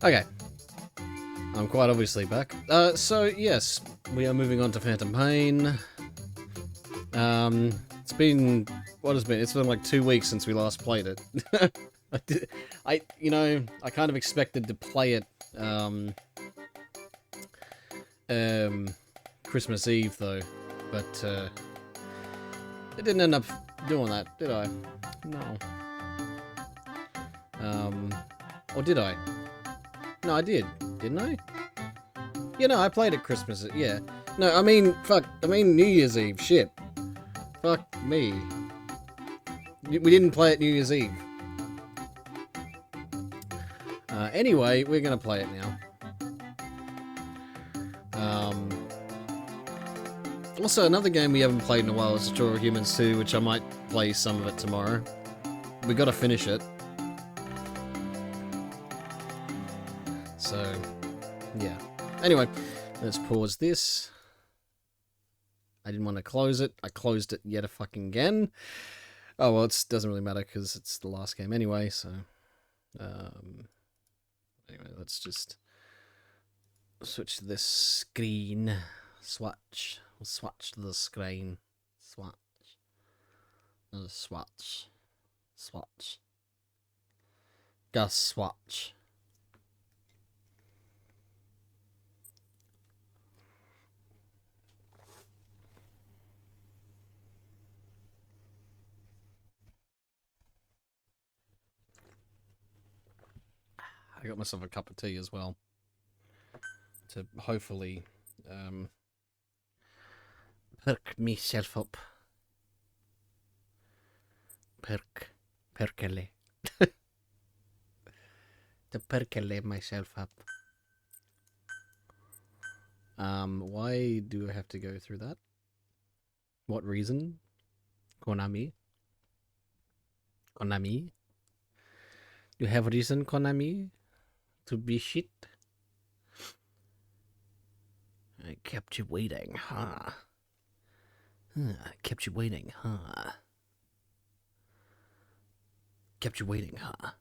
Okay. I'm quite obviously back. So yes, we are moving on to Phantom Pain. It's been it's been like 2 weeks since we last played it. I kind of expected to play it Christmas Eve though, but it didn't end up doing that, did I? No. Or did I? No, I did, didn't I? Yeah, no, I played it Christmas. Yeah. No, I mean, New Year's Eve. Shit. Fuck me. We didn't play it New Year's Eve. Anyway, we're gonna play it now. Also, another game we haven't played in a while is Destroy All Humans 2, which I might play some of it tomorrow. We gotta finish it. So, yeah. Anyway, let's pause this. I didn't want to close it. I closed it yet a fucking again. Oh, well, it doesn't really matter because it's the last game anyway, so... anyway, let's just switch to this screen. Swatch. We'll swatch the screen. Swatch. Swatch. Swatch. Gus swatch. I got myself a cup of tea as well. To hopefully perk myself up. Percolate. To percolate myself up. Why do I have to go through that? What reason? Konami? Konami? You have reason, Konami? To be shit? I kept you waiting, huh? Kept you waiting, huh? Kept you waiting, huh?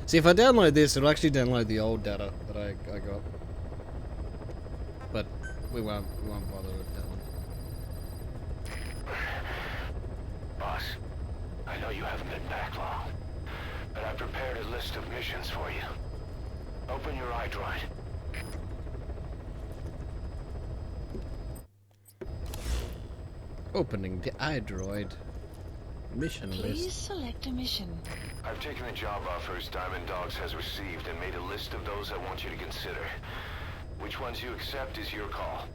See, if I download this, it'll actually download the old data that I got. But we won't bother with that one. Boss, I know you haven't been back long, but I prepared a list of missions for you. Open your iDroid. Opening the iDroid. Mission list. Please select a mission. I've taken the job offers Diamond Dogs has received and made a list of those I want you to consider. Which ones you accept is your call.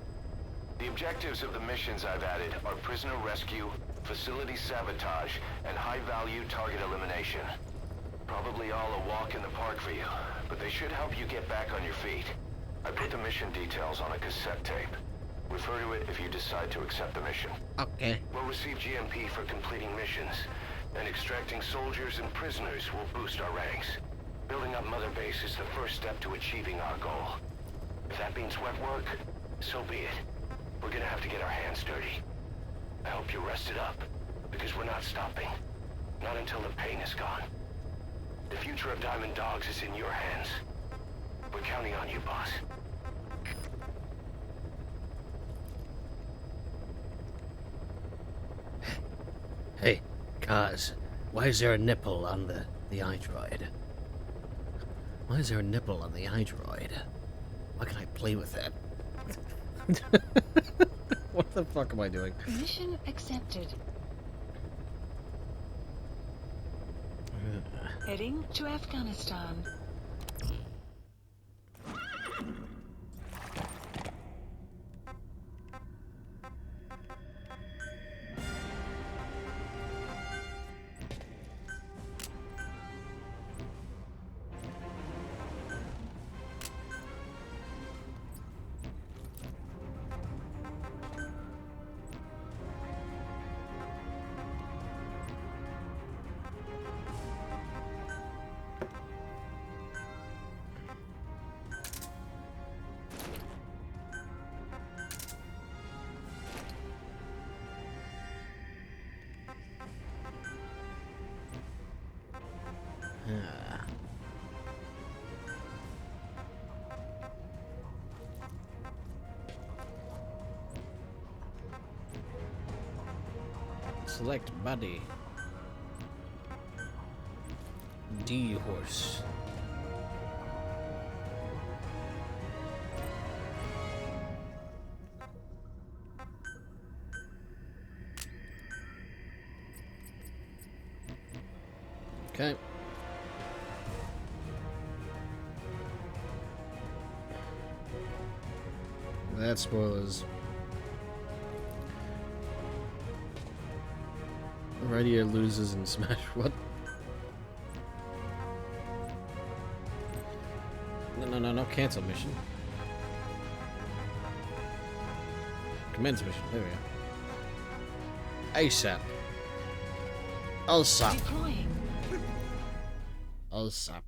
The objectives of the missions I've added are prisoner rescue, facility sabotage, and high-value target elimination. Probably all a walk in the park for you, but they should help you get back on your feet. I put the mission details on a cassette tape. Refer to it if you decide to accept the mission. Okay. We'll receive GMP for completing missions, and extracting soldiers and prisoners will boost our ranks. Building up Mother Base is the first step to achieving our goal. If that means wet work, so be it. We're gonna have to get our hands dirty. I hope you're rested up, because we're not stopping. Not until the pain is gone. The future of Diamond Dogs is in your hands. We're counting on you, boss. Hey, guys, why is there a nipple on the iDroid? Why is there a nipple on the iDroid? Why can I play with that? What the fuck am I doing? Mission accepted. Heading to Afghanistan. Select body. D horse. Okay. That's spoilers. Radio loses in Smash. What? No, cancel mission. Commence mission. There we go. ASAP. ASAP. Deploying. ASAP.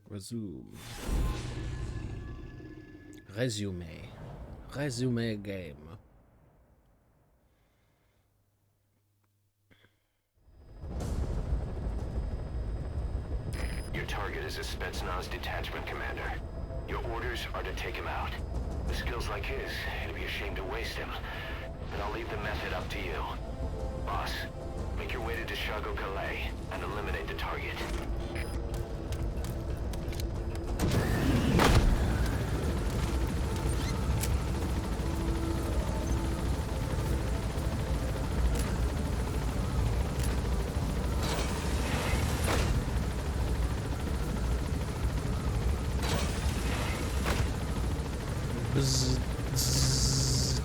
Resume. Resume game. Your target is a Spetsnaz detachment commander. Your orders are to take him out. With skills like his, it'd be a shame to waste him. And I'll leave the method up to you. Boss, make your way to Deshago Calais and eliminate the target. Bzz, bzz.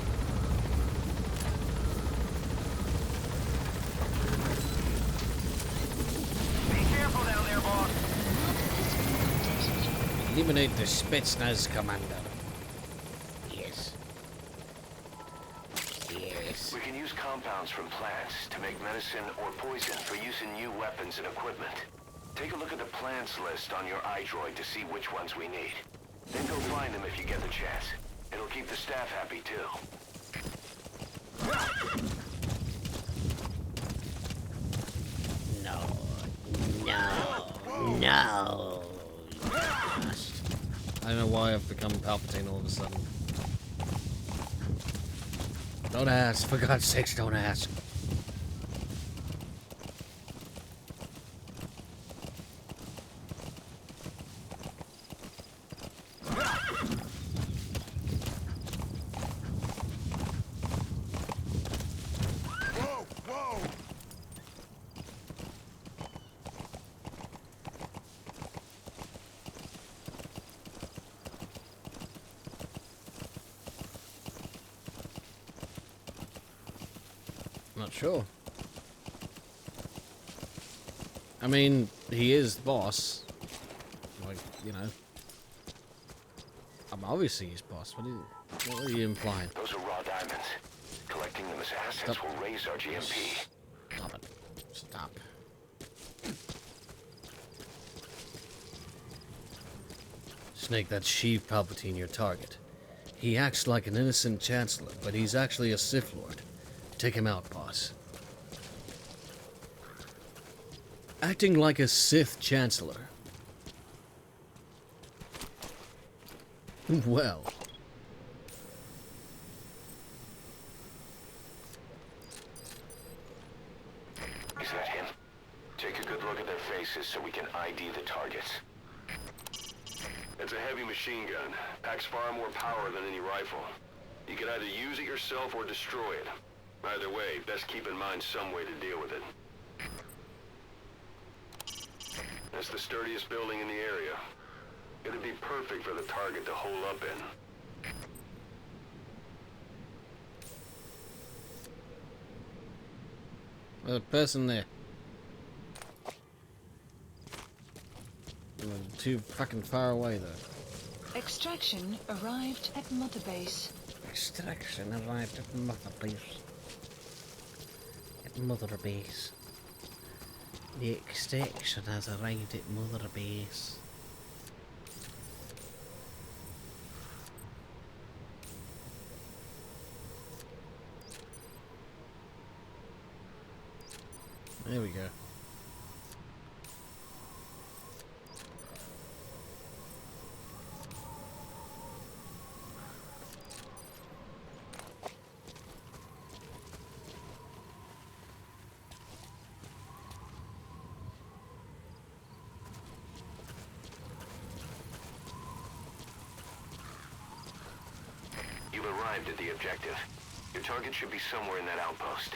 Be careful down there, boss. Eliminate the Spetsnaz commander. Yes. Yes. We can use compounds from plants to make medicine or poison for use in new weapons and equipment. Take a look at the plants list on your iDroid to see which ones we need. Then go find them if you get the chance. It'll keep the staff happy, too. No. I don't know why I've become Palpatine all of a sudden. Don't ask, for God's sakes, don't ask. Not sure. I mean, he is the boss. Like, you know. Obviously he's boss. What are you implying? Those are raw diamonds. Collecting them as assets Stop. will raise our GMP. Stop it. Stop. Snake, that's Sheev Palpatine, your target. He acts like an innocent chancellor, but he's actually a Sith Lord. Take him out, boss. Acting like a Sith chancellor. Well. Is that him? Take a good look at their faces so we can ID the targets. It's a heavy machine gun. Packs far more power than any rifle. You can either use it yourself or destroy it. Either way, best keep in mind some way to deal with it. That's the sturdiest building in the area. It'd be perfect for the target to hole up in. There's a person there. Too fucking far away, though. Extraction arrived at Mother Base. Extraction arrived at Mother Base. At Mother Base. The extraction has arrived at Mother Base. There we go. arrived at the objective. Your target should be somewhere in that outpost.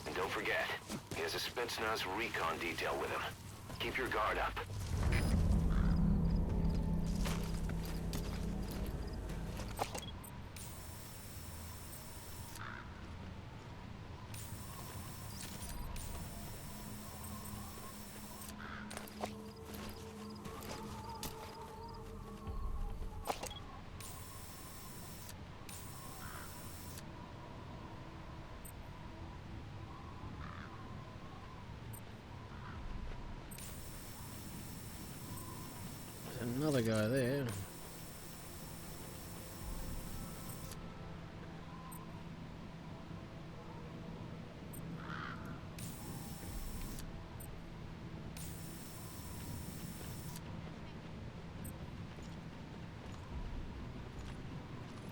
And don't forget, he has a Spetsnaz recon detail with him. Keep your guard up. Another guy there.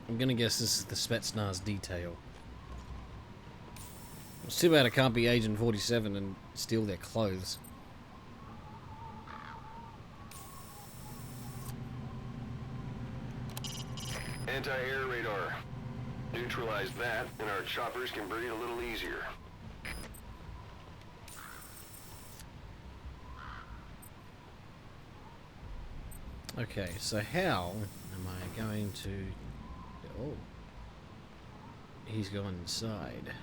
I'm gonna guess this is the Spetsnaz detail. It's too bad I can't be Agent 47 and steal their clothes. Anti-air radar. Neutralize that, and our choppers can breathe a little easier. Okay, so how am I going to... Oh. He's going inside.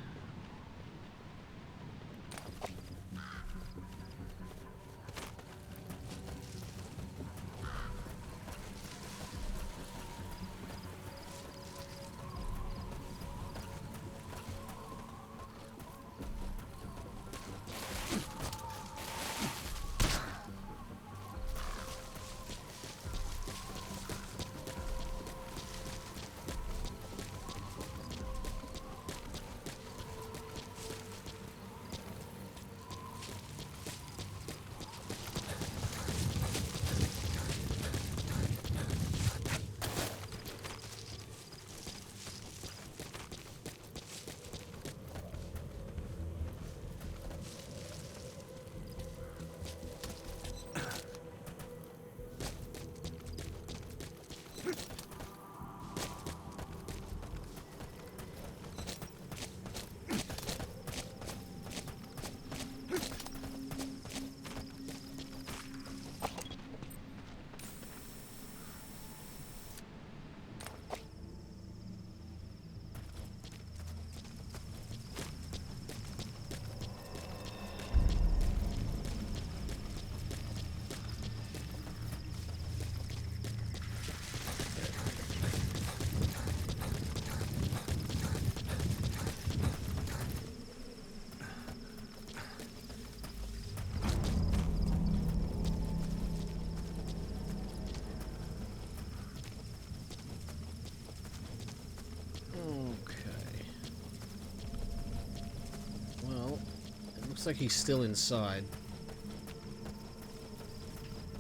Looks like he's still inside.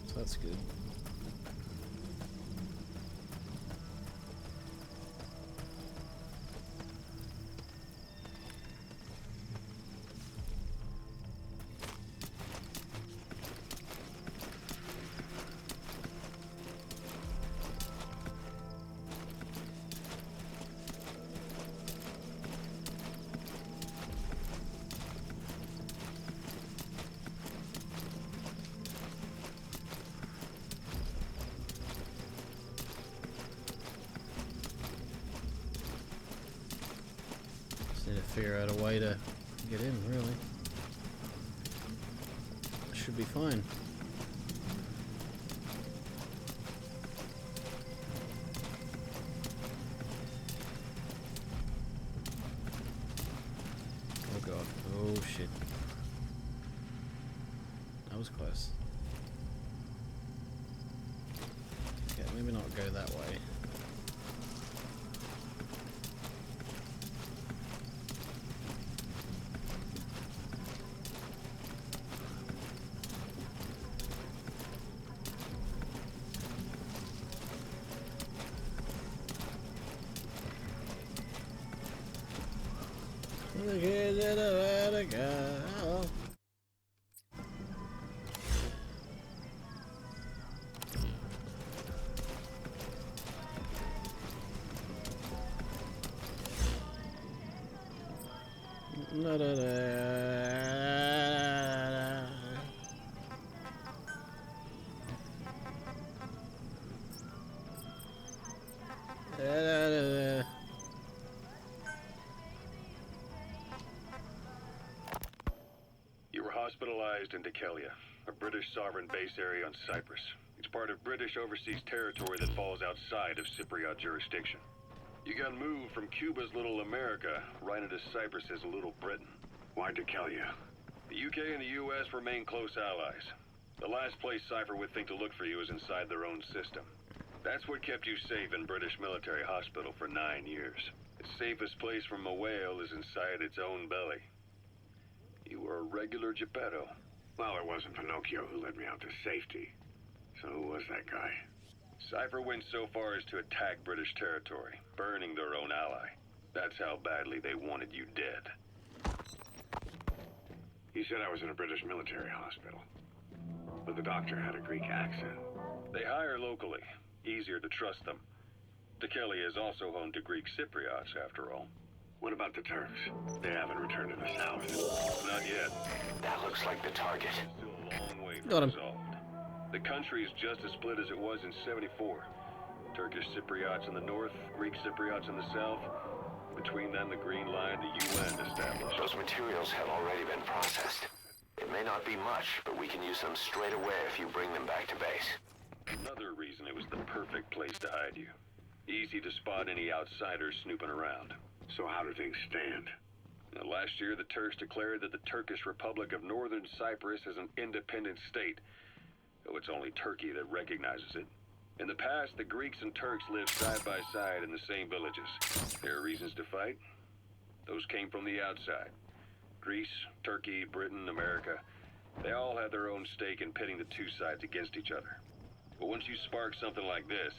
So that's good. Need to figure out a way to get in, really. Should be fine. Oh god. Oh shit. That was close. Okay, maybe not go that way. Da, da, da. Da, da, da. You were hospitalized in Dekelia, a British sovereign base area on Cyprus. It's part of British overseas territory that falls outside of Cypriot jurisdiction. You got moved from Cuba's Little America right into Cyprus's Little Britain. Why Dekelia? The UK and the US remain close allies. The last place Cypher would think to look for you is inside their own system. That's what kept you safe in British military hospital for 9 years. The safest place from a whale is inside its own belly. You were a regular Geppetto. Well, it wasn't Pinocchio who led me out to safety. So who was that guy? Cypher went so far as to attack British territory, burning their own ally. That's how badly they wanted you dead. He said I was in a British military hospital. But the doctor had a Greek accent. They hire locally. Easier to trust them. Dekelia is also home to Greek Cypriots, after all. What about the Turks? They haven't returned to the south. Not yet. That looks like the target. Still a long way Got from him. resolved. The country is just as split as it was in '74. Turkish Cypriots in the north, Greek Cypriots in the south. Between them, the Green Line, the UN established. Those materials have already been processed. It may not be much, but we can use them straight away if you bring them back to base. Another reason it was the perfect place to hide you. Easy to spot any outsiders snooping around. So how do things stand? Now, last year, the Turks declared that the Turkish Republic of Northern Cyprus is an independent state, though it's only Turkey that recognizes it. In the past, the Greeks and Turks lived side by side in the same villages. There are reasons to fight. Those came from the outside. Greece, Turkey, Britain, America, they all had their own stake in pitting the two sides against each other. But once you spark something like this,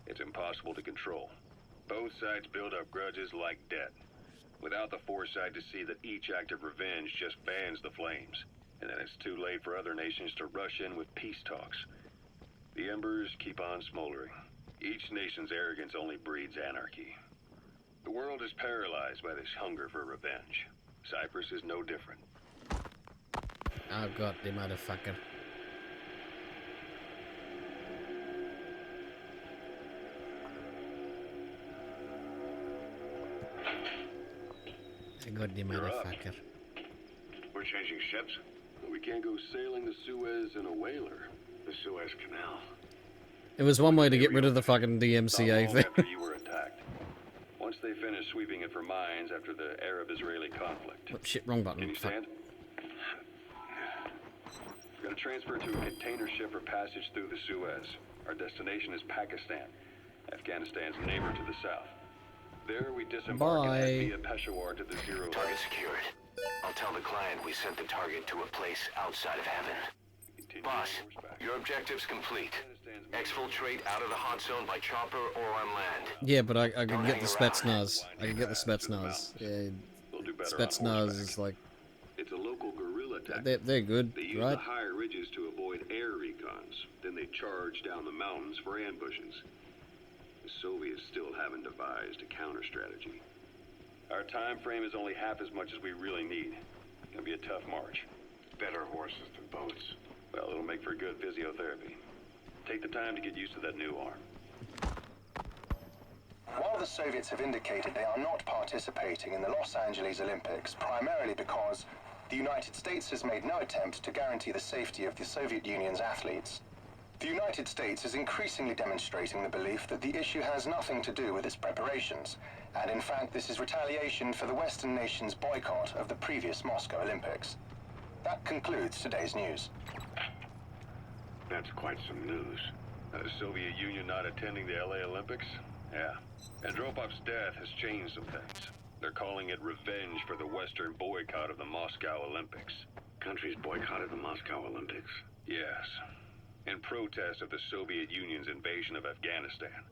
it's impossible to control. Both sides build up grudges like debt, without the foresight to see that each act of revenge just fans the flames. And then it's too late for other nations to rush in with peace talks. The embers keep on smoldering. Each nation's arrogance only breeds anarchy. The world is paralyzed by this hunger for revenge. Cyprus is no different. Oh god, the motherfucker. I got the You're up. motherfucker. We're changing ships? We can't go sailing the Suez in a whaler. The Suez Canal. It was one way to get rid of the fucking Not DMCA long thing. after you were attacked. Once they finished sweeping it for mines after the Arab-Israeli conflict. Oh, shit, wrong Can button. you Fuck. stand? We're gonna transfer to a container ship for passage through the Suez. Our destination is Pakistan, Afghanistan's neighbor to the south. There we disembark and head Bye. via Peshawar to the zero. Target secured. I'll tell the client we sent the target to a place outside of heaven. Continue Boss, on horseback. your objective's complete. Afghanistan's main Exfiltrate out of the hot zone by chopper or on land. Yeah, but I can get the Spetsnaz. I can get the Spetsnaz. Yeah, We'll do better on Spetsnaz horseback. is like, It's a local guerrilla tactic. they're good, They use right? the higher ridges to avoid air recons. Then they charge down the mountains for ambushes. The Soviets still haven't devised a counter strategy. Our time frame is only half as much as we really need. It'll be a tough march. Better horses than boats. Well, it'll make for good physiotherapy. Take the time to get used to that new arm. While the Soviets have indicated they are not participating in the Los Angeles Olympics, primarily because the United States has made no attempt to guarantee the safety of the Soviet Union's athletes, the United States is increasingly demonstrating the belief that the issue has nothing to do with its preparations, and in fact this is retaliation for the Western nations' boycott of the previous Moscow Olympics. That concludes today's news. That's quite some news. The Soviet Union not attending the LA Olympics? Yeah. Andropov's death has changed some things. They're calling it revenge for the Western boycott of the Moscow Olympics. Countries boycotted the Moscow Olympics. Yes. In protest of the Soviet Union's invasion of Afghanistan.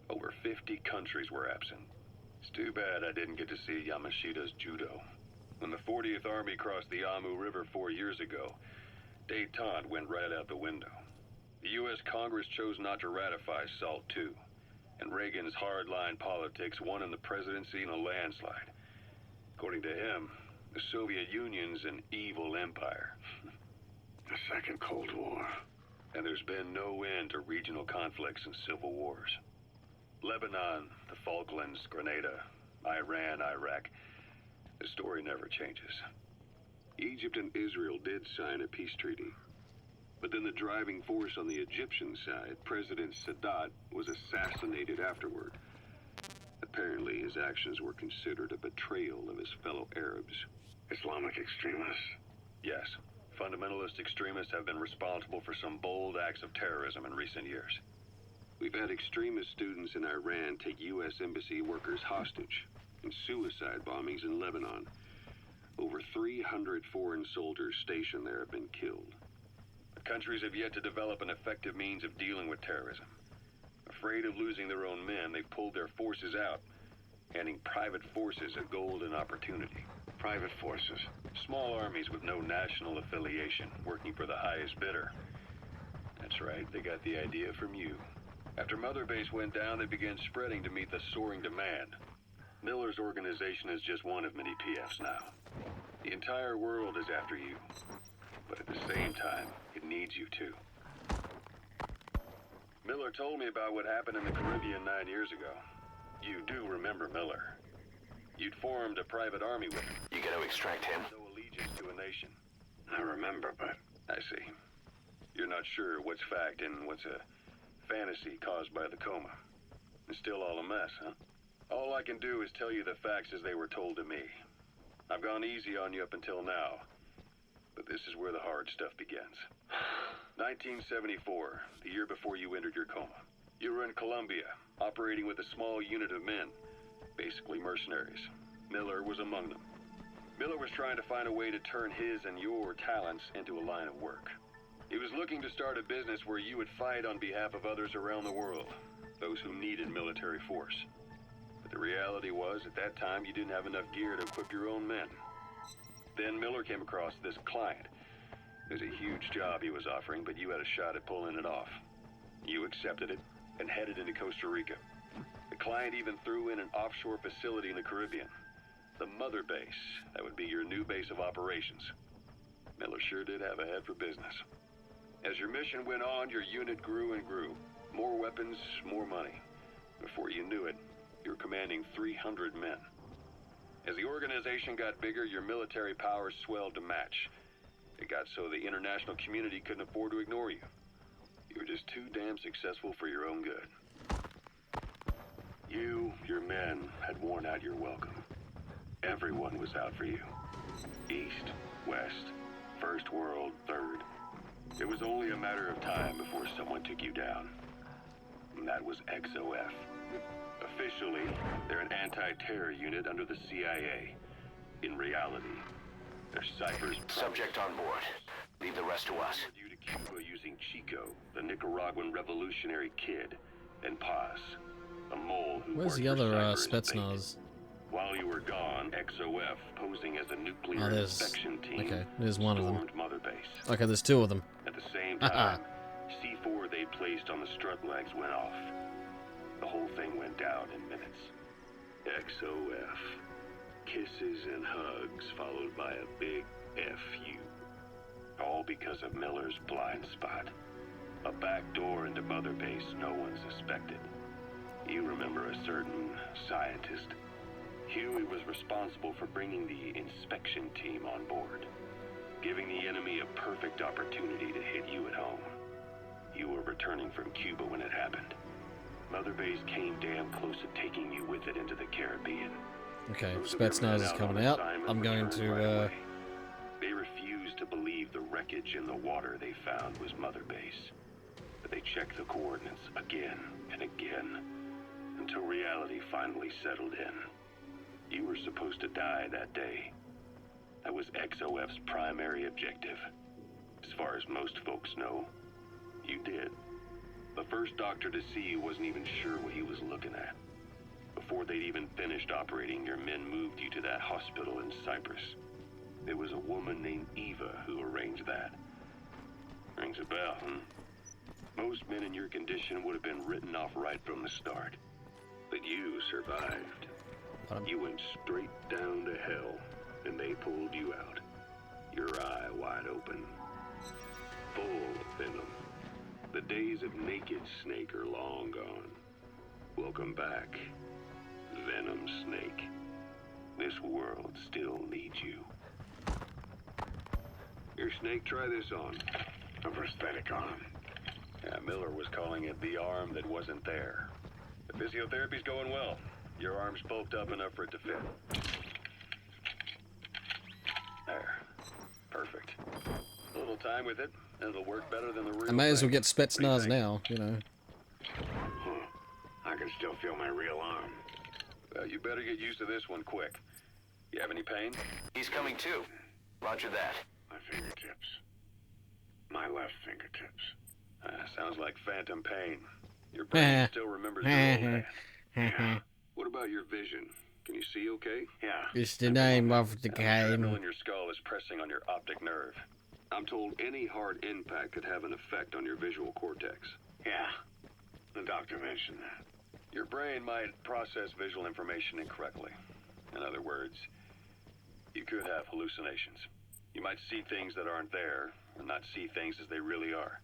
Over 50 countries were absent. It's too bad I didn't get to see Yamashita's judo. When the 40th Army crossed the Amu River 4 years ago, détente went right out the window. The U.S. Congress chose not to ratify SALT II, and Reagan's hardline politics won in the presidency in a landslide. According to him, the Soviet Union's an evil empire. The Second Cold War. And there's been no end to regional conflicts and civil wars. Lebanon, the Falklands, Grenada, Iran, Iraq. The story never changes. Egypt and Israel did sign a peace treaty. But then the driving force on the Egyptian side, President Sadat, was assassinated afterward. Apparently, his actions were considered a betrayal of his fellow Arabs. Islamic extremists? Yes, fundamentalist extremists have been responsible for some bold acts of terrorism in recent years. We've had extremist students in Iran take U.S. embassy workers hostage, and suicide bombings in Lebanon. Over 300 foreign soldiers stationed there have been killed. The countries have yet to develop an effective means of dealing with terrorism. Afraid of losing their own men, they've pulled their forces out, handing private forces a golden opportunity. Private forces. Small armies with no national affiliation, working for the highest bidder. That's right, they got the idea from you. After Mother Base went down, they began spreading to meet the soaring demand. Miller's organization is just one of many PFs now. The entire world is after you. But at the same time, it needs you too. Miller told me about what happened in the Caribbean 9 years ago. You do remember Miller. You'd formed a private army with him. You gotta extract him. No allegiance to a nation. I remember, but I see. You're not sure what's fact and what's a fantasy caused by the coma. It's still all a mess, huh? All I can do is tell you the facts as they were told to me. I've gone easy on you up until now, but this is where the hard stuff begins. 1974, the year before you entered your coma. You were in Colombia, operating with a small unit of men, basically mercenaries. Miller was among them. Miller was trying to find a way to turn his and your talents into a line of work. He was looking to start a business where you would fight on behalf of others around the world, those who needed military force. But the reality was, at that time, you didn't have enough gear to equip your own men. Then Miller came across this client. It was a huge job he was offering, but you had a shot at pulling it off. You accepted it and headed into Costa Rica. The client even threw in an offshore facility in the Caribbean. The Mother Base, that would be your new base of operations. Miller sure did have a head for business. As your mission went on, your unit grew and grew. More weapons, more money. Before you knew it, you were commanding 300 men. As the organization got bigger, your military powers swelled to match. It got so the international community couldn't afford to ignore you. You were just too damn successful for your own good. you, your men, had worn out your welcome. Everyone was out for you. East, West, First World, Third. It was only a matter of time before someone took you down. And that was XOF. Officially, they're an anti-terror unit under the CIA. In reality, they're Cypher's Subject on board. Leave the rest to us. you to Cuba using Chico, the Nicaraguan revolutionary kid, and Paz, a mole who Where's worked the for other Cypher as bait. Spetsnaz? While you were gone, XOF, posing as a nuclear Oh, there's... inspection team, Okay, there's one of them. stormed Mother Base. Okay, there's two of them. At the same time, C4 they placed on the strut legs went off. The whole thing went down in minutes. XOF. Kisses and hugs followed by a big FU. All because of Miller's blind spot. A back door into Mother Base no one suspected. You remember a certain scientist. Huey was responsible for bringing the inspection team on board, giving the enemy a perfect opportunity to hit you at home. You were returning from Cuba when it happened. Mother Base came damn close to taking you with it into the Caribbean. Okay, Those of your Spetsnaz men is out coming on out. assignment I'm going returned to, right away. They refused to believe the wreckage in the water they found was Mother Base. But they checked the coordinates again and again, until reality finally settled in. You were supposed to die that day. That was XOF's primary objective. As far as most folks know, you did. The first doctor to see you wasn't even sure what he was looking at. Before they'd even finished operating, your men moved you to that hospital in Cyprus. There was a woman named Eva who arranged that. Rings a bell, hmm? Most men in your condition would have been written off right from the start. But you survived. You went straight down to hell, and they pulled you out. Your eye wide open. Full venom. The days of naked Snake are long gone. Welcome back, Venom Snake. This world still needs you. Here, Snake, try this on. A prosthetic arm. Yeah, Miller was calling it the arm that wasn't there. The physiotherapy's going well. Your arm's bulked up enough for it to fit. There. Perfect. A little time with it, and it'll work better than the real I may as well thing. get Spetsnaz now, you know. I can still feel my real arm. Well, you better get used to this one quick. You have any pain? He's coming too. Roger that. My fingertips. My left fingertips. Sounds like phantom pain. Your brain still remembers the old day. Yeah. What about your vision? Can you see okay? Yeah. It's the name of the Shrapnel game. in your skull is pressing on your optic nerve. I'm told any hard impact could have an effect on your visual cortex. Yeah. The doctor mentioned that. Your brain might process visual information incorrectly. In other words, you could have hallucinations. You might see things that aren't there, or not see things as they really are.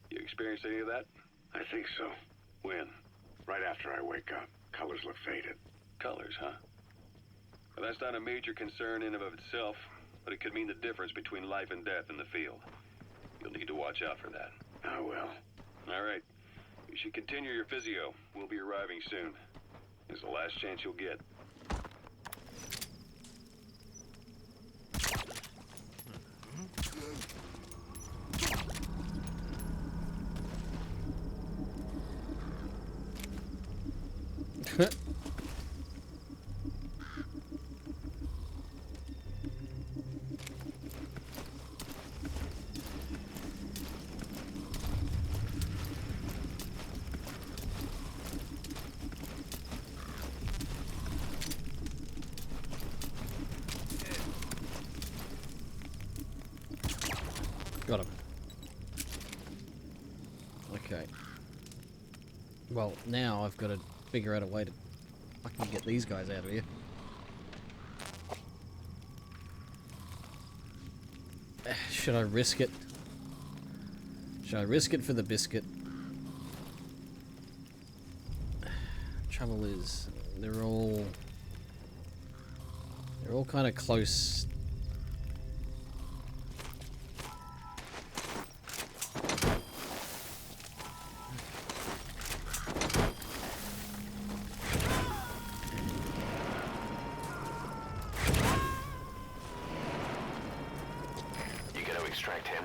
You experience any of that? I think so. When? Right after I wake up. Colors look faded. Colors, huh? Well, that's not a major concern in and of itself, but it could mean the difference between life and death in the field. You'll need to watch out for that. I will. All right. You should continue your physio. We'll be arriving soon. It's the last chance you'll get. Got him. Okay. Well, now I've got to figure out a way to fucking get these guys out of here. Should I risk it? Should I risk it for the biscuit? Trouble is, they're all kind of close. You gotta extract him.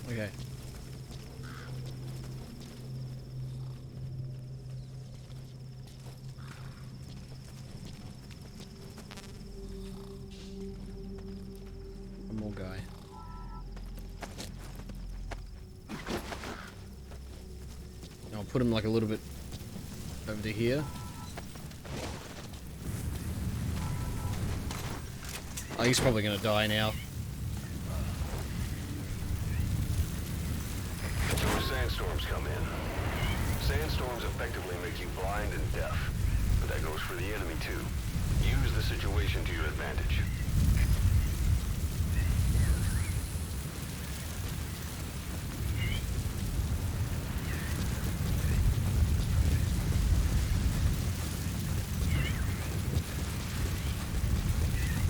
Okay. One more guy. I'll put him like a little bit over to here. Oh, he's probably gonna die now. So when sandstorms come in, sandstorms effectively make you blind and deaf. But that goes for the enemy too. Use the situation to your advantage.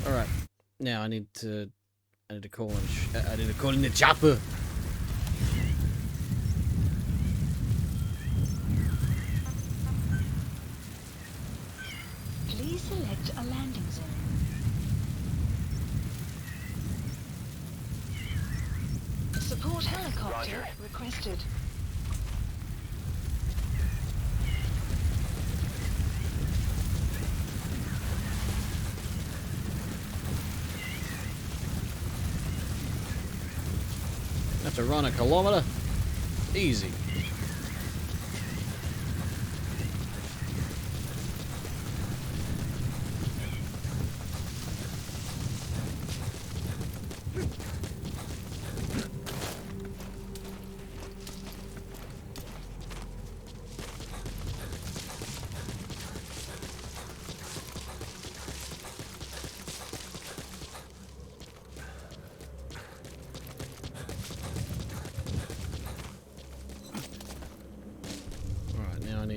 All right. Now I need to call in the chopper. Please select a landing zone. Support helicopter Roger. requested. Have to run a kilometer. Easy.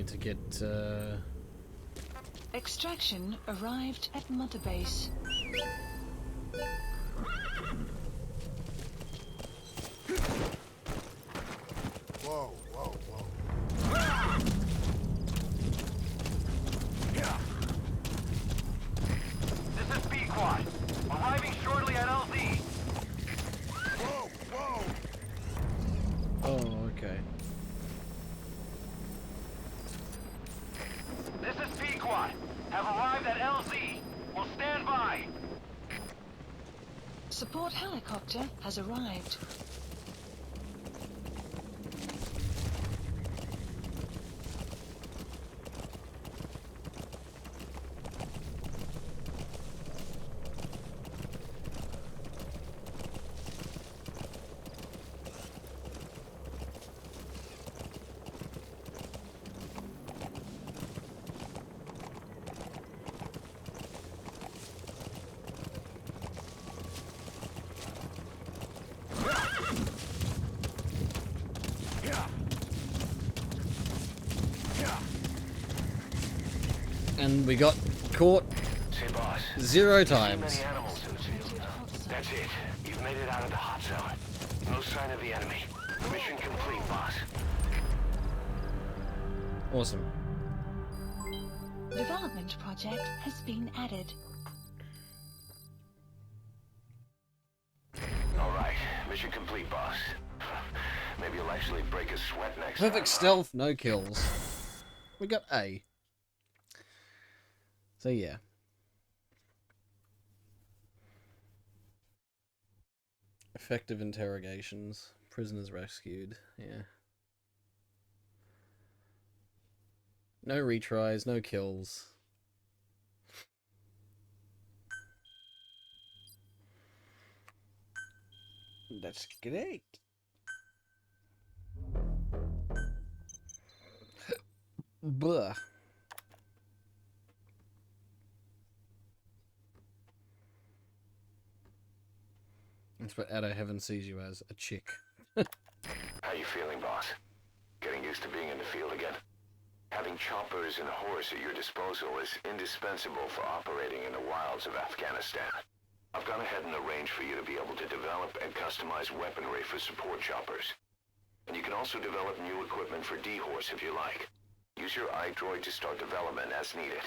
need to get, Extraction arrived at Mother Base. Whoa, whoa, whoa. This is Pequod. Arriving shortly at LZ. Whoa, whoa. oh, okay. This is Pequod. Have arrived at LZ. Will stand by. Support helicopter has arrived. And we got caught Say, boss. 0 Too times. many animal suits. That's it. You've made it out of the hot zone. No sign of the enemy. Mission complete, boss. Awesome. Development project has been added. All right. Mission complete, boss. Maybe you'll actually break a sweat next Perfect time. stealth, no kills. We got A. So yeah. Effective interrogations. Prisoners rescued. Yeah. No retries, no kills. That's great. Blah. That's what Addo Heaven sees you as, a chick. How you feeling, boss? Getting used to being in the field again? Having choppers and horse at your disposal is indispensable for operating in the wilds of Afghanistan. I've gone ahead and arranged for you to be able to develop and customize weaponry for support choppers. And you can also develop new equipment for D-Horse if you like. Use your iDroid to start development as needed.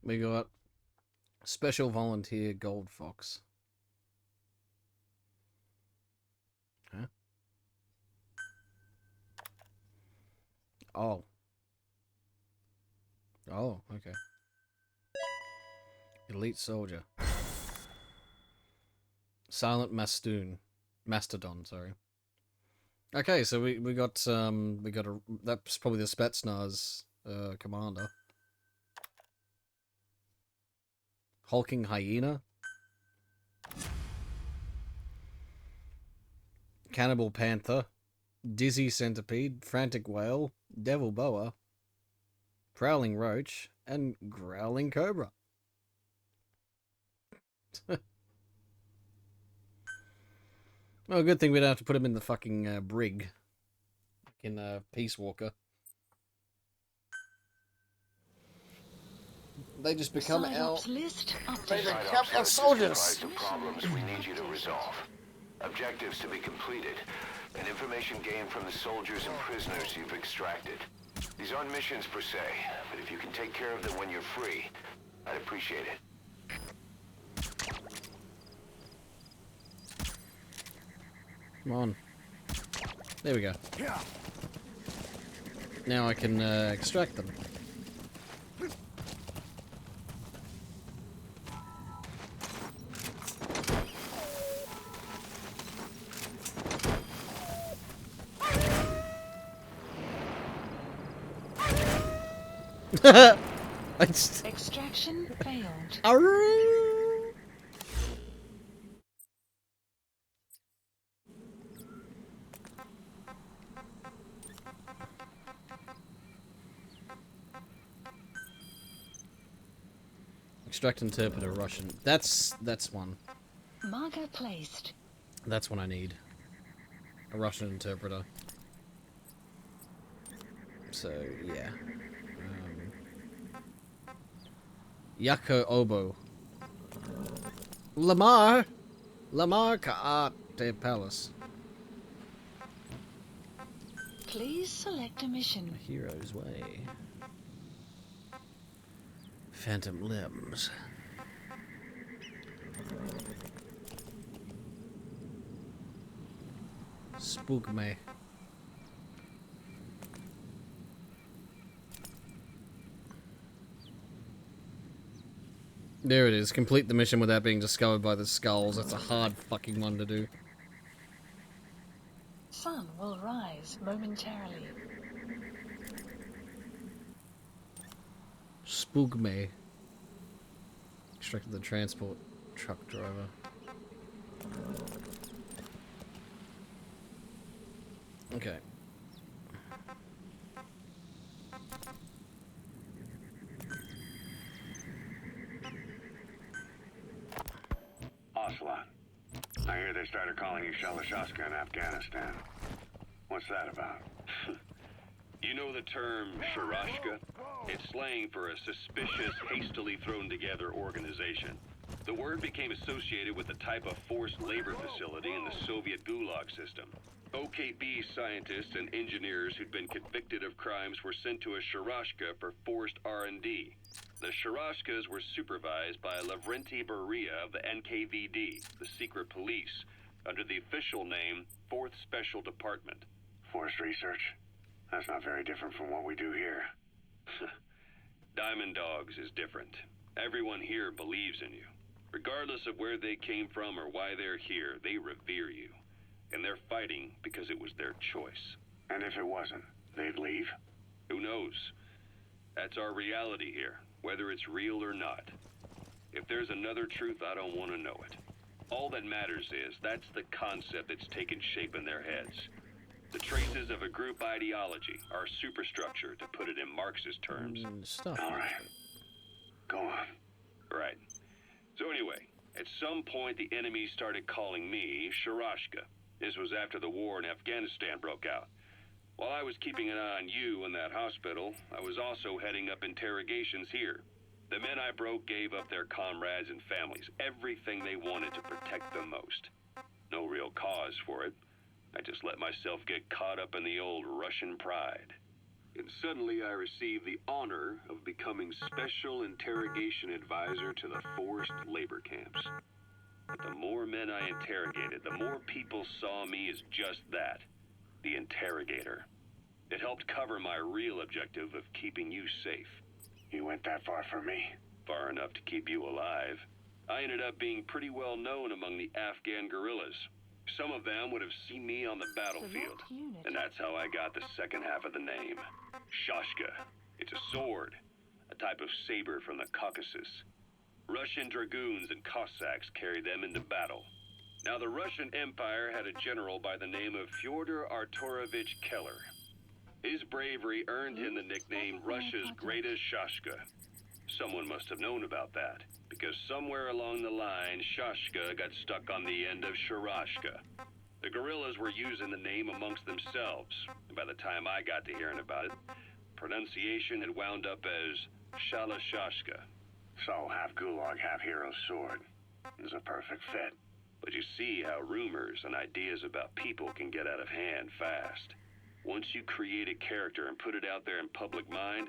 We got Special Volunteer Gold Fox. Huh? Oh. Oh, okay. Elite Soldier. Silent Mastodon, sorry. Okay, so we got a that's probably the Spetsnaz commander. Hulking Hyena. Cannibal Panther. Dizzy Centipede. Frantic Whale. Devil Boa. Prowling Roach. And Growling Cobra. Well, good thing we don't have to put him in the fucking brig. In Peace Walker. They just become our... Psyops list They updated. become our soldiers! Comprised of problems we need you to resolve. Objectives to be completed, and information gained from the soldiers and prisoners you've extracted. These aren't missions per se, but if you can take care of them when you're free, I'd appreciate it. Come on. There we go. Now I can extract them. I just... Extraction failed. Arrgh. Extract interpreter Russian. That's one. Marker placed. That's what I need. A Russian interpreter. So, yeah. Yako Obo. Lamar! Lamar Kaate Palace. Please select a mission. A hero's way. Phantom limbs. Spook me. There it is. Complete the mission without being discovered by the skulls. That's a hard fucking one to do. Sun will rise momentarily. Spook me. Extracted the transport truck driver. Okay. Ocelot. I hear they started calling you Shalashaska in Afghanistan. What's that about? You know the term Sharashka? It's slang for a suspicious, hastily thrown together organization. The word became associated with the type of forced labor facility in the Soviet Gulag system. OKB scientists and engineers who'd been convicted of crimes were sent to a Sharashka for forced R&D. The Sharashkas were supervised by Lavrenti Beria of the NKVD, the secret police, under the official name 4th Special Department. Forced research? That's not very different from what we do here. Diamond Dogs is different. Everyone here believes in you. Regardless of where they came from or why they're here, they revere you. And they're fighting because it was their choice. And if it wasn't, they'd leave? Who knows? That's our reality here, whether it's real or not. If there's another truth, I don't want to know it. All that matters is that's the concept that's taken shape in their heads. The traces of a group ideology, our superstructure, to put it in Marxist terms. Stop. All right. Go on. Right. So anyway, at some point the enemy started calling me Sharashka. This was after the war in Afghanistan broke out. While I was keeping an eye on you in that hospital, I was also heading up interrogations here. The men I broke gave up their comrades and families, everything they wanted to protect them most. No real cause for it. I just let myself get caught up in the old Russian pride. And suddenly I received the honor of becoming Special Interrogation Advisor to the forced labor camps. But the more men I interrogated, the more people saw me as just that, the interrogator. It helped cover my real objective of keeping you safe. You went that far for me? Far enough to keep you alive. I ended up being pretty well known among the Afghan guerrillas. Some of them would have seen me on the battlefield, and that's how I got the second half of the name. Shashka. It's a sword, a type of saber from the Caucasus. Russian dragoons and Cossacks carried them into battle. Now, the Russian Empire had a general by the name of Fyodor Arturovich Keller. His bravery earned him the nickname Russia's Greatest Shashka. Someone must have known about that, because somewhere along the line, Shashka got stuck on the end of Sharashka. The guerrillas were using the name amongst themselves, and by the time I got to hearing about it, pronunciation had wound up as Shalashashka. So, half Gulag, half Hero Sword. Is a perfect fit. But you see how rumors and ideas about people can get out of hand fast. Once you create a character and put it out there in public mind,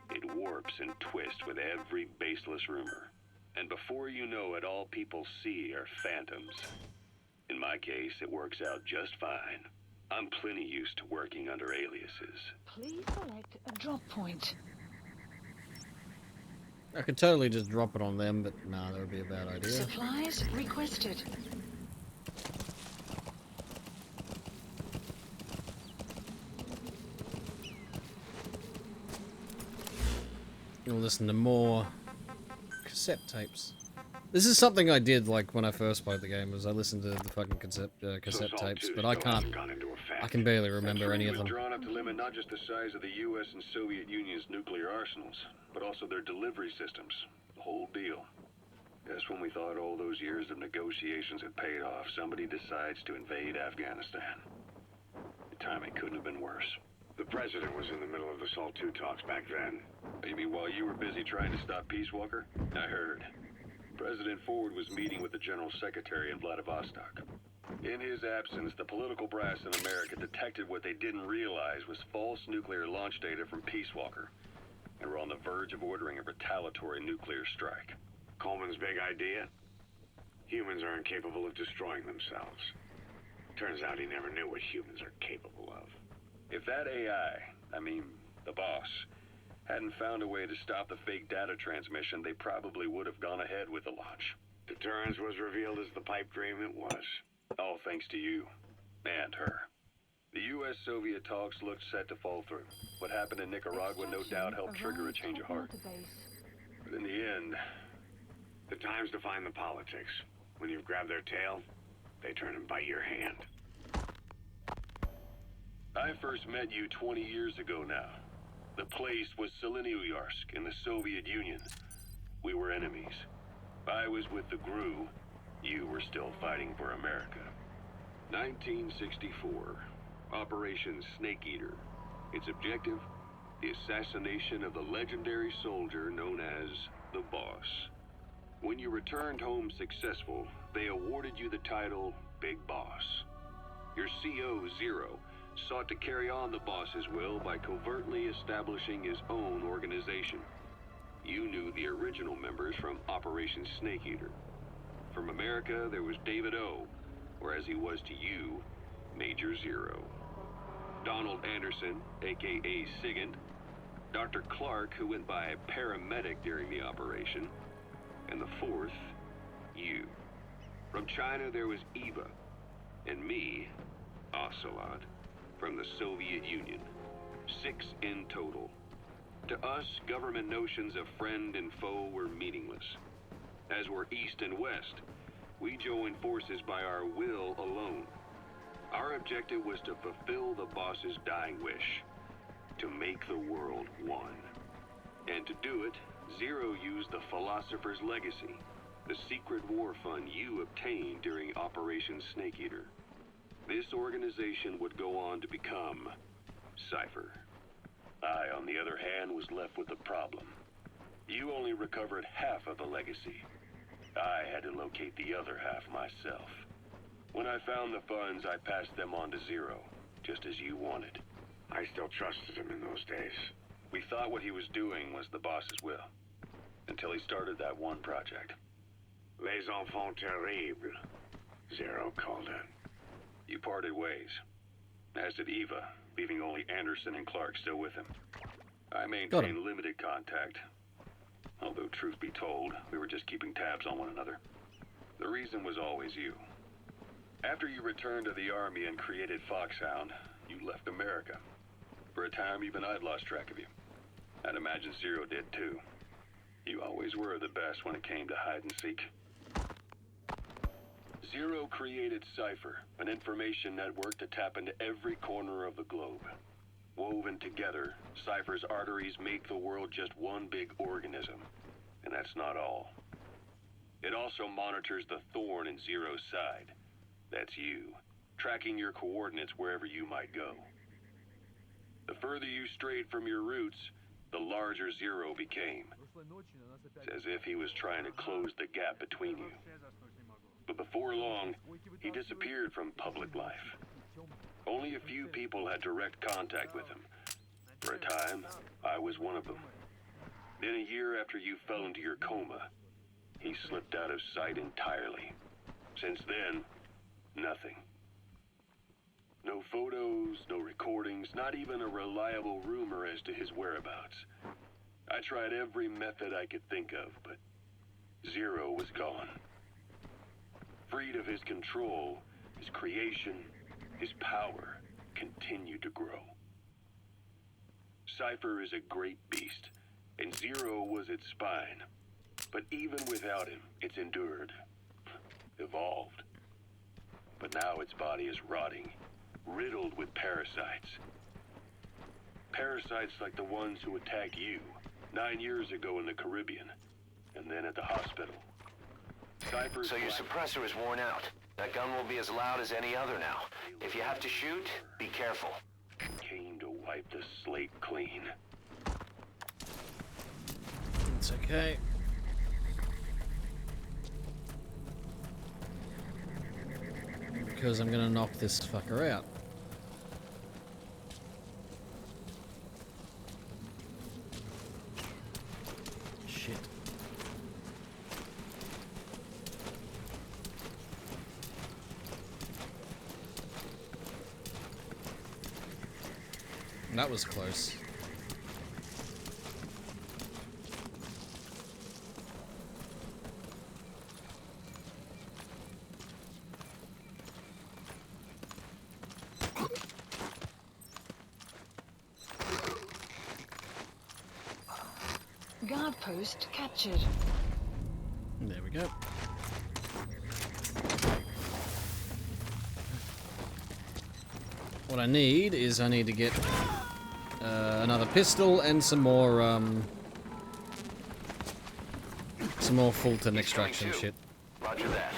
it warps and twists with every baseless rumor. And before you know it, all people see are phantoms. In my case, it works out just fine. I'm plenty used to working under aliases. Please select a drop point. I could totally just drop it on them, but nah, that would be a bad idea. Supplies requested. You'll listen to more cassette tapes. This is something I did like when I first played the game. Was I listened to the fucking cassette tapes, but I can barely remember any of them. Drawn up to limit not just the size of the U.S. and Soviet Union's nuclear arsenals, but also their delivery systems, The whole deal. Just when we thought all those years of negotiations had paid off, somebody decides to invade Afghanistan. The timing couldn't have been worse. The president was in the middle of the SALT II talks back then. You mean while you were busy trying to stop Peace Walker? I heard. President Ford was meeting with the General Secretary in Vladivostok. In his absence, the political brass in America detected what they didn't realize was false nuclear launch data from Peace Walker, and were on the verge of ordering a retaliatory nuclear strike. Coleman's big idea? Humans are incapable of destroying themselves. Turns out he never knew what humans are capable of. If that AI, the boss, hadn't found a way to stop the fake data transmission, they probably would have gone ahead with the launch. Deterrence was revealed as the pipe dream it was. All thanks to you. And her. The U.S.-Soviet talks looked set to fall through. What happened in Nicaragua no doubt helped trigger a change of heart. But in the end... The time's to find the politics. When you've grabbed their tail, they turn and bite your hand. I first met you 20 years ago now. The place was Selenoyarsk in the Soviet Union. We were enemies. I was with the GRU. You were still fighting for America. 1964. Operation Snake Eater. Its objective? The assassination of the legendary soldier known as the Boss. When you returned home successful, they awarded you the title Big Boss. Your CO, Zero, sought to carry on the boss's will by covertly establishing his own organization. You knew the original members from Operation Snake Eater. From America, there was David O, or as he was to you, Major Zero. Donald Anderson, aka Sigint, Dr. Clark, who went by paramedic during the operation, and the fourth, you. From China, there was Eva, and me, Ocelot, from the Soviet Union. 6 in total. To us, government notions of friend and foe were meaningless. As were East and West, we joined forces by our will alone. Our objective was to fulfill the boss's dying wish, to make the world one. And to do it, Zero used the Philosopher's Legacy, the secret war fund you obtained during Operation Snake Eater. This organization would go on to become Cypher. I, on the other hand, was left with the problem. You only recovered half of the legacy. I had to locate the other half myself. When I found the funds, I passed them on to Zero, just as you wanted. I still trusted him in those days. We thought what he was doing was the boss's will, until he started that one project. Les enfants terribles, Zero called it. You parted ways, as did Eva, leaving only Anderson and Clark still with him. I maintained limited contact, although truth be told, we were just keeping tabs on one another. The reason was always you. After you returned to the Army and created Foxhound, you left America. For a time, even I'd lost track of you. I'd imagine Zero did too. You always were the best when it came to hide and seek. Zero created Cypher, an information network to tap into every corner of the globe. Woven together, Cypher's arteries make the world just one big organism. And that's not all. It also monitors the thorn in Zero's side. That's you, tracking your coordinates wherever you might go. The further you strayed from your roots, the larger Zero became. It's as if he was trying to close the gap between you. But before long, he disappeared from public life. Only a few people had direct contact with him. For a time, I was one of them. Then a year after you fell into your coma, he slipped out of sight entirely. Since then, nothing. No photos, no recordings, not even a reliable rumor as to his whereabouts. I tried every method I could think of, but Zero was gone. Freed of his control, his creation, his power continued to grow. Cypher is a great beast, and Zero was its spine. But even without him, it's endured, evolved. But now its body is rotting, riddled with parasites. Parasites like the ones who attacked you 9 years ago in the Caribbean, and then at the hospital. Cypress So your suppressor is worn out. That gun will be as loud as any other now. If you have to shoot, be careful. came to wipe the slate clean. It's okay. Because I'm gonna knock this fucker out. Shit. That was close. Guard post captured. There we go. What I need is I need to get another pistol and some more Fulton extraction shit. Roger that.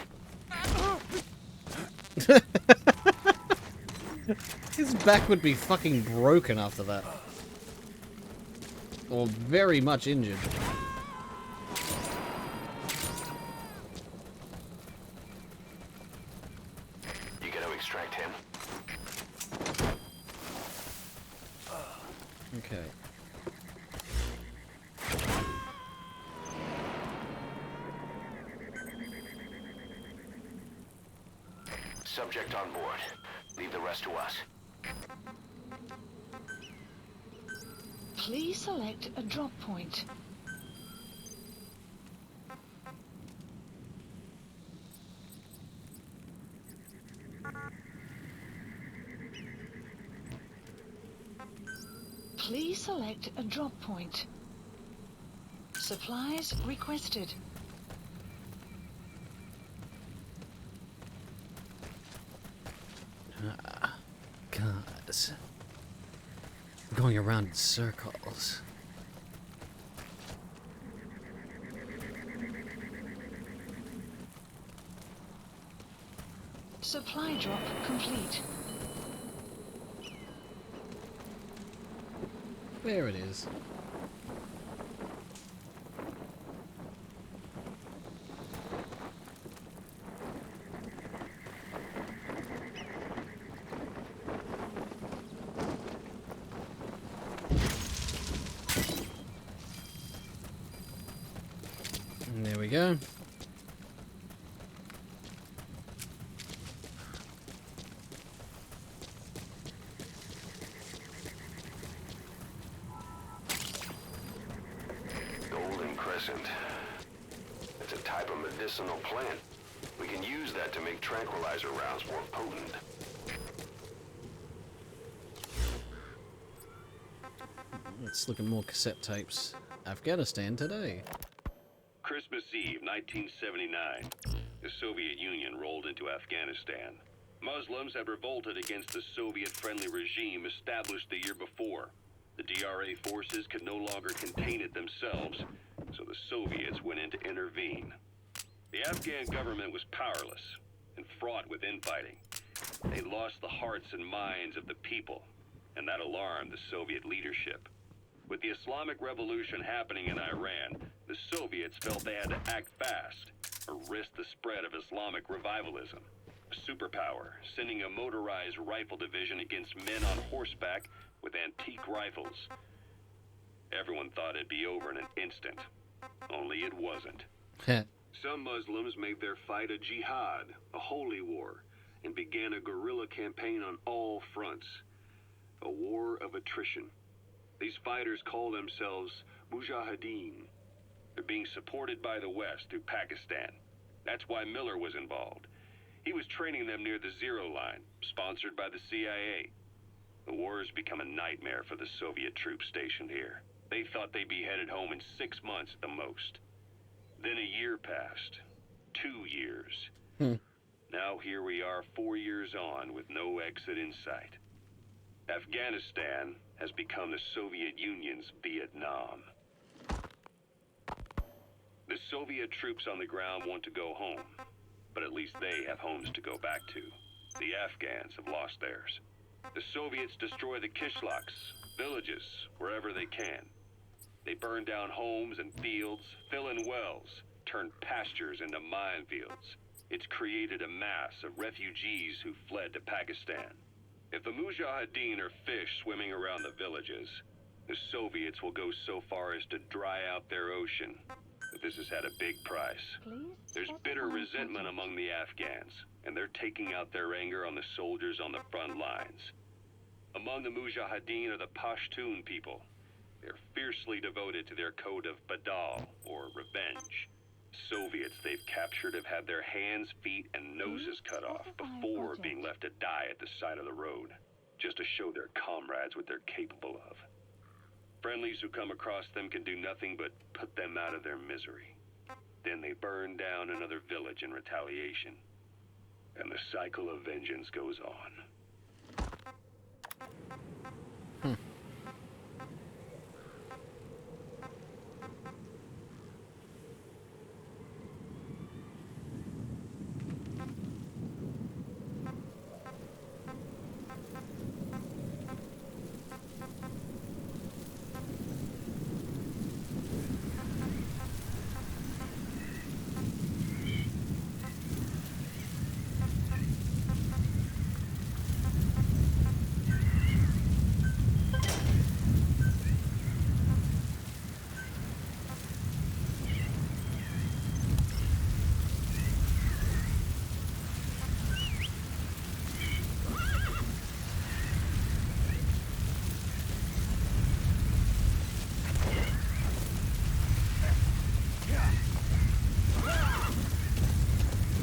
His back would be fucking broken after that. Or very much injured. You gotta extract him. Okay. Subject on board. Leave the rest to us. Please select a drop point. Please select a drop point. Supplies requested. God. I'm going around in circles. Supply drop complete. There it is. And there we go. Golden Crescent. It's a type of medicinal plant. We can use that to make tranquilizer rounds more potent. Let's look at more cassette tapes. Afghanistan today. Christmas Eve, 1979. The Soviet Union rolled into Afghanistan. Muslims had revolted against the Soviet-friendly regime established the year before. The DRA forces could no longer contain it themselves, so the Soviets went in to intervene. The Afghan government was powerless and fraught with infighting. They lost the hearts and minds of the people, and that alarmed the Soviet leadership. With the Islamic Revolution happening in Iran, the Soviets felt they had to act fast or risk the spread of Islamic revivalism. A superpower, sending a motorized rifle division against men on horseback with antique rifles. Everyone thought it'd be over in an instant. Only it wasn't. Some Muslims made their fight a jihad, a holy war, and began a guerrilla campaign on all fronts. A war of attrition. These fighters call themselves Mujahideen. They're being supported by the West through Pakistan. That's why Miller was involved. He was training them near the Zero Line, sponsored by the CIA. The war has become a nightmare for the Soviet troops stationed here. They thought they'd be headed home in 6 months at the most. Then a year passed. 2 years. Now here we are 4 years on with no exit in sight. Afghanistan has become the Soviet Union's Vietnam. The Soviet troops on the ground want to go home, but at least they have homes to go back to. The Afghans have lost theirs. The Soviets destroy the kishlaks, villages, wherever they can. They burn down homes and fields, fill in wells, turn pastures into minefields. It's created a mass of refugees who fled to Pakistan. If the Mujahideen are fish swimming around the villages, the Soviets will go so far as to dry out their ocean. But this has had a big price. There's bitter resentment among the Afghans, and they're taking out their anger on the soldiers on the front lines. Among the Mujahideen are the Pashtun people. They're fiercely devoted to their code of Badal, or revenge. Soviets they've captured have had their hands, feet, and noses cut off before being left to die at the side of the road, just to show their comrades what they're capable of. Friendlies who come across them can do nothing but put them out of their misery. Then they burn down another village in retaliation. And the cycle of vengeance goes on.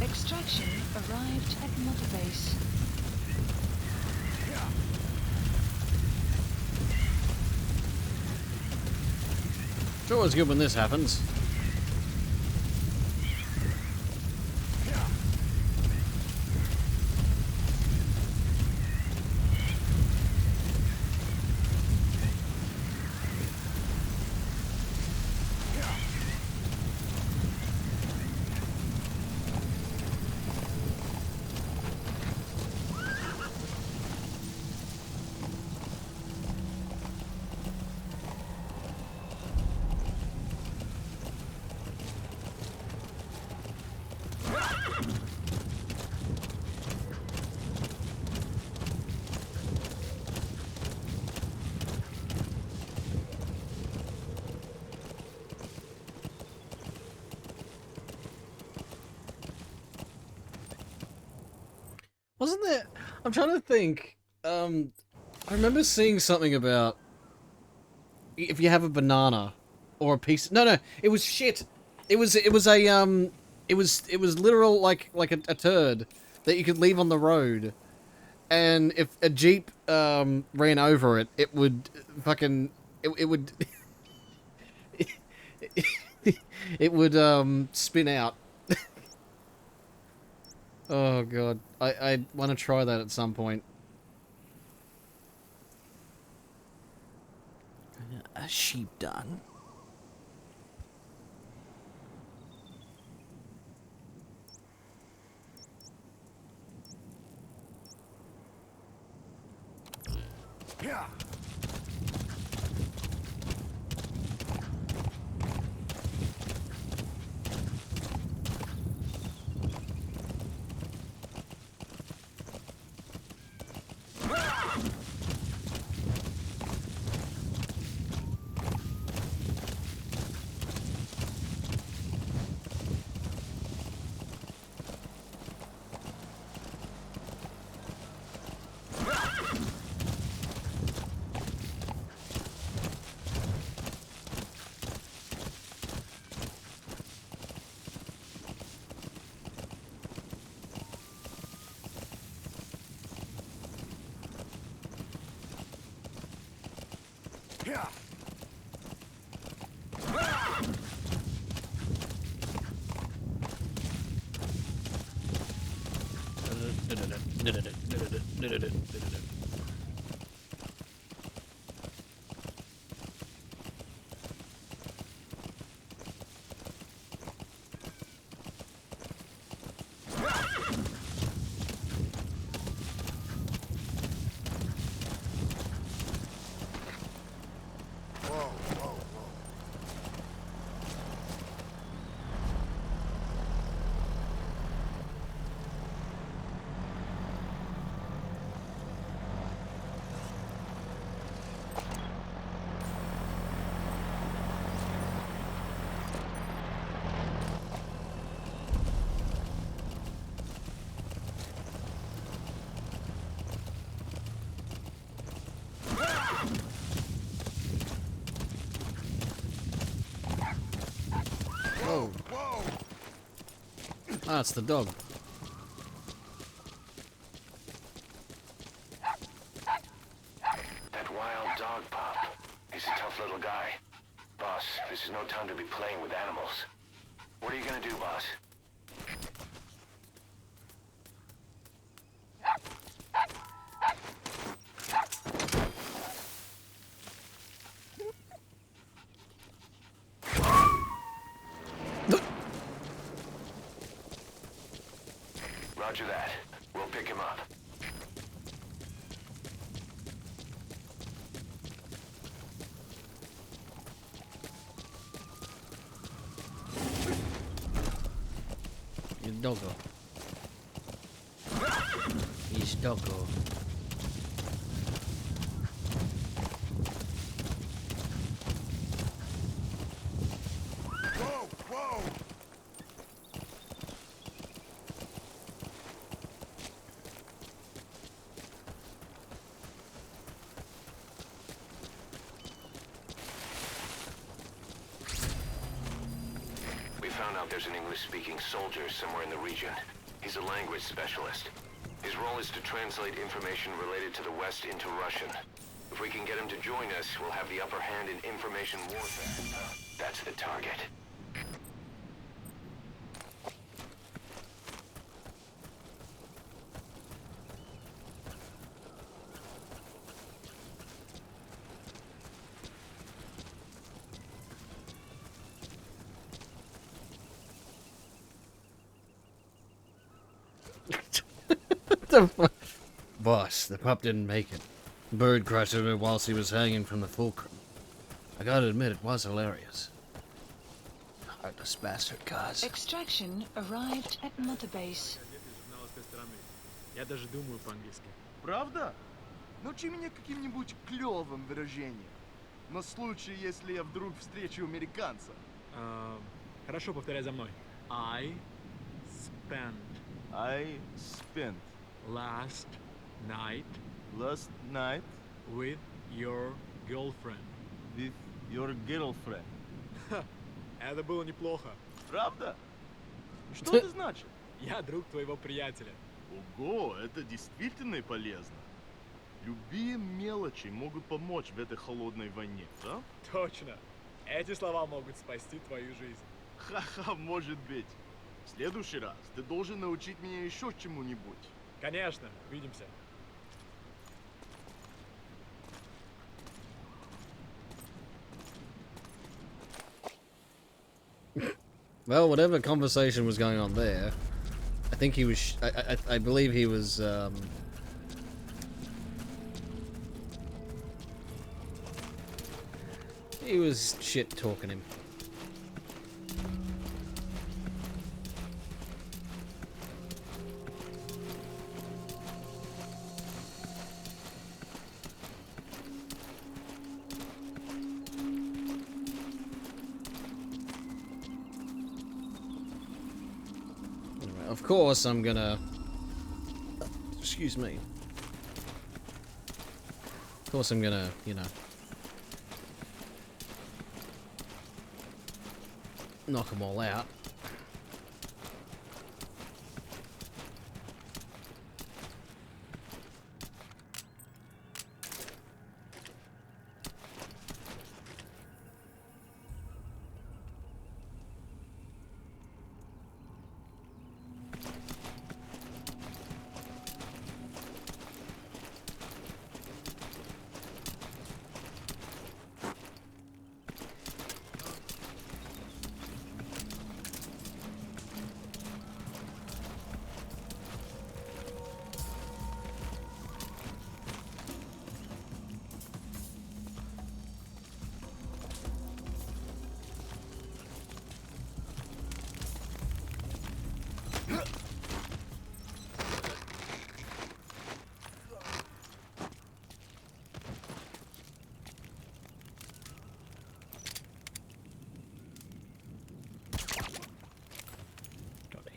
Extraction arrived at Mother Base. It's always good when this happens. Wasn't there? I'm trying to think. I remember seeing something about if you have a banana or a piece. No, it was shit. It was literal like a turd that you could leave on the road, and if a jeep ran over it, it would fucking it would it would spin out. Oh god, I want to try that at some point. A sheep dung. Yeah. Yeah. Ah, it's the dog. That wild dog pup. He's a tough little guy. Boss, this is no time to be playing with animals. What are you gonna do, boss? Roger that. We'll pick him up. You doggo. He's doggo. Whoa, whoa! We found out there's an English-speaking soldier somewhere in the region. He's a language specialist. His role is to translate information related to the West into Russian. If we can get him to join us, we'll have the upper hand in information warfare. That's the target. The fuck? Boss, the pup didn't make it. Bird crushed him whilst he was hanging from the fulcrum. I gotta admit, it was hilarious. Heartless bastard, cuz. Extraction arrived at Mother Base. Я даже думаю по-английски. Правда? Научи меня каким-нибудь клёвым выражением. На случай, если я вдруг встречу американца. Хорошо, повторяй за мной. I spent I spent last night last night with your girlfriend. with your girlfriend. Это было неплохо. Правда? Что это значит? Я друг твоего приятеля. Ого, это действительно полезно. Любые мелочи могут помочь в этой холодной войне, да? Точно. Эти слова могут спасти твою жизнь. Ха-ха, может быть. В следующий раз ты должен научить меня еще чему-нибудь. Конечно, увидимся. Well, whatever conversation was going on there, I think he was. I believe he was. He was shit talking him. Of course, I'm gonna. Excuse me. Of course, I'm gonna, you know, knock them all out.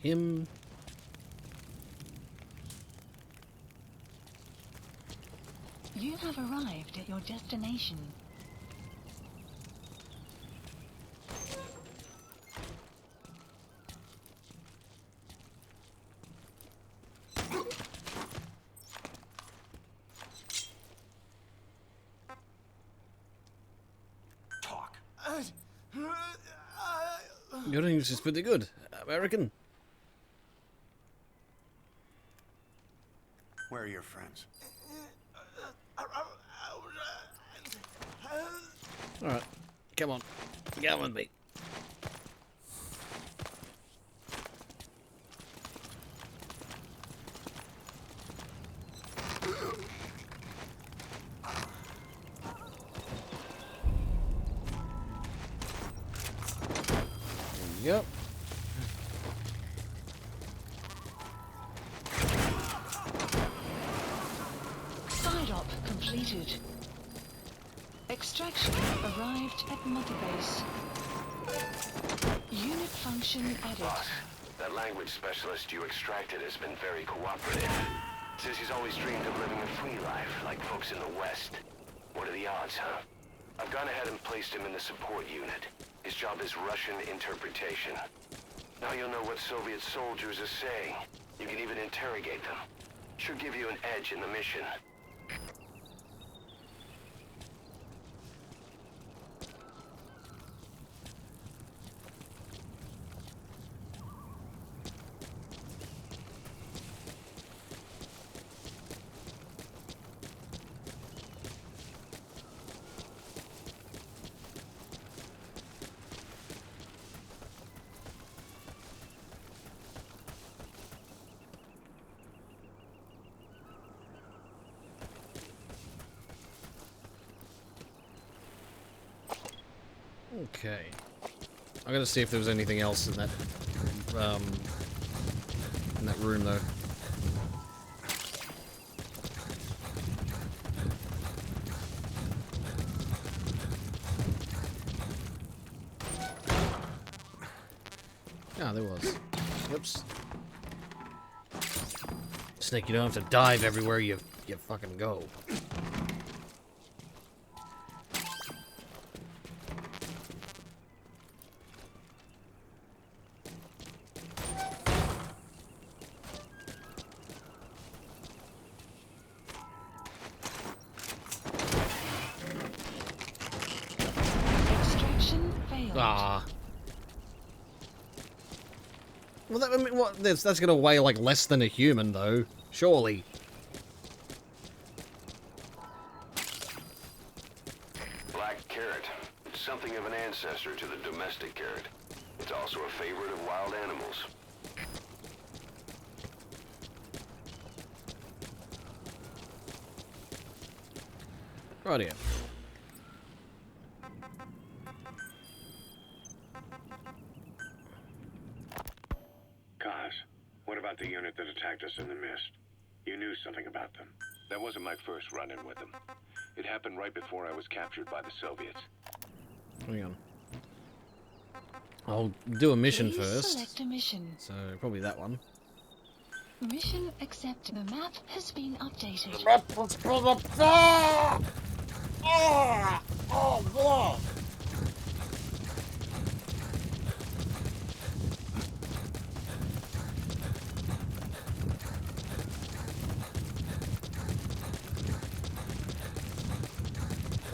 Him. You have arrived at your destination. Your English is pretty good. American. Where are your friends? Alright. Come on. Get on with me. Yep. Side op completed. Extraction arrived at Mother Base. Unit function added. Boss, that language specialist you extracted has been very cooperative. Says he's always dreamed of living a free life, like folks in the West. What are the odds, huh? I've gone ahead and placed him in the support unit. His job is Russian interpretation. Now you'll know what Soviet soldiers are saying. You can even interrogate them. Should give you an edge in the mission. Okay. I gotta see if there was anything else in that room though. Ah, there was. Whoops. Snake, you don't have to dive everywhere you fucking go. Extraction failed. Ah. Well, that, I mean, what? That's gonna weigh like less than a human, though. Surely. Black carrot. It's something of an ancestor to the domestic carrot. It's also a favorite of wild animals. Right here. Kaz, what about the unit that attacked us in the mist? You knew something about them. That wasn't my first run-in with them. It happened right before I was captured by the Soviets. Hang on. I'll do a mission Please first. select a mission. So probably that one. Mission accepted. The map has been updated.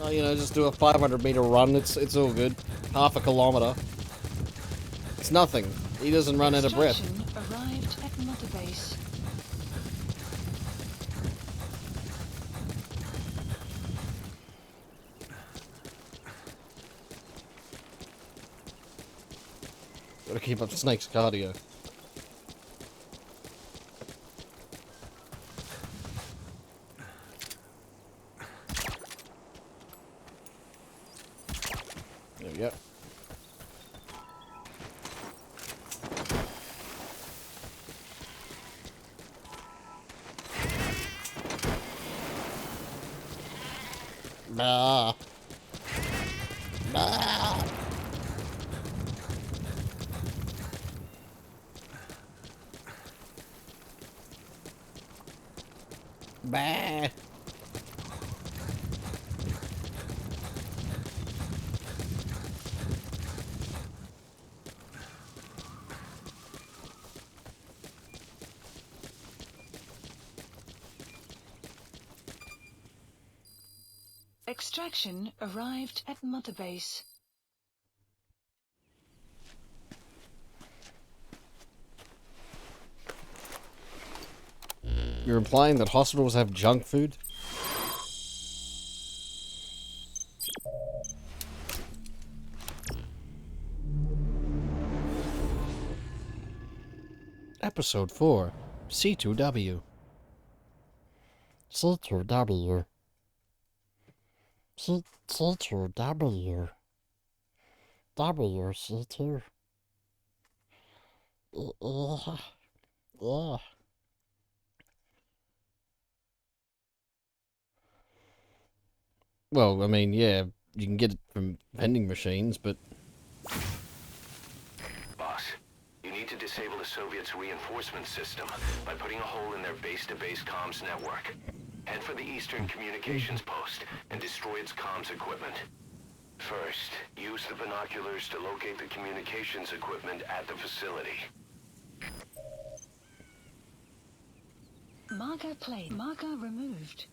Oh, you know, just do a 500-meter run. It's all good. Half a kilometer. It's nothing. He doesn't run out of breath. Extraction arrived at Mother Base. Gotta keep up Snake's cardio. There we go. Bah. Bah. Bah. Extraction arrived at Mother Base. You're implying that hospitals have junk food? Episode 4, C2W. C2W. C2W. W, C2. Ugh. Well, I mean, yeah, you can get it from vending machines, but... Boss, you need to disable the Soviets' reinforcement system by putting a hole in their base-to-base comms network. Head for the Eastern Communications Post and destroy its comms equipment. First, use the binoculars to locate the communications equipment at the facility. Marker played. Marker removed.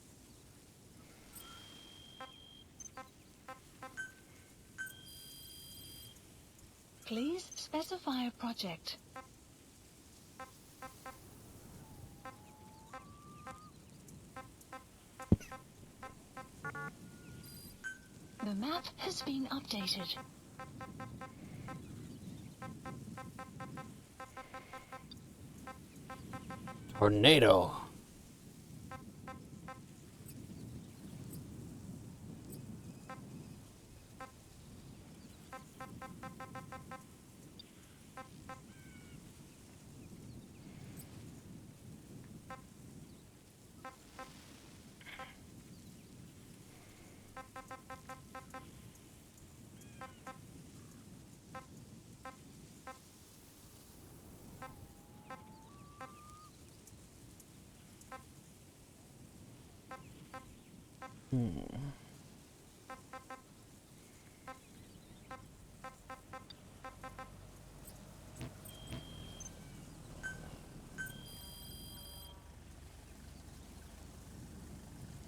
Please specify a project. The map has been updated. Tornado.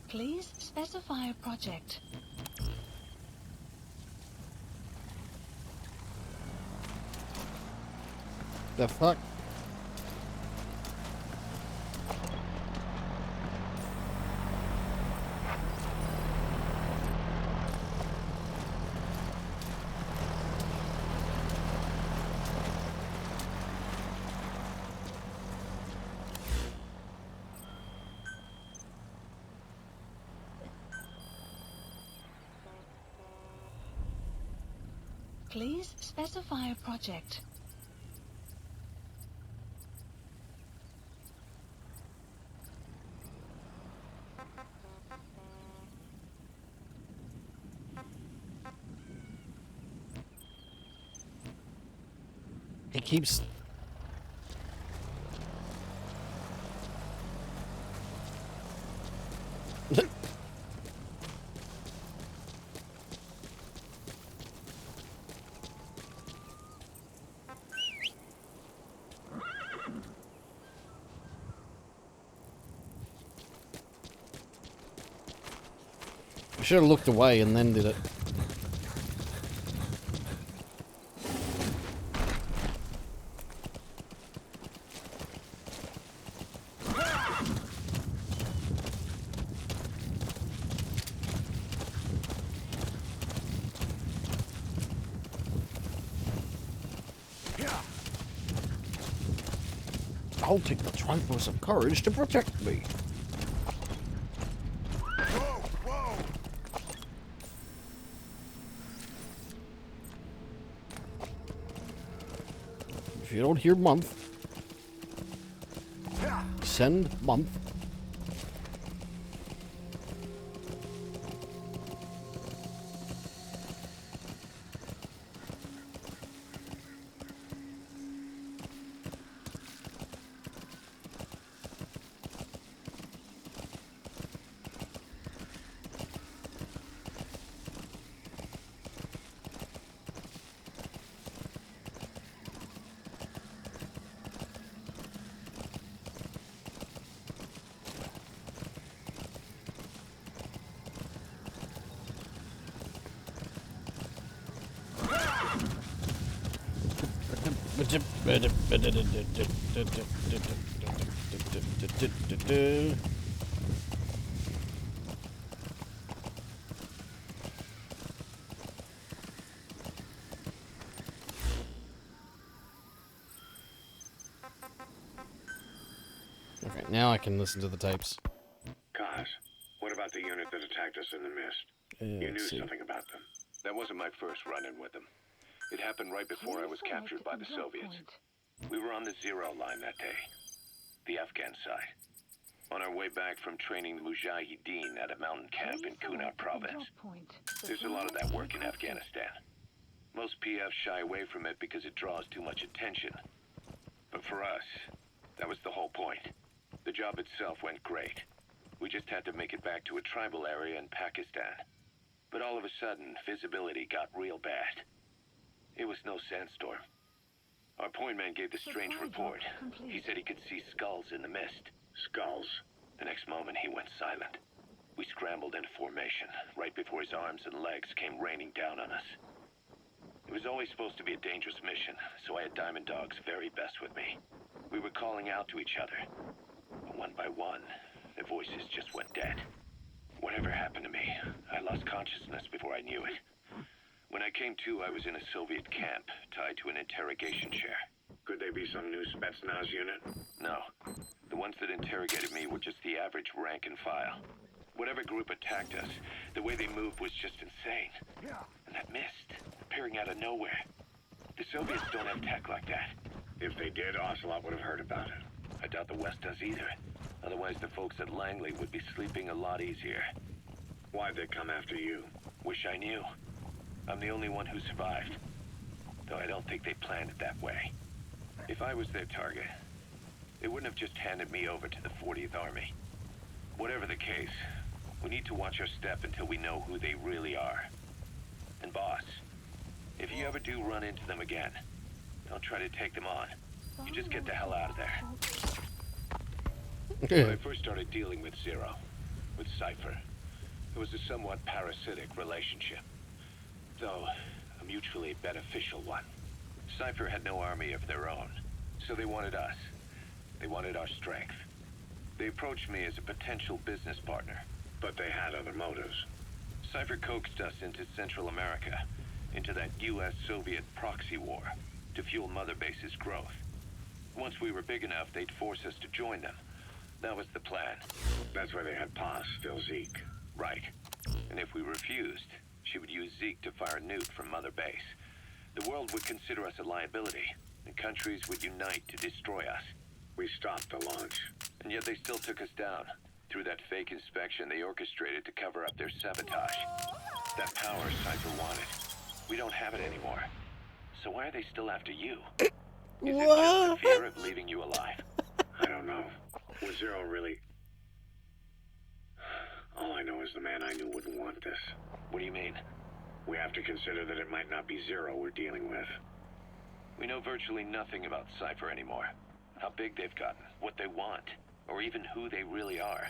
Please specify a project. The fuck? Please specify a project. It keeps... I should have looked away and then did it. I'll take the trifles of courage to protect me. If you don't hear month, send month. Du-du-du-du. Okay, now I can listen to the tapes. Kaz, what about the unit that attacked us in the mist? You knew Let's see. something about them. That wasn't my first run-in with them. It happened right before I was captured by the Soviets. We were on the Zero line that day, the Afghan side. On our way back from training the Mujahideen at a mountain camp in Kunar province. There's a lot of that work in Afghanistan. Most PFs shy away from it because it draws too much attention. But for us, that was the whole point. The job itself went great. We just had to make it back to a tribal area in Pakistan. But all of a sudden, visibility got real bad. It was no sandstorm. Our point man gave the strange report. He said he could see skulls in the mist. Skulls? The next moment, he went silent. We scrambled into formation, right before his arms and legs came raining down on us. It was always supposed to be a dangerous mission, so I had Diamond Dog's very best with me. We were calling out to each other. But one by one, their voices just went dead. Whatever happened to me, I lost consciousness before I knew it. When I came to, I was in a Soviet camp, tied to an interrogation chair. Could they be some new Spetsnaz unit? No. The ones that interrogated me were just the average rank and file. Whatever group attacked us, the way they moved was just insane. And that mist, appearing out of nowhere. The Soviets don't have tech like that. If they did, Ocelot would have heard about it. I doubt the West does either. Otherwise, the folks at Langley would be sleeping a lot easier. Why'd they come after you? Wish I knew. I'm the only one who survived. Though I don't think they planned it that way. If I was their target, they wouldn't have just handed me over to the 40th Army. Whatever the case, we need to watch our step until we know who they really are. And boss, if you ever do run into them again, don't try to take them on. You just get the hell out of there. When I first started dealing with Zero, with Cypher, it was a somewhat parasitic relationship. Though, a mutually beneficial one. Cypher had no army of their own, so they wanted us. They wanted our strength. They approached me as a potential business partner. But they had other motives. Cypher coaxed us into Central America, into that US-Soviet proxy war, to fuel Mother Base's growth. Once we were big enough, they'd force us to join them. That was the plan. That's why they had Paz steal Zeke. Right. And if we refused, she would use Zeke to fire a nuke from Mother Base. The world would consider us a liability, and countries would unite to destroy us. We stopped the launch. And yet they still took us down. Through that fake inspection they orchestrated to cover up their sabotage. That power Cypher wanted. We don't have it anymore. So why are they still after you? Is it just the fear of leaving you alive? I don't know. Was Zero really... All I know is the man I knew wouldn't want this. What do you mean? We have to consider that it might not be Zero we're dealing with. We know virtually nothing about Cypher anymore. How big they've gotten, what they want, or even who they really are.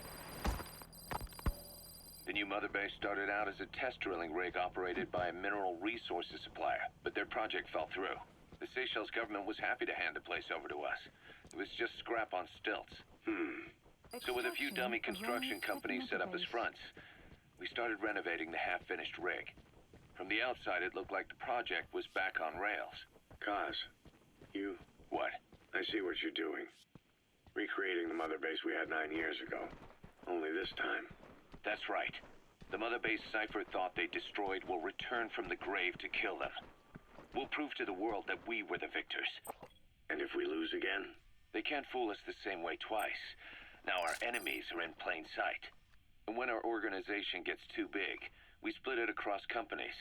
The new Mother Base started out as a test drilling rig operated by a mineral resources supplier, but their project fell through. The Seychelles government was happy to hand the place over to us. It was just scrap on stilts. So with a few dummy construction companies set up as fronts, we started renovating the half-finished rig. From the outside, it looked like the project was back on rails. Kaz, you... What? I see what you're doing. Recreating the Mother Base we had 9 years ago. Only this time. That's right. The Mother Base Cypher thought they destroyed will return from the grave to kill them. We'll prove to the world that we were the victors. And if we lose again? They can't fool us the same way twice. Now our enemies are in plain sight. And when our organization gets too big, we split it across companies.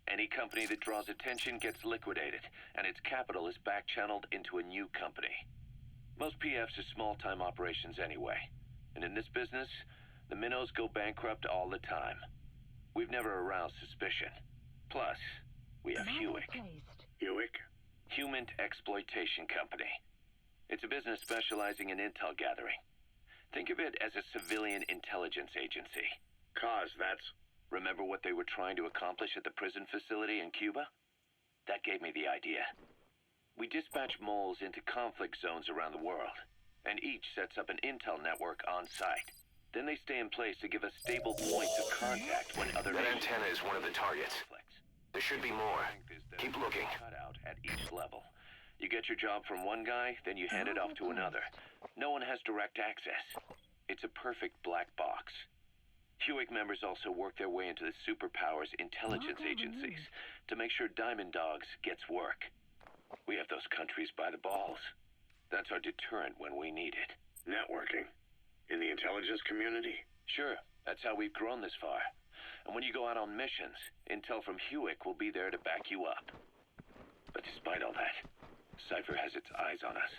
Any company that draws attention gets liquidated, and its capital is back-channeled into a new company. Most PFs are small-time operations anyway. And in this business, the minnows go bankrupt all the time. We've never aroused suspicion. Plus, we have Hewick. Hewick? Human Exploitation Company. It's a business specializing in intel gathering. Think of it as a civilian intelligence agency. Cause that's... Remember what they were trying to accomplish at the prison facility in Cuba? That gave me the idea. We dispatch moles into conflict zones around the world. and each sets up an intel network on site. Then they stay in place to give us stable points of contact when other That nations antenna is one of the targets. There should be more. Keep looking. Cutout at each level. You get your job from one guy, then you hand it off to another. No one has direct access. It's a perfect black box. Hewick members also work their way into the superpowers intelligence agencies to make sure Diamond Dogs gets work. We have those countries by the balls. That's our deterrent when we need it. Networking? In the intelligence community? Sure, that's how we've grown this far. And when you go out on missions, intel from Hewick will be there to back you up. But despite all that, Cypher has its eyes on us.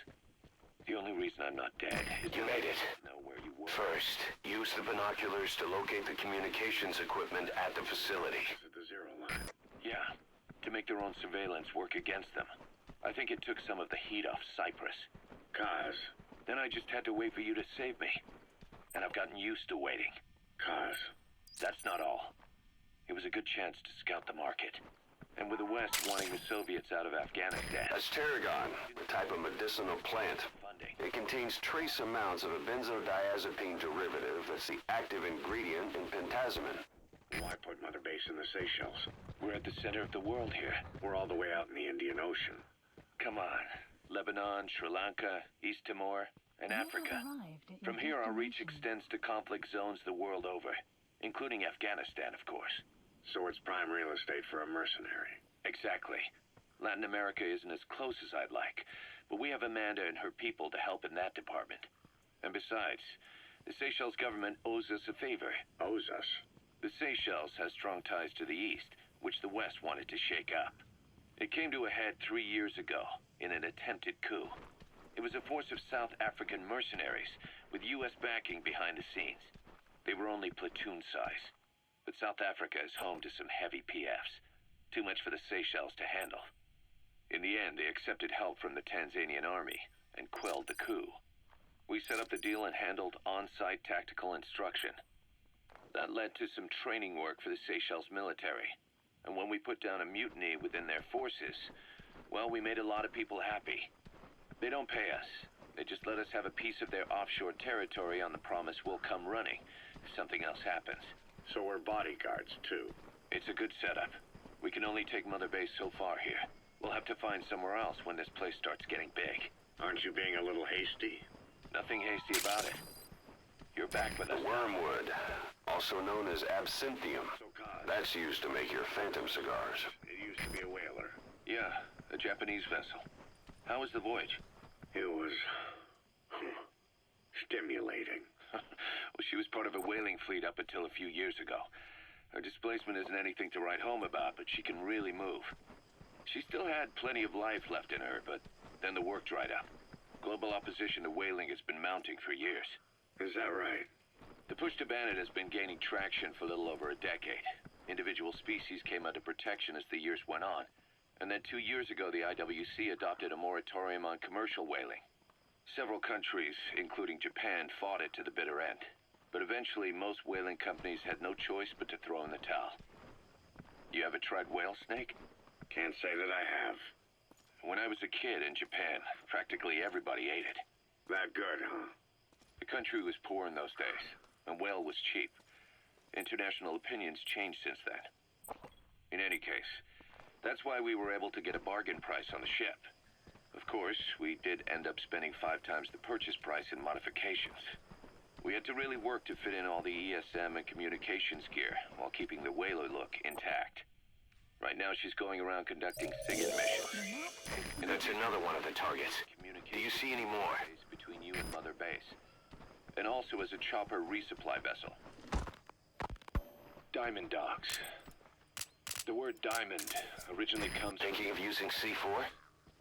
The only reason I'm not dead is You made it. I know where you were. First, use the binoculars to locate the communications equipment at the facility. At the zero line. Yeah, to make their own surveillance work against them. I think it took some of the heat off Cyprus. Kaz. Then I just had to wait for you to save me. And I've gotten used to waiting. Kaz. That's not all. It was a good chance to scout the market. And with the West wanting the Soviets out of Afghanistan, That's Tarragon, a type of medicinal plant. funding. It contains trace amounts of a benzodiazepine derivative that's the active ingredient in pentazimine. Why put Mother Base in the Seychelles? We're at the center of the world here. We're all the way out in the Indian Ocean. Come on. Lebanon, Sri Lanka, East Timor, and You have Africa. arrived at your From here, our reach destination. extends to conflict zones the world over, including Afghanistan, of course. So it's prime real estate for a mercenary. Exactly. Latin America isn't as close as I'd like, but we have Amanda and her people to help in that department. And besides, the Seychelles government owes us a favor. Owes us. The Seychelles has strong ties to the east, which the West wanted to shake up. It came to a head 3 years ago in an attempted coup. It was a force of South African mercenaries with U.S. backing behind the scenes. They were only platoon size, but South Africa is home to some heavy PFs. Too much for the Seychelles to handle. In the end, they accepted help from the Tanzanian army and quelled the coup. We set up the deal and handled on-site tactical instruction. That led to some training work for the Seychelles military. And when we put down a mutiny within their forces, well, we made a lot of people happy. They don't pay us. They just let us have a piece of their offshore territory on the promise we'll come running if something else happens. So we're bodyguards, too. It's a good setup. We can only take Mother Base so far here. We'll have to find somewhere else when this place starts getting big. Aren't you being a little hasty? Nothing hasty about it. You're back with us now. Wormwood, also known as absinthium. So, Kaz, That's used to make your phantom cigars. it used to be a whaler. Yeah, a Japanese vessel. How was the voyage? It was... stimulating. Well, she was part of a whaling fleet up until a few years ago. Her displacement isn't anything to write home about, but she can really move. She still had plenty of life left in her, but then the work dried up. Global opposition to whaling has been mounting for years. Is that right? The push to ban it has been gaining traction for a little over a decade. Individual species came under protection as the years went on. And then 2 years ago, the IWC adopted a moratorium on commercial whaling. Several countries, including Japan, fought it to the bitter end. But eventually, most whaling companies had no choice but to throw in the towel. You ever tried whale snake? Can't say that I have. When I was a kid in Japan, practically everybody ate it. That good, huh? The country was poor in those days, and whale was cheap. International opinions changed since then. In any case, that's why we were able to get a bargain price on the ship. Of course, we did end up spending 5 times the purchase price in modifications. We had to really work to fit in all the ESM and communications gear while keeping the whaler look intact. Right now, she's going around conducting SIGINT missions. And That's another one of the targets. Do you see any more? Between you and Mother Base. And also as a chopper resupply vessel. Diamond Dogs. The word diamond originally comes from... Thinking of using C4?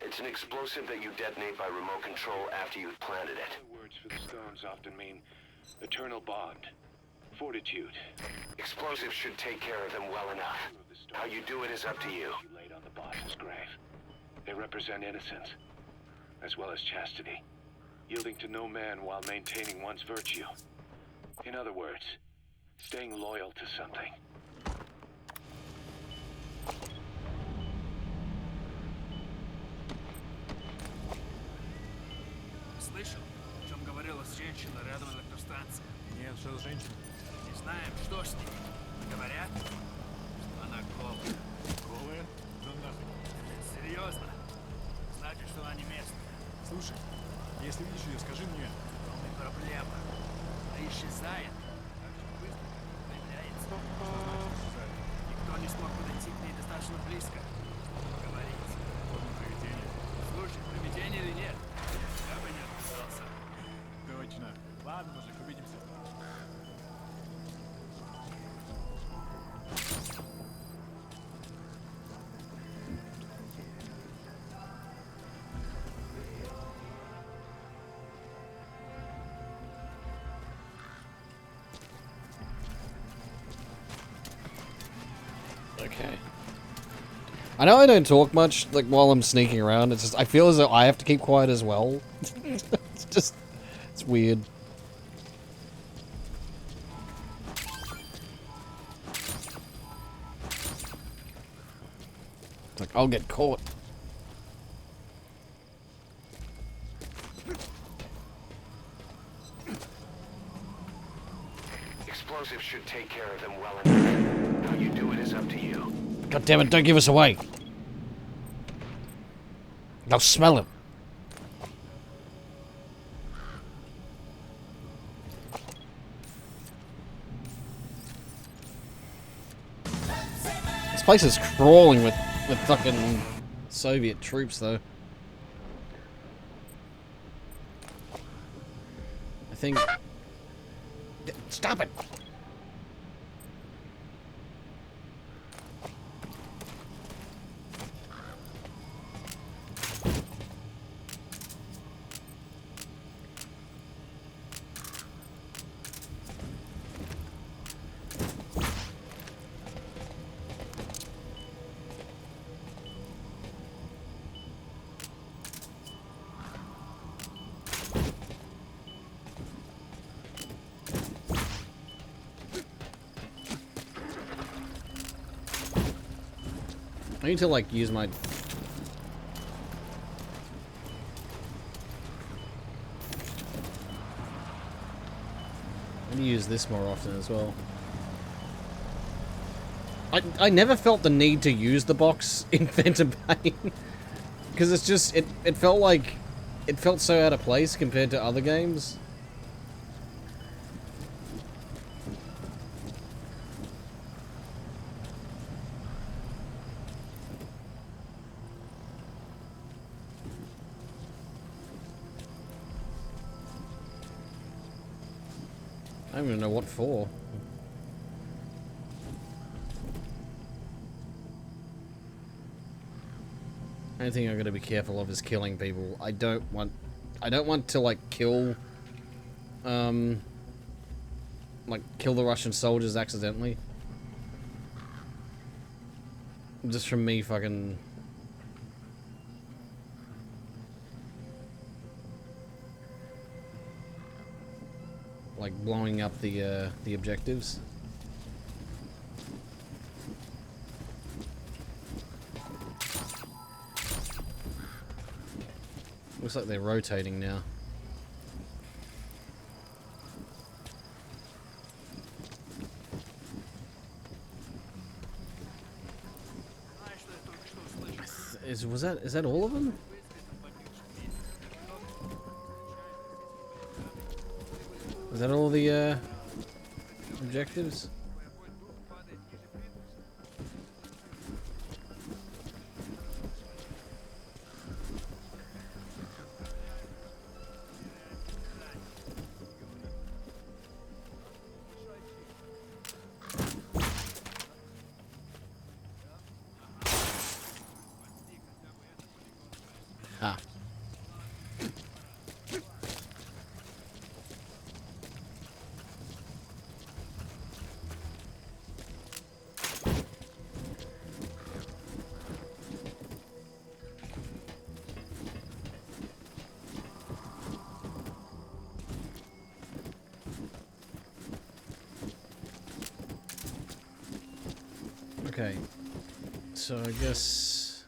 It's an explosive that you detonate by remote control after you've planted it. Other words for the stones often mean eternal bond, fortitude. Explosives should take care of them well enough. How you do it is up to you. You laid on the boss's grave. They represent innocence, as well as chastity, yielding to no man while maintaining one's virtue. In other words, staying loyal to something. Слышал? В чем уже близко. Говорится. Привидение. Слушай, привидение или нет? Я бы не отказался. Точно. Ладно, мужик, увидимся. Okay. I know I don't talk much, like, while I'm sneaking around. It's just, I feel as though I have to keep quiet as well. It's just, it's weird. It's like, I'll get caught. Explosives should take care of them well enough. How you do it is up to you. God damn it, don't give us away. I'll smell him. This place is crawling with fucking Soviet troops, though. I think... Stop it! I need to, like, use my... I need to use this more often as well. I never felt the need to use the box in Phantom Pain. Because it's just... It felt like... It felt so out of place compared to other games. I don't even know what for. Only thing I'm gonna be careful of is killing people. I don't want to like kill like kill the Russian soldiers accidentally. Just from me fucking like blowing up the objectives. Looks like they're rotating now. Is that all of them? Is that all the objectives? Ah. Okay, so I guess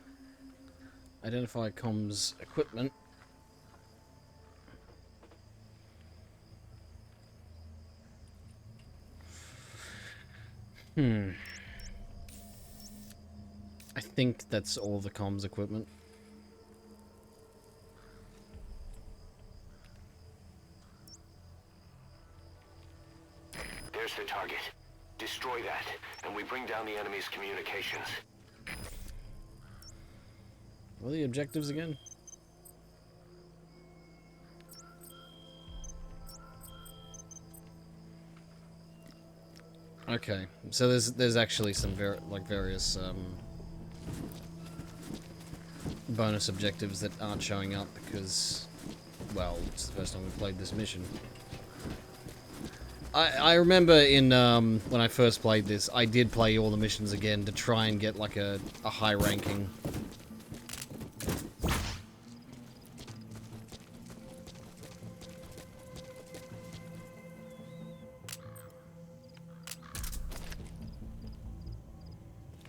identify comms equipment. I think that's all the comms equipment. There's the target. Destroy that, and we bring down the enemy's communications. What are the objectives again? Okay, so there's actually some various bonus objectives that aren't showing up because, well, it's the first time we played this mission. I remember in when I first played this, I did play all the missions again to try and get like a high ranking.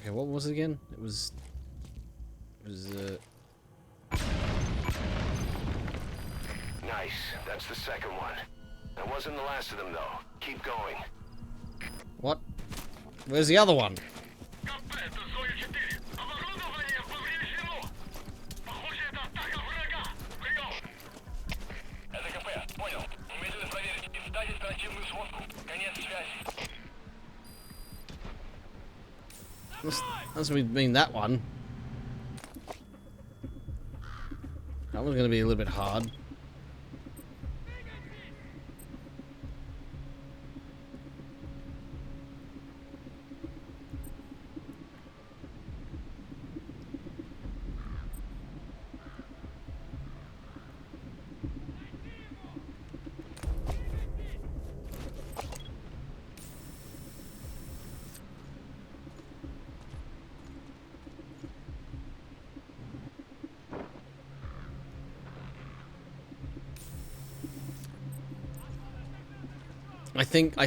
Okay, what was it again? It was Nice. That's the second one. That wasn't the last of them, though. Keep going. what? Where's the other one? Must mean that one. That one's gonna be a little bit hard.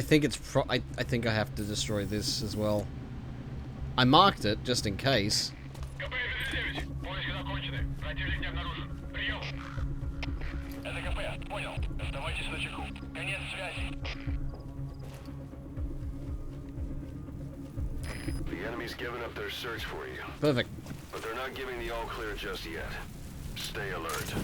I think it's I think I have to destroy this as well. I marked it just in case. The enemy's given up their search for you, Perfect. but they're not giving the all clear just yet. Stay alert.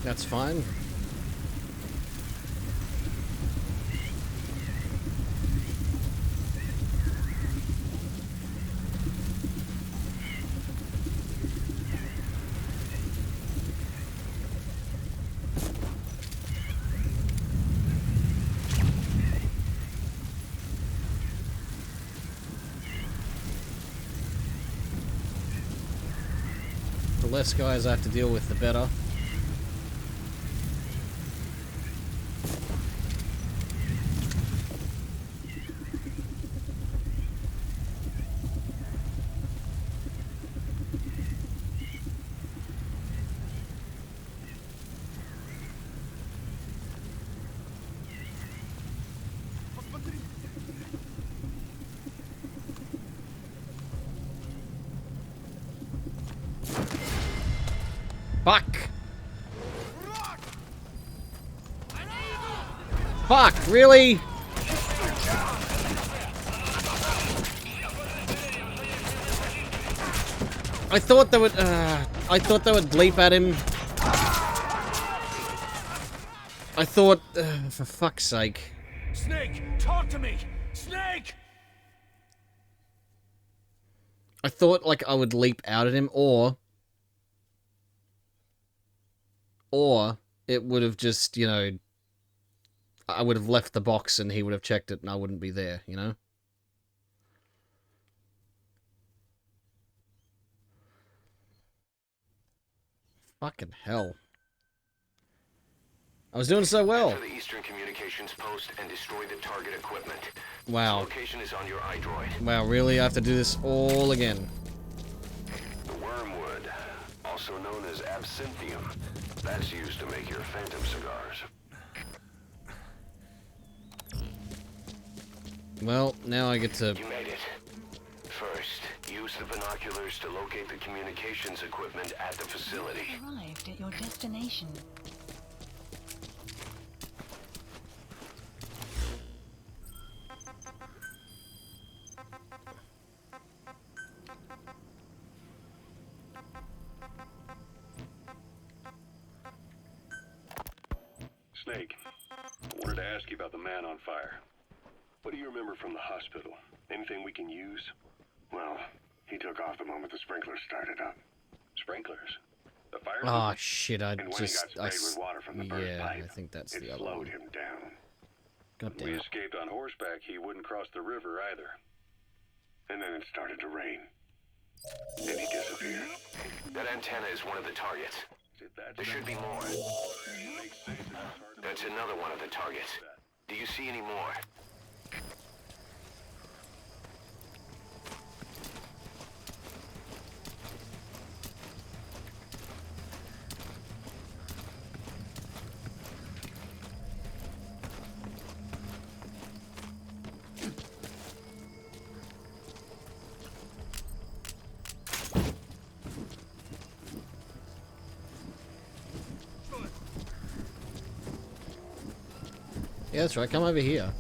That's fine. The less guys I have to deal with, the better. Fuck! Fuck, really? I thought they would bleep at him. I thought, for fuck's sake. Snake, talk to me! Snake! I thought, like, I would leap out at him, or it would have just, you know, I would have left the box and he would have checked it and I wouldn't be there, you know? Fucking hell. I was doing so well. Enter the Eastern Communications Post and destroy the target equipment. Wow. Its location is on your iDroid. Wow, really? I have to do this all again. The wormwood, also known as absinthium, that's used to make your phantom cigars. Well, now I get to... You made it. First, use the binoculars to locate the communications equipment at the facility. Arrived at your destination. Snake, I wanted to ask you about the man on fire. What do you remember from the hospital? Anything we can use? Well, he took off the moment the sprinklers started up. Sprinklers? The fire? Oh shit! I And when just, he got sprayed with water from the burst yeah, pipe, I think that's it the other slowed one. him down. God When we damn it! escaped on horseback, he wouldn't cross the river either. And then it started to rain. And he disappeared. That antenna is one of the targets. Is it that? There should be more. Snake says it's hard to That's another one of the targets. Do you see any more? Yeah, that's right. Come over here.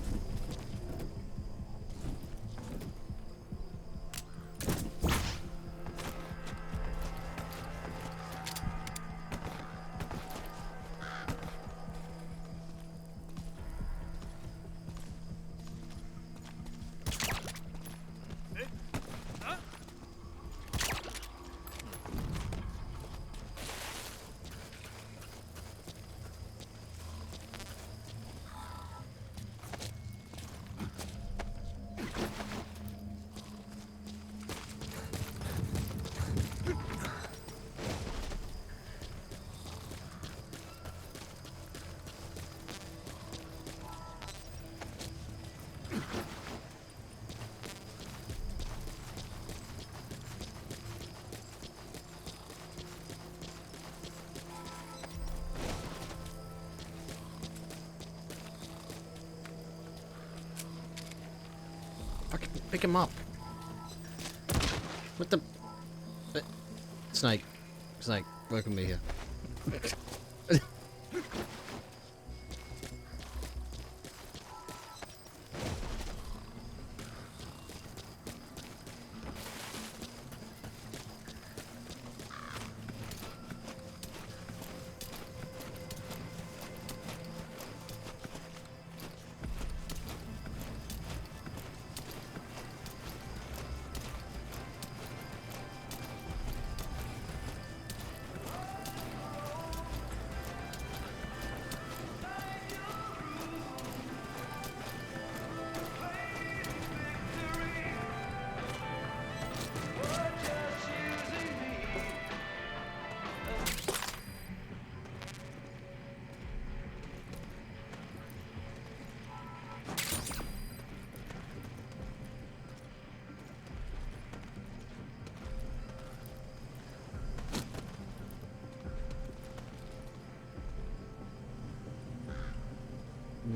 Fucking pick him up. What the? Snake. Snake, work with me here.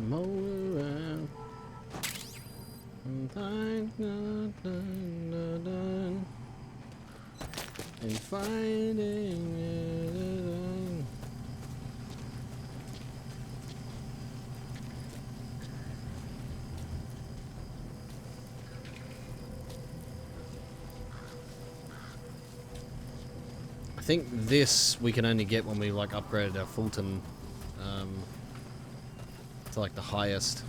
Mow around. And fighting. I think this we can only get when we like upgraded our Fulton to like the highest.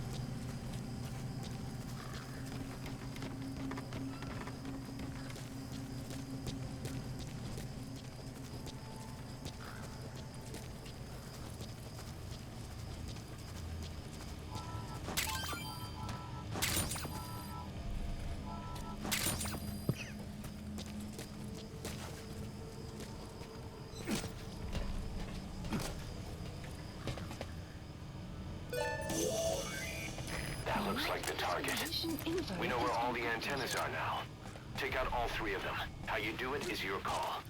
That looks like the target. Position info We know where all the has been antennas are now. Take out all three of them. How you do it is your call.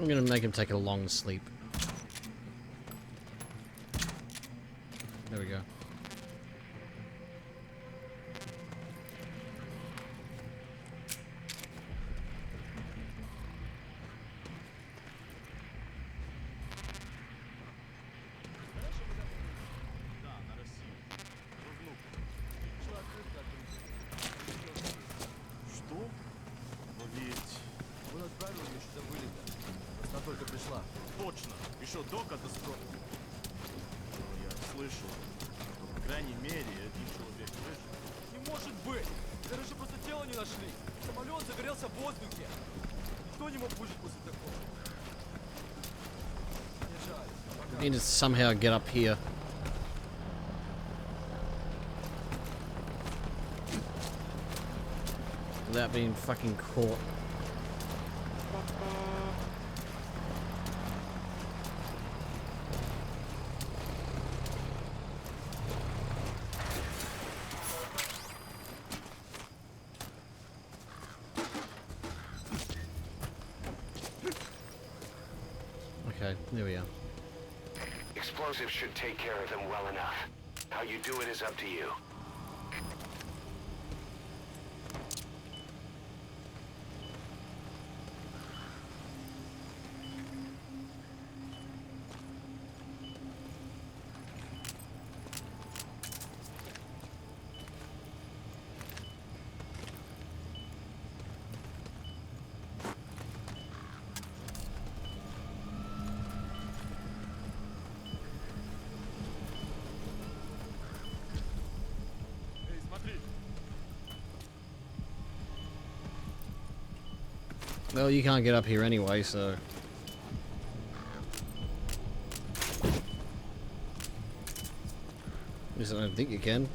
I'm gonna make him take a long sleep. There we go. еще до катастрофы. Но я слышал, что, по крайней мере, один человек выжил. Не может быть! Даже просто тело не нашли. Самолет загорелся в воздухе. Никто не мог выжить после такого. Мне жаль. I need to somehow get up here. Without being fucking caught. Okay, there we are. Explosives should take care of them well enough. How you do it is up to you. Эй, смотри. Well, you can't get up here anyway, so... At least I don't think you can.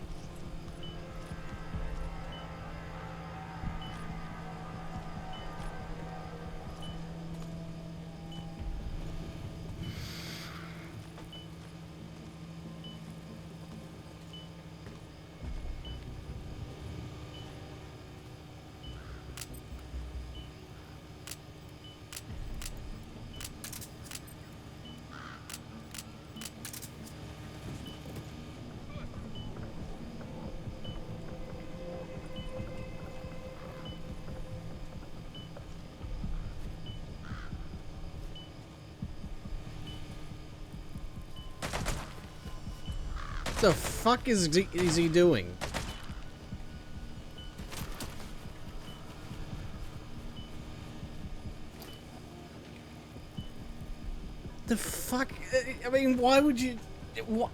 What the fuck is he doing? The fuck? I mean, why would you... What?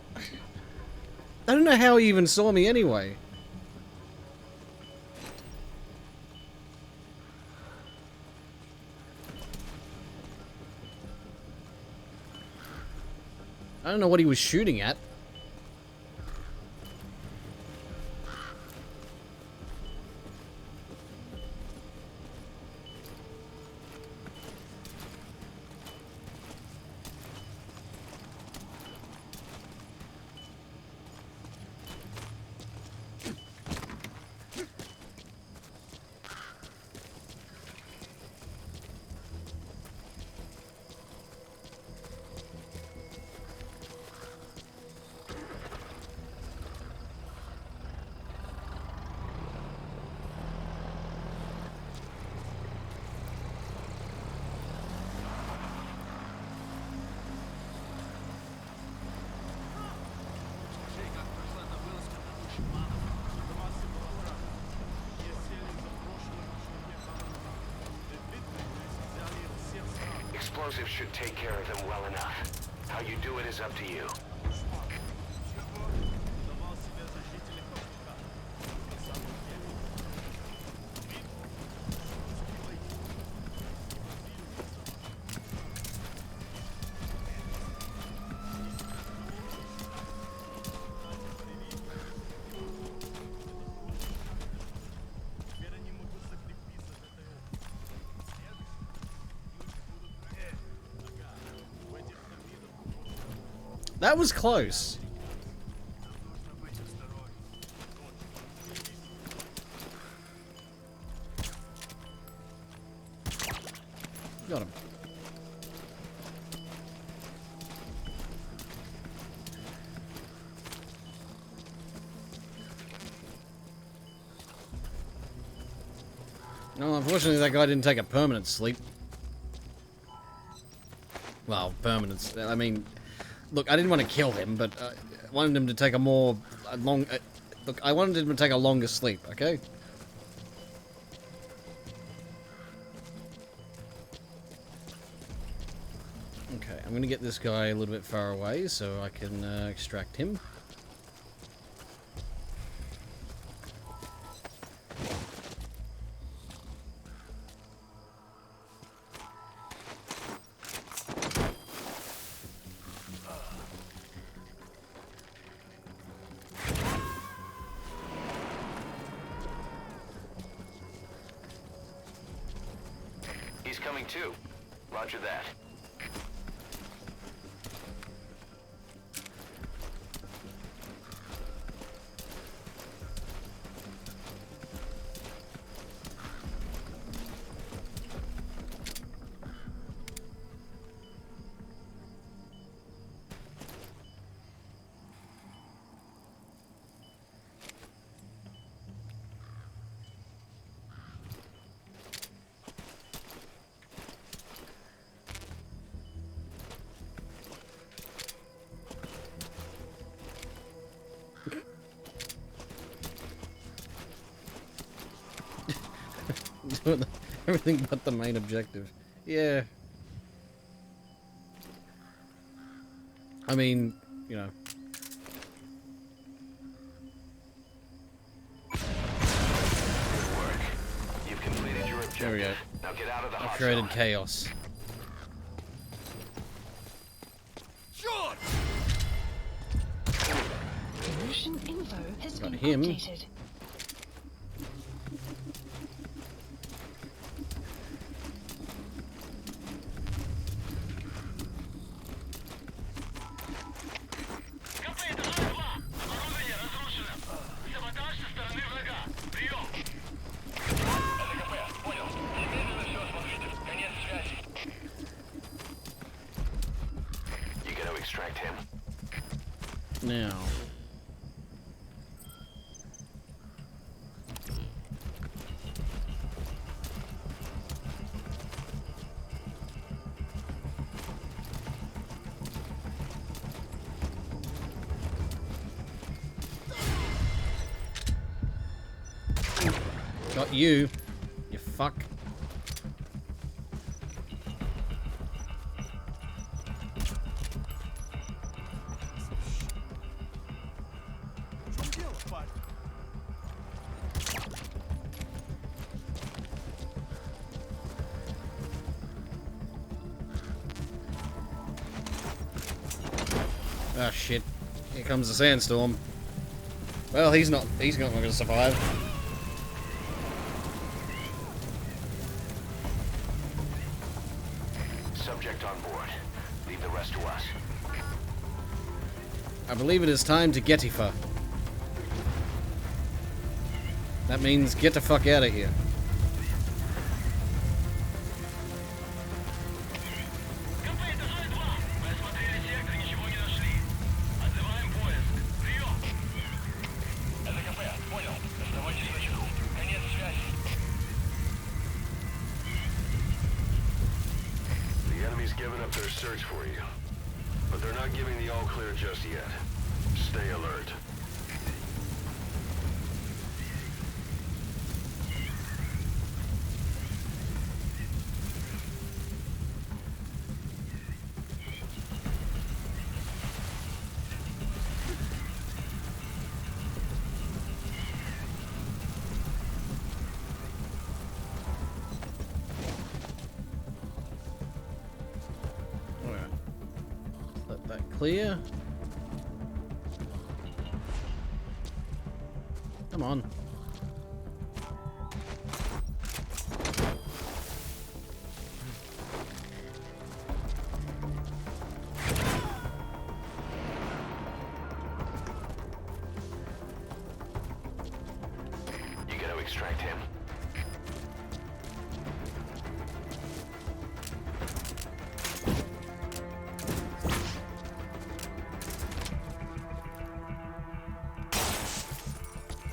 I don't know how he even saw me anyway. I don't know what he was shooting at. Explosives should take care of them well enough. How you do it is up to you. That was close. Got him. No, unfortunately that guy didn't take a permanent sleep. Well, permanent. I mean, look, I didn't want to kill him, but I wanted him to take a long. Look, I wanted him to take a longer sleep. Okay. Okay, I'm gonna get this guy a little bit far away so I can extract him. He's coming too. Roger that. Doing everything but the main objective. Yeah. I mean, you know. Good work. You've completed your objective. There we go. Now get out of the I hot created zone. chaos. Черт! Mission info has Got been him. updated. You gotta extract him. Now. Got you. You fuck. В чем дело, парень? Ah, shit. Here comes the sandstorm. Well, he's not gonna survive. Subject on board. Leave the rest to us. I believe it is time to Getifa. That means get the fuck out of here. The enemy's given up their search for you, but they're not giving the all clear just yet. Stay alert. Alright. Let that clear. Come on. You gotta extract him.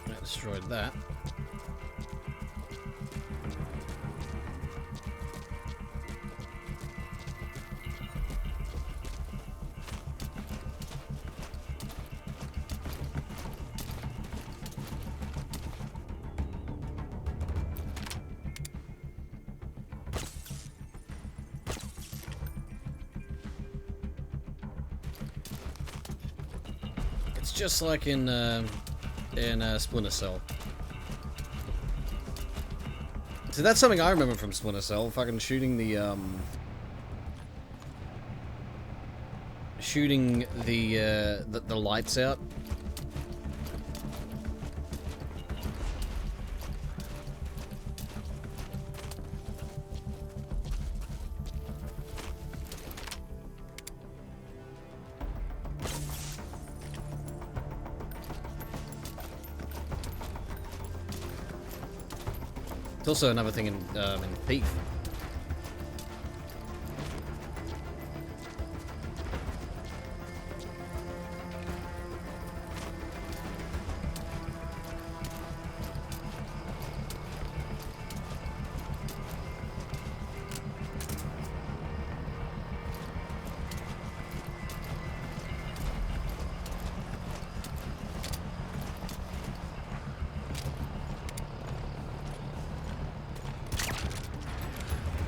That destroyed that. It's just like in Splinter Cell. So that's something I remember from Splinter Cell, fucking shooting the lights out. It's also another thing in Thief.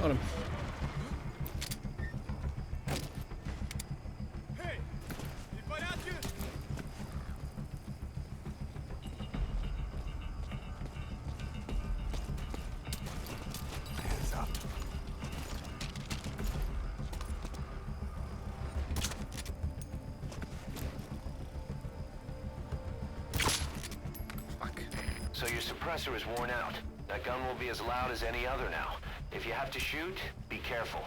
Got him. Эй, ты в порядке? Hands up. Fuck. So your suppressor is worn out. That gun will be as loud as any other now. If you have to shoot, be careful.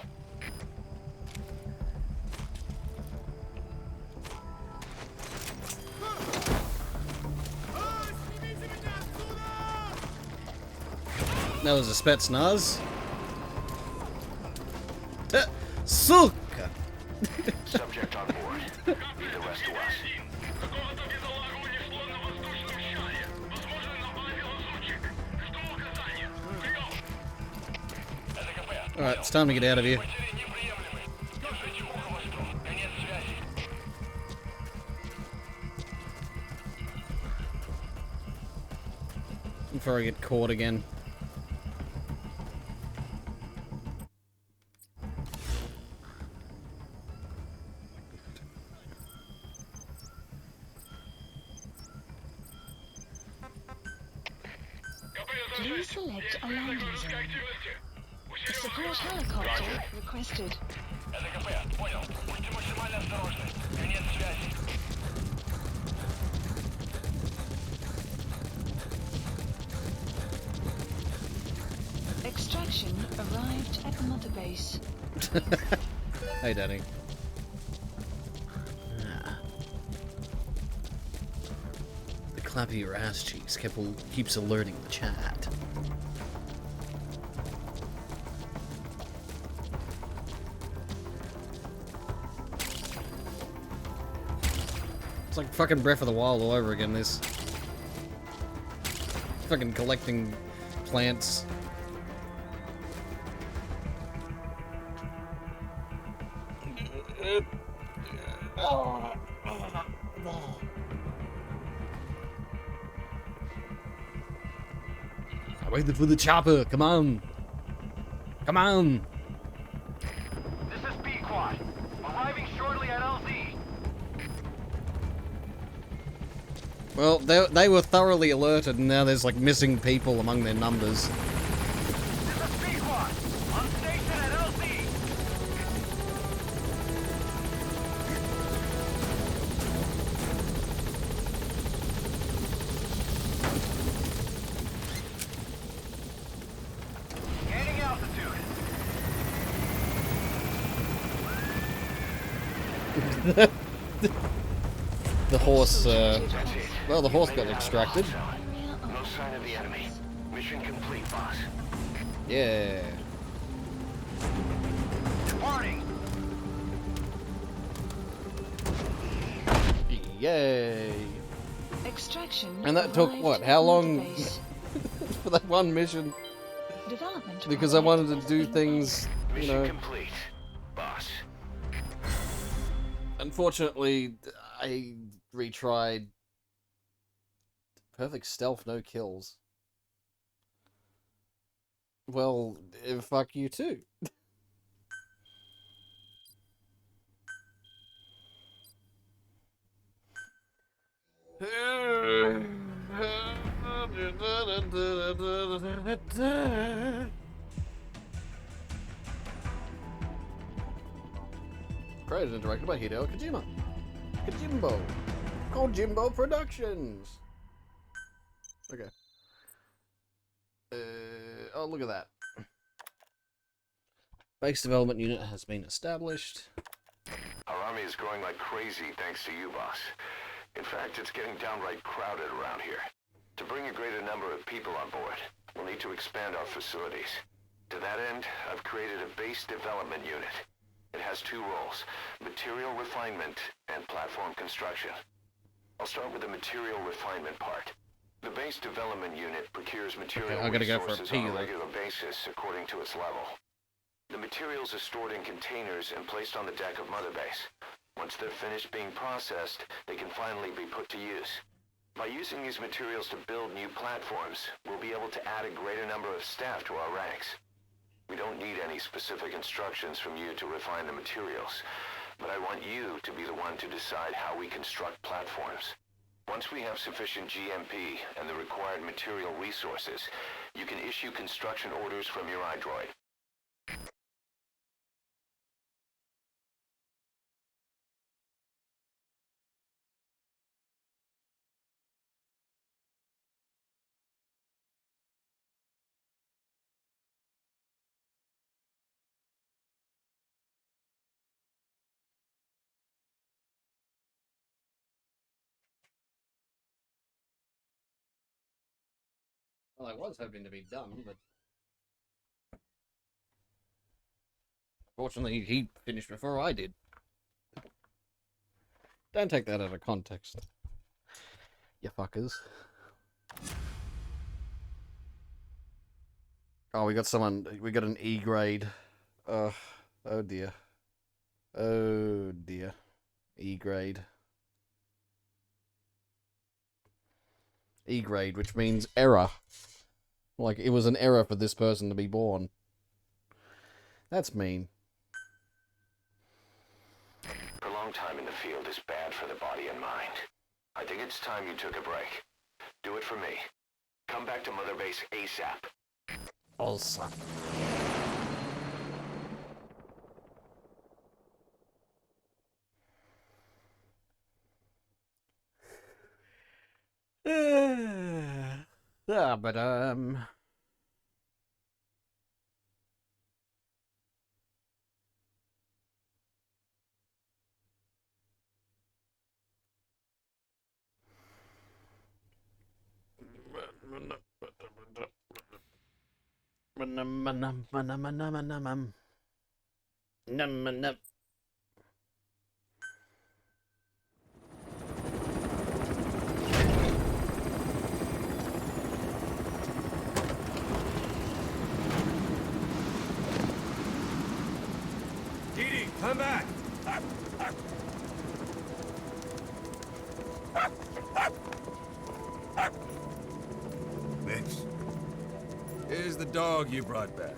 Снимите меня отсюда! That was a Spetsnaz. Сука! Subject on board. Leave the rest to us. Какого-то бедолагу унесло на воздушном шаре. Возможно, добавил лазутчик. Что указание? Прием! Alright, it's time to get out of here. Потери неприемлемы. Держите ухо востро. Конец связи. Before I get caught again. Please select a landing zone. Support helicopter requested. Это КП. Понял. Будьте максимально осторожны. Конец связи. Extraction arrived at Mother Base. Hey, Danny. The clap of your ass cheeks keeps alerting the chat. It's like fucking Breath of the Wild all over again, this. Fucking collecting plants. I'm waiting for the chopper, come on! Come on! This is B-Quad. Arriving shortly at LZ. Well, they were thoroughly alerted and now there's like missing people among their numbers. This is B-Quad. On station at LZ. Gaining altitude. The horse, That's it. well, the horse got extracted. No sign of the enemy. Mission complete, boss. Yeah. Departing. Yay. Extraction. And that took, arrived what, at how Mother long? Base. For that one mission? Development Because I project wanted has to do been things, you Mission know. complete, boss. Unfortunately, I retried. Perfect stealth, no kills. Well, fuck you too. Created and directed by Hideo Kojima. Kojimbo Productions. Okay. Oh, look at that. Base development unit has been established. Our army is growing like crazy thanks to you, boss. In fact, it's getting downright crowded around here. To bring a greater number of people on board, we'll need to expand our facilities. To that end, I've created a base development unit. It has two roles, material refinement and platform construction. I'll start with the material refinement part. The base development unit procures material I'm gonna go for a resources pee, on a though. regular basis according to its level. The materials are stored in containers and placed on the deck of Mother Base. Once they're finished being processed, they can finally be put to use. By using these materials to build new platforms, we'll be able to add a greater number of staff to our ranks. We don't need any specific instructions from you to refine the materials, but I want you to be the one to decide how we construct platforms. Once we have sufficient GMP and the required material resources, you can issue construction orders from your iDroid. Well, I was hoping to be done, but fortunately he finished before I did. Don't take that out of context, you fuckers. Oh, we got someone. We got an E grade. Oh dear. Oh dear. E grade. E grade, which means error. Like, it was an error for this person to be born. That's mean. Prolonged time in the field is bad for the body and mind. I think it's time you took a break. Do it for me. Come back to Mother Base ASAP. Also. But Didi, come back! Mix. Here's the dog you brought back.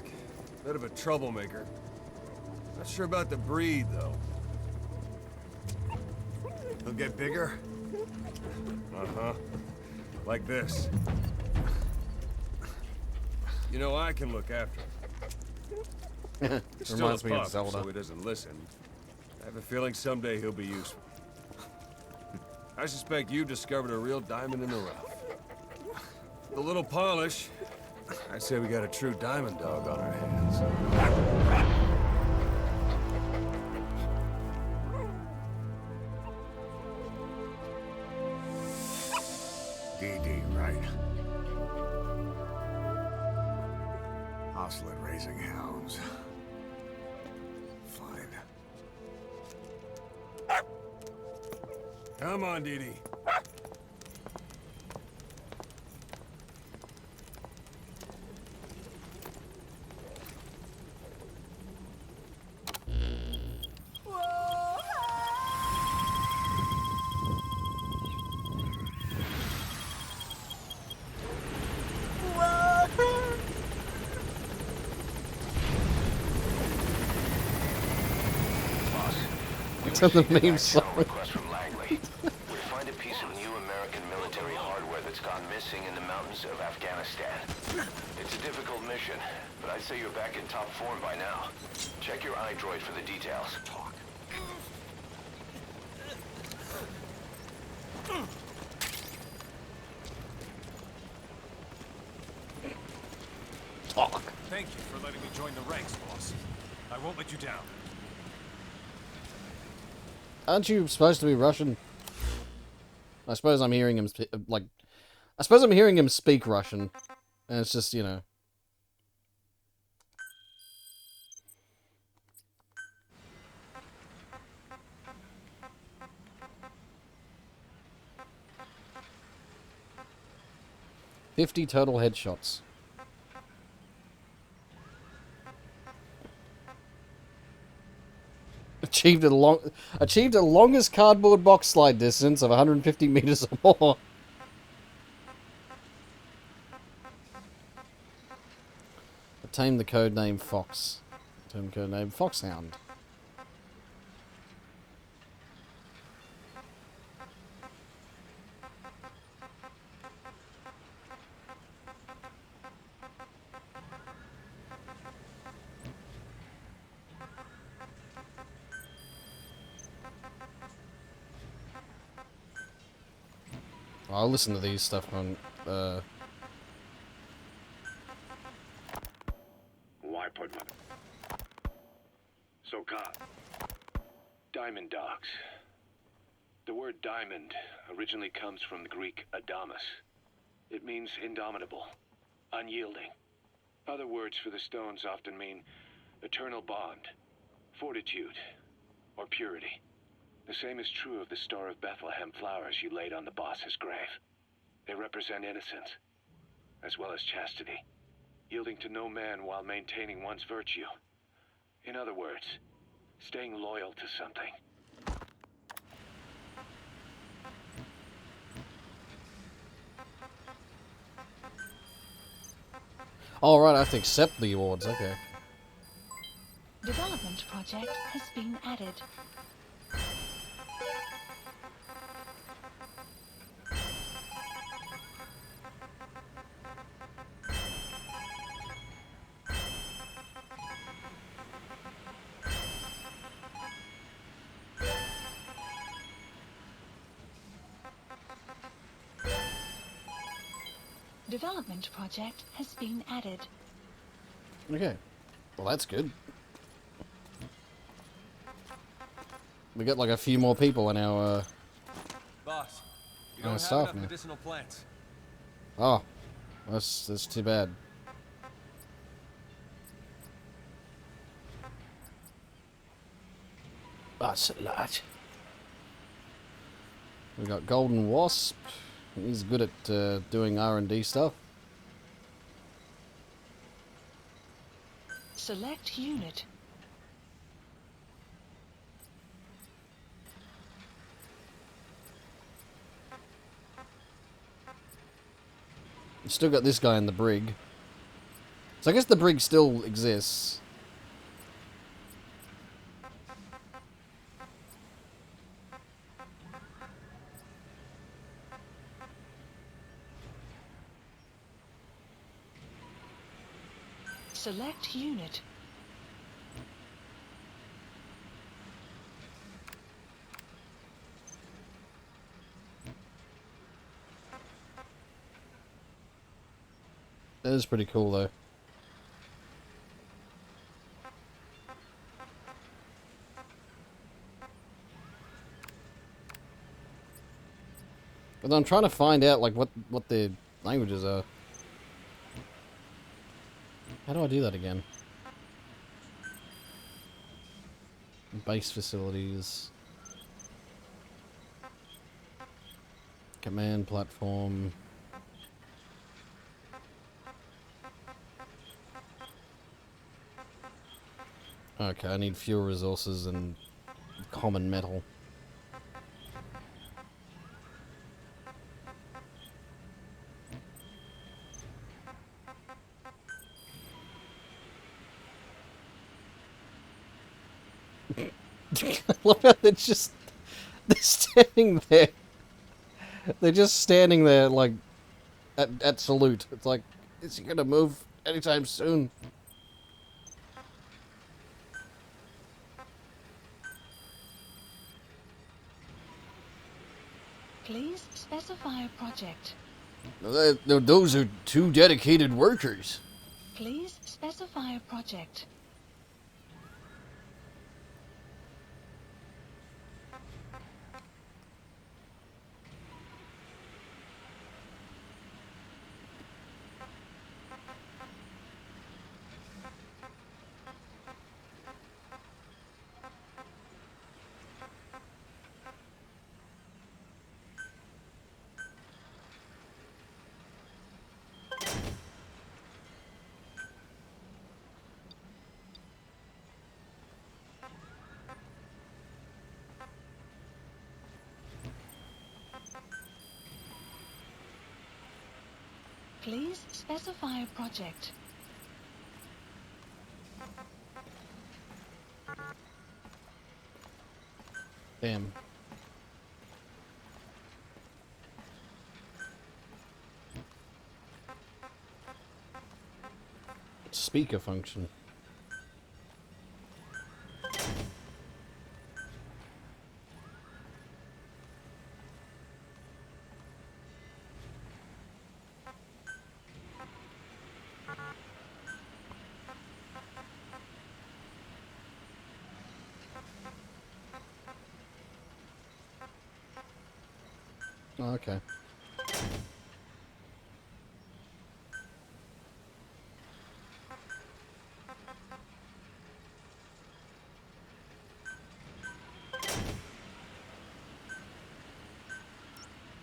Bit of a troublemaker. Not sure about the breed, though. He'll get bigger? Uh-huh. Like this. You know, I can look after him. He's still reminds a me of pup, Zelda. so he doesn't listen. I have a feeling someday he'll be useful. I suspect you've discovered a real diamond in the rough. The little polish, I'd say we got a true diamond dog on our hands. DD, right? Hostile at raising hounds. Fine. Come on, Didi. It's on the meme song. Request from Langley. We find a piece of new American military hardware that's gone missing in the mountains of Afghanistan. It's a difficult mission, but I'd say you're back in top form by now. Check your iDroid for the details. Talk. Thank you for letting me join the ranks, boss. I won't let you down. Aren't you supposed to be Russian? I suppose I'm hearing him I suppose I'm hearing him speak Russian, and it's just, you know. $50 total headshots. Achieved a longest cardboard box slide distance of 150 meters or more. Obtained the codename Fox. Obtained the codename Foxhound. I'll listen to these stuff on, Why put my... So, Cop. Diamond Dogs. The word diamond originally comes from the Greek adamas. It means indomitable, unyielding. Other words for the stones often mean eternal bond, fortitude, or purity. The same is true of the Star of Bethlehem flowers you laid on the boss's grave. They represent innocence, as well as chastity, yielding to no man while maintaining one's virtue. In other words, staying loyal to something. oh, right, I have to accept the awards, okay. Development project has been added. Development project has been added. Okay. Well, that's good. We got like a few more people in our, Boss, you Oh, don't staff have enough now. medicinal plants. Oh. That's too bad. That's a lot. We got Golden Wasp. He's good at doing R&D stuff. Select unit. You still got this guy in the brig. So I guess the brig still exists. Select unit. That is pretty cool though. But I'm trying to find out like what their languages are. How do I do that again? Base facilities. Command platform. Okay, I need fuel resources and common metal. I love how they're standing there. They're just standing there, like, at salute. It's like, is he gonna move anytime soon? Please specify a project. Those are two dedicated workers. Please specify a project. Please specify a project. Damn. Speaker function. Oh, okay.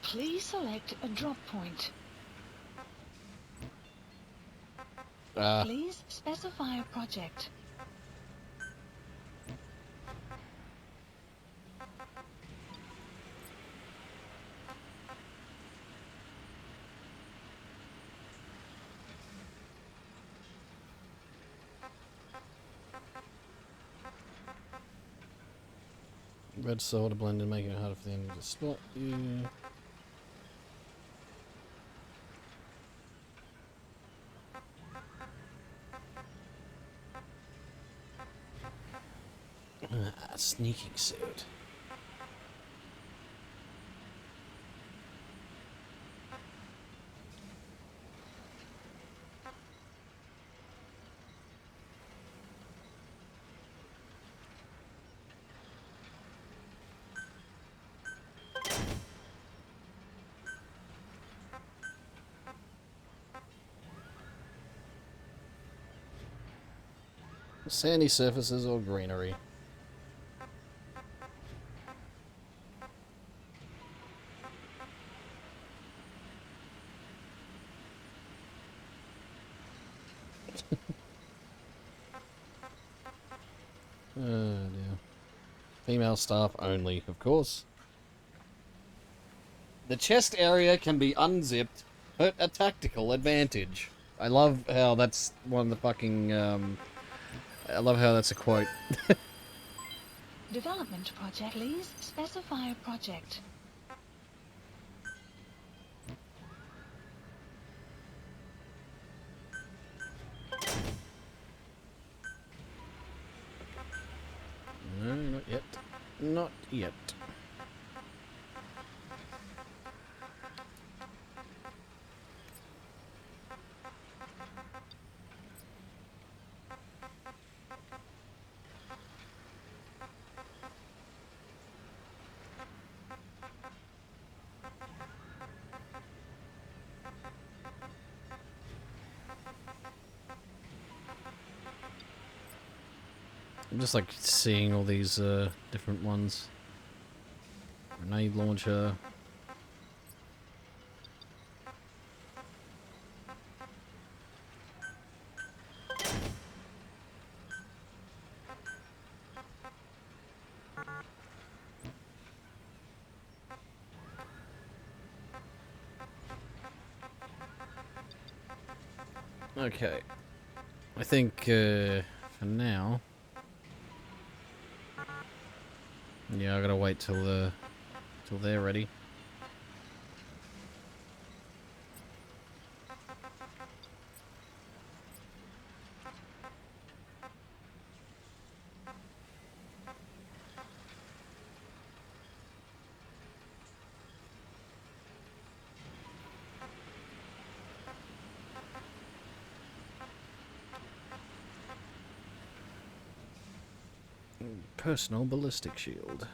Please select a drop point. Please specify a project. Red soda blend and making it harder for them to spot you. Sneaking suit. Sandy surfaces or greenery. Oh dear. Female staff only, of course. The chest area can be unzipped, but a tactical advantage. I love how that's one of the fucking, I love how that's a quote. Development project. Please specify a project. No, not yet. Not yet. I'm just like seeing all these different ones. Grenade launcher. Okay. I think for now. Yeah, I gotta wait till they're ready. Personal ballistic shield.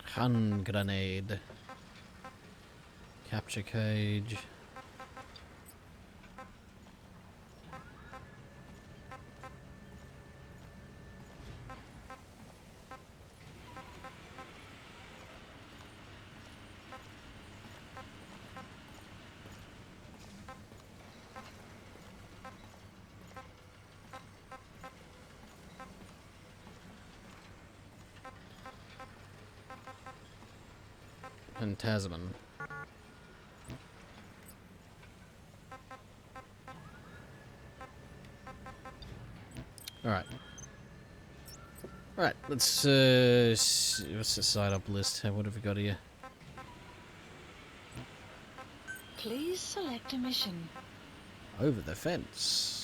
Hand grenade. Capture cage. And Tasman. Alright. Alright, let's what's the side up list? What have we got here? Please select a mission. Over the fence.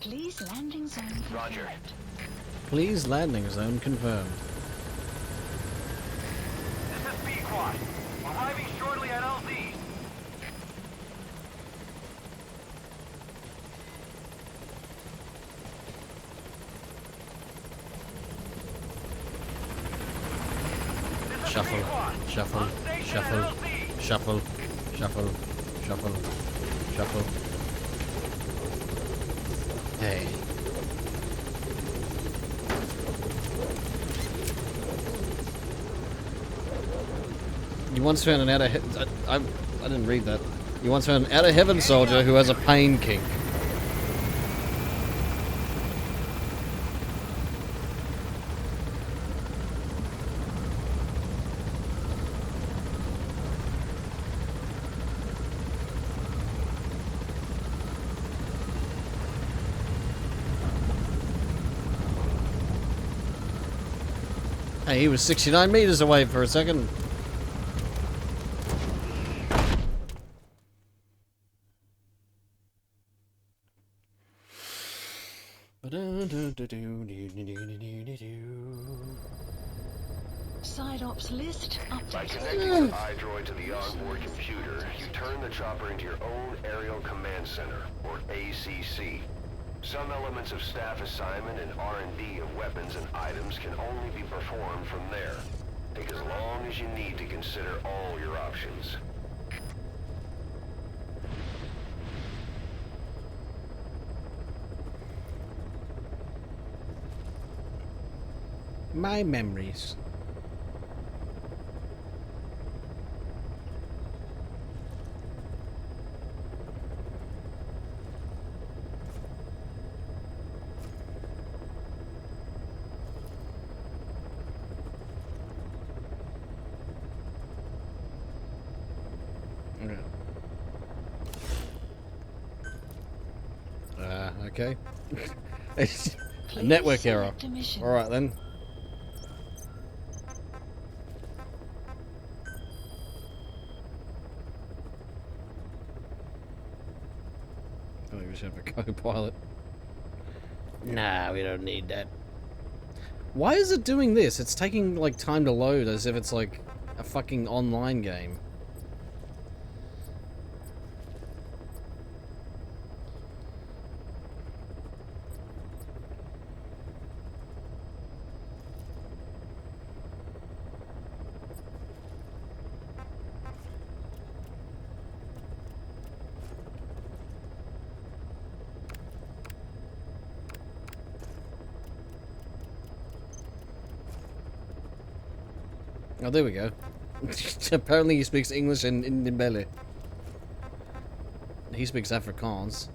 Please landing zone confirmed. Roger. Please landing zone confirmed. This is Pequod. Arriving shortly at LZ. Shuffle, shuffle, shuffle, shuffle, shuffle, shuffle, shuffle. Hey. You once found an out of I didn't read that. You once found an out of heaven soldier who has a pain kink. Hey, he was 69 meters away for a second. Side ops list By updated. connecting the iDroid to the onboard computer, you turn the chopper into your own Aerial Command Center, or ACC. Some elements of staff assignment and R&D of weapons and items can only be performed from there. Take as long as you need to consider all your options. My memories. Okay. A network error. Alright then. I think we should have a co-pilot. Nah, we don't need that. Why is it doing this? It's taking like time to load as if it's like a fucking online game. Oh, there we go. Apparently he speaks English and Ndebele. He speaks Afrikaans.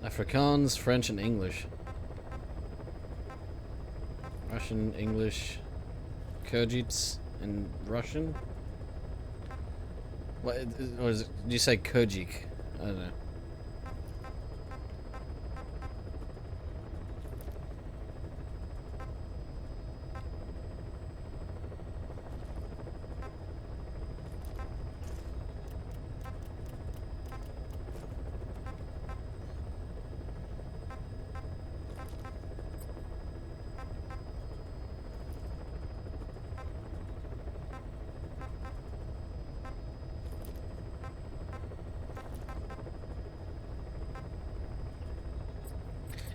Afrikaans, French, and English. Russian, English, Kyrgyz, and Russian? What, or is it, did you say Kyrgyz? I don't know.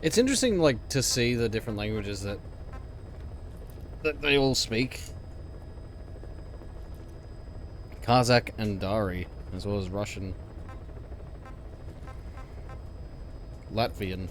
It's interesting, like, to see the different languages that they all speak. Kazakh and Dari, as well as Russian. Latvian.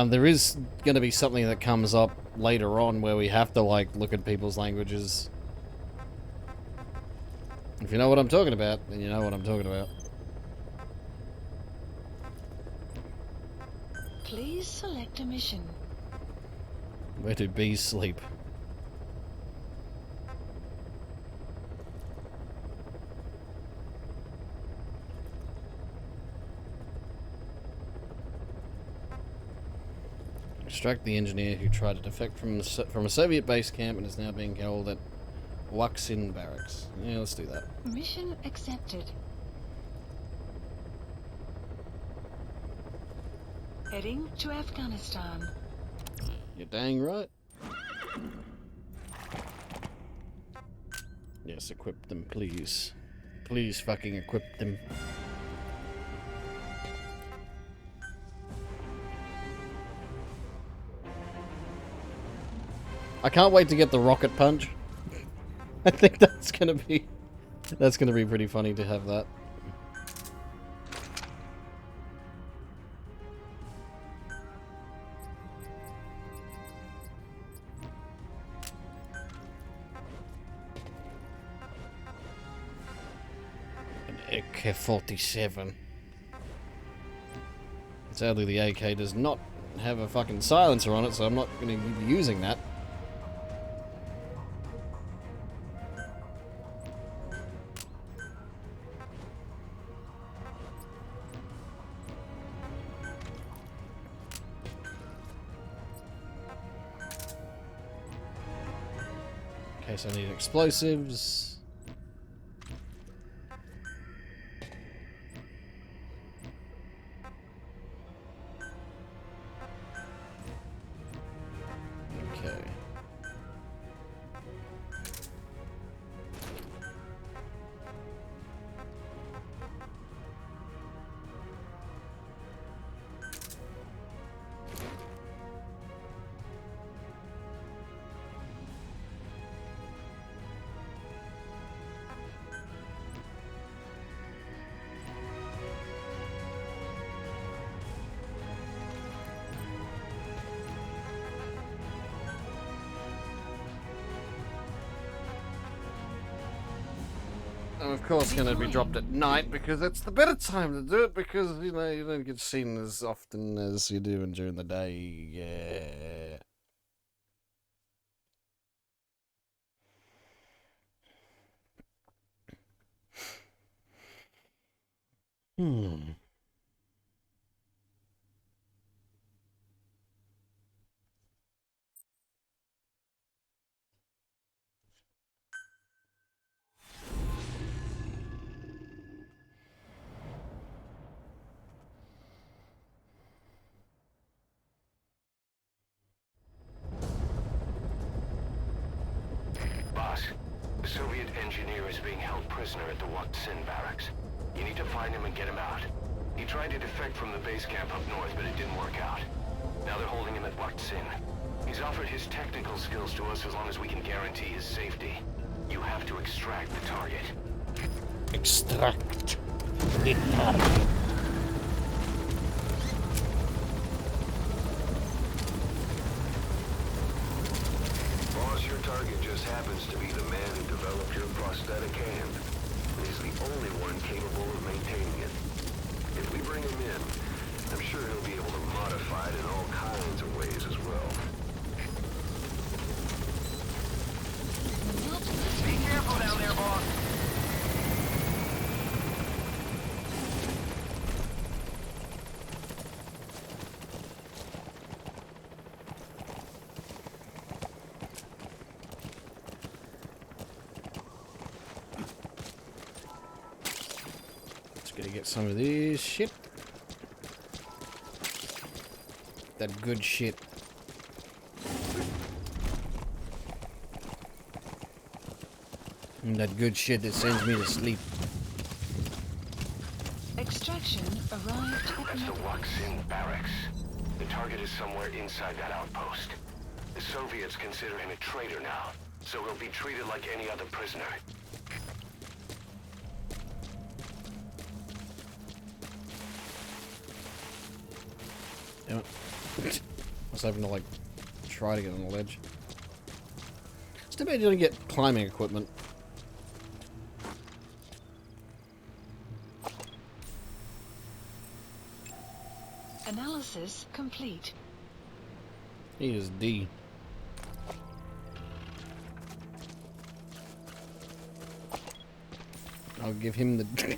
There is going to be something that comes up later on where we have to, like, look at people's languages. If you know what I'm talking about, then you know what I'm talking about. Please select a mission. Where do bees sleep? Extract the engineer who tried to defect from a Soviet base camp and is now being held at Waksin barracks. Yeah, let's do that. Mission accepted. Heading to Afghanistan. You're dang right. Yes, equip them, please. Please fucking equip them. I can't wait to get the rocket punch. I think that's gonna be pretty funny to have that. An AK-47. Sadly, the AK does not have a fucking silencer on it, so I'm not gonna be using that. So I need explosives. Okay. I'm of course going to be dropped at night because it's the better time to do it because, you know, you don't get seen as often as you do during the day. Yeah. is being held prisoner at the Wat Sin barracks. You need to find him and get him out. He tried to defect from the base camp up north, but it didn't work out. Now they're holding him at Wat Sin. He's offered his technical skills to us as long as we can guarantee his safety. You have to extract the target. Extract the target. Boss, your target just happens to be the man who developed your prosthetic hand. He's the only one capable of maintaining it. If we bring him in, I'm sure he'll be able to modify it in all kinds of ways as well. Be careful down there, boss. Just gotta get some of this shit. That good shit. And that good shit that sends me to sleep. Extraction arrived at That's the Wat Sin barracks. The target is somewhere inside that outpost. The Soviets consider him a traitor now, so he'll be treated like any other prisoner. Damn it. I was having to, like, try to get on the ledge. It's too bad you don't get climbing equipment. Analysis complete. He is D. I'll give him the...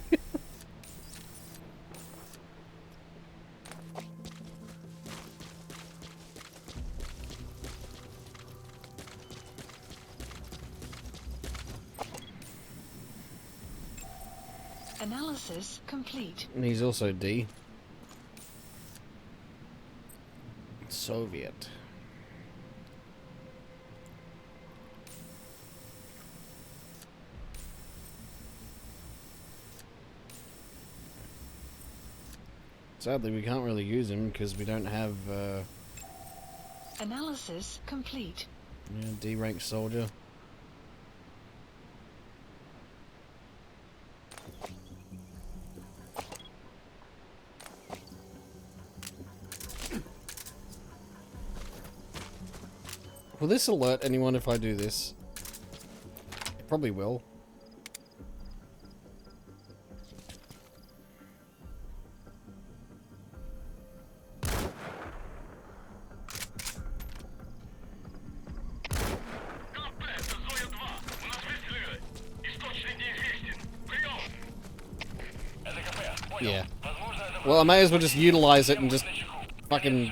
Analysis complete. And he's also D. Soviet. Sadly, we can't really use him because we don't have Analysis complete. D rank soldier. Will this alert anyone if I do this? It probably will. Yeah. Well, I may as well just utilize it and just fucking...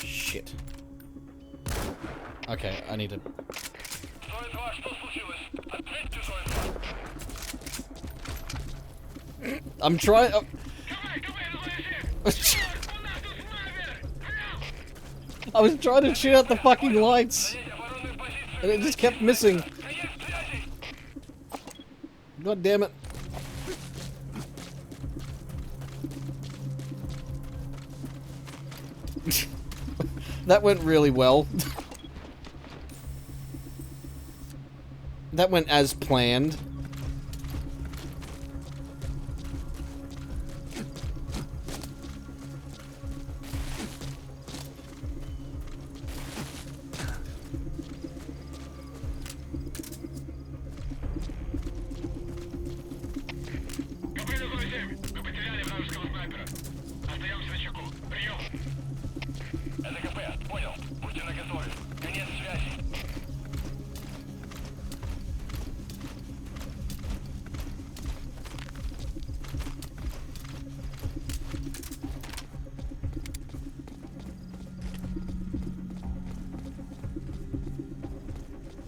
Shit. Okay, I need to... I'm trying... I was trying to shoot out the fucking lights, and it just kept missing. God damn it. That went really well. That went as planned.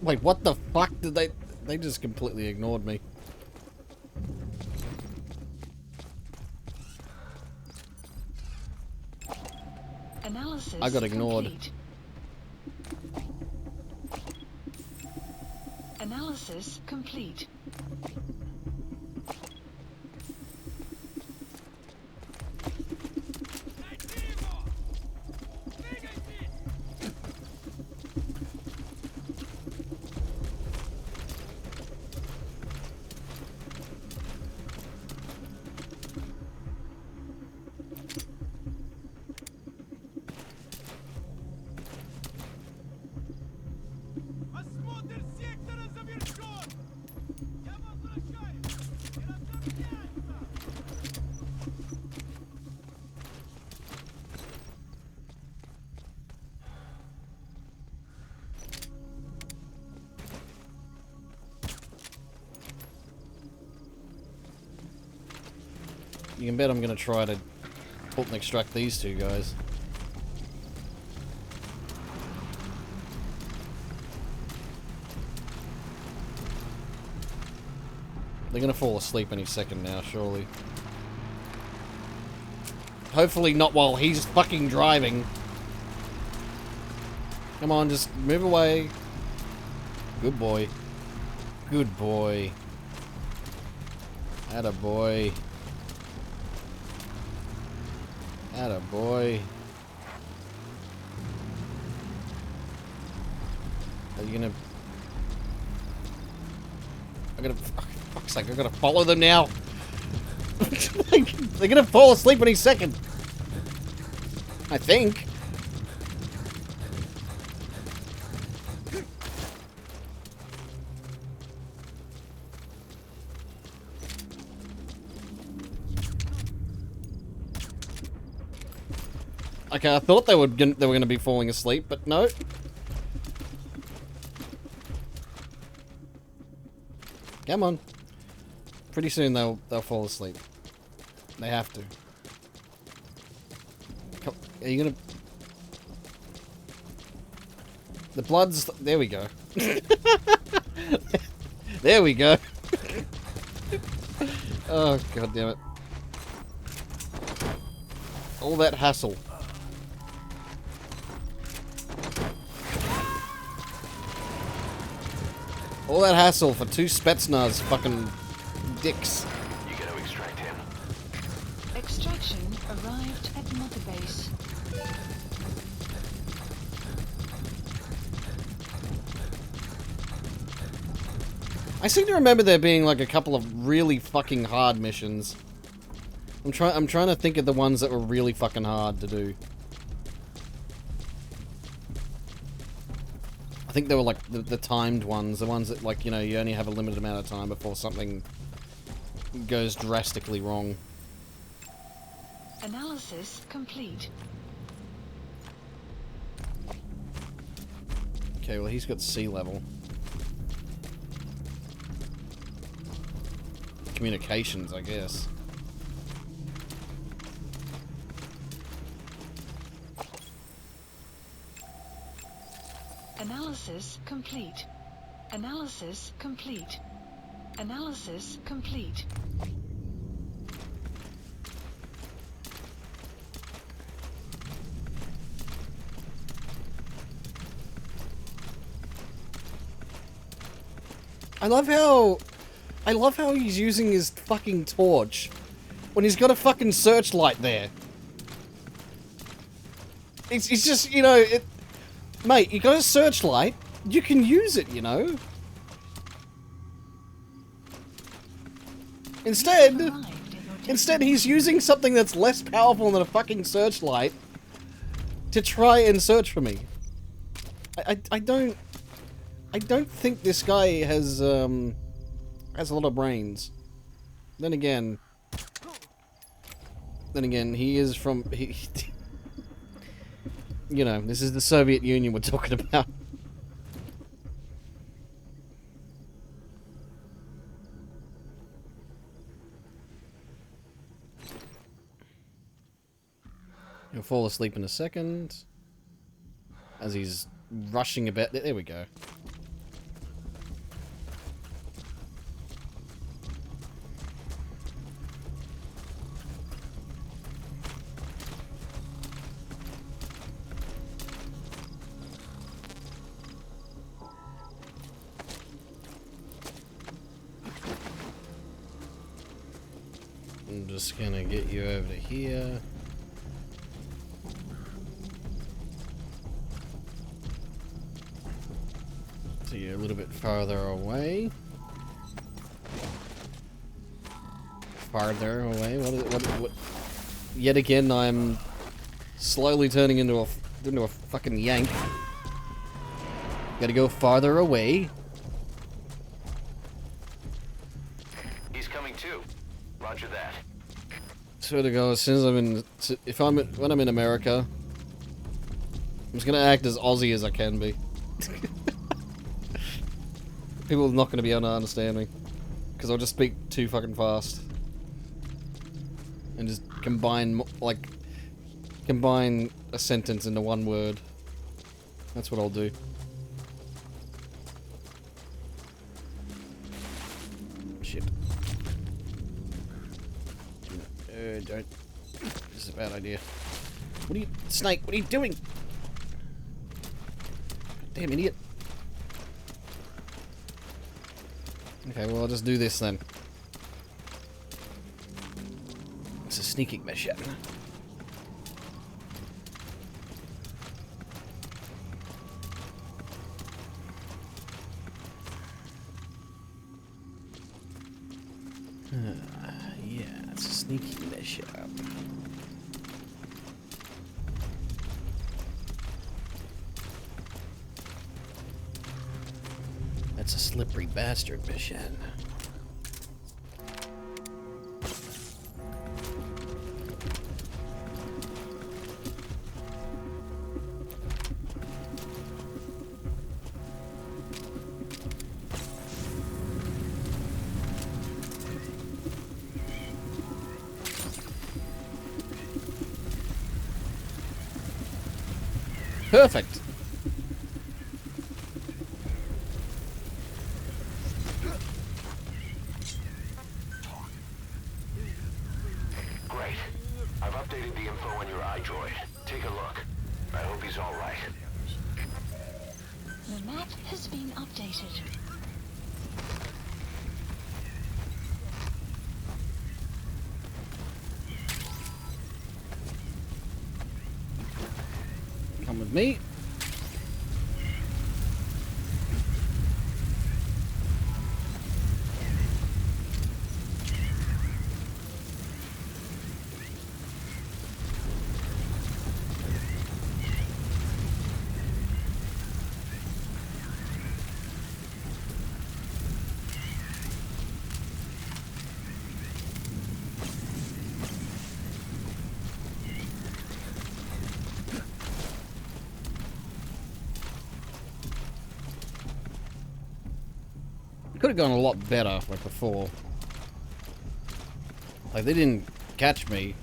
Wait, what the fuck did they just completely ignored me. I got ignored. Complete. Analysis complete. Осмотр сектора завершен! Я возвращаюсь! Не расслабляйся! You can bet I'm gonna try to pull and extract these two guys. They're gonna fall asleep any second now, surely. Hopefully not while he's fucking driving. Come on, just move away. Good boy. Good boy. Atta boy. Atta boy. Are you gonna... I gotta... Fuck's sake, I gotta follow them now. They're gonna fall asleep any second. I think. Okay, I thought they were gonna be falling asleep, but no. Come on. Pretty soon they'll fall asleep. They have to. Come, are you gonna? The blood's. There we go. There we go. Oh god damn it! All that hassle. All that hassle for two Spetsnaz fucking dicks. You gotta extract him. Extraction arrived at Mother Base. I seem to remember there being like a couple of really fucking hard missions. I'm trying to think of the ones that were really fucking hard to do. I think they were like the timed ones, the ones that like, you know, you only have a limited amount of time before something goes drastically wrong. Analysis complete. Okay, well he's got sea level. Communications, I guess. Analysis complete. Analysis complete. Analysis complete. I love how he's using his fucking torch when he's got a fucking searchlight there. It's just, you know, mate, you got a searchlight, you can use it, you know. Instead he's using something that's less powerful than a fucking searchlight to try and search for me. I don't think this guy has a lot of brains. Then again, he is from you know, this is the Soviet Union we're talking about. He'll fall asleep in a second as he's rushing about. There we go. just gonna get you over to here. So you're a little bit farther away. Farther away? What? Yet again, I'm slowly turning into a fucking yank. Gotta go farther away. He's coming too. Roger that. Swear to God, as soon as when I'm in America, I'm just gonna act as Aussie as I can be. People are not gonna be able to understand me, because I'll just speak too fucking fast, and just combine a sentence into one word. That's what I'll do. Shit. Don't. This is a bad idea. What are you, Snake? What are you doing? Damn idiot. Okay, well, I'll just do this then. It's a sneaking mission. Yeah, it's a sneaky mission. That's a slippery bastard mission. Perfect. Great. I've updated the info on your iDroid. Take a look. I hope he's all right. The map has been updated. Come with me. Could have gone a lot better, like before. Like, they didn't catch me.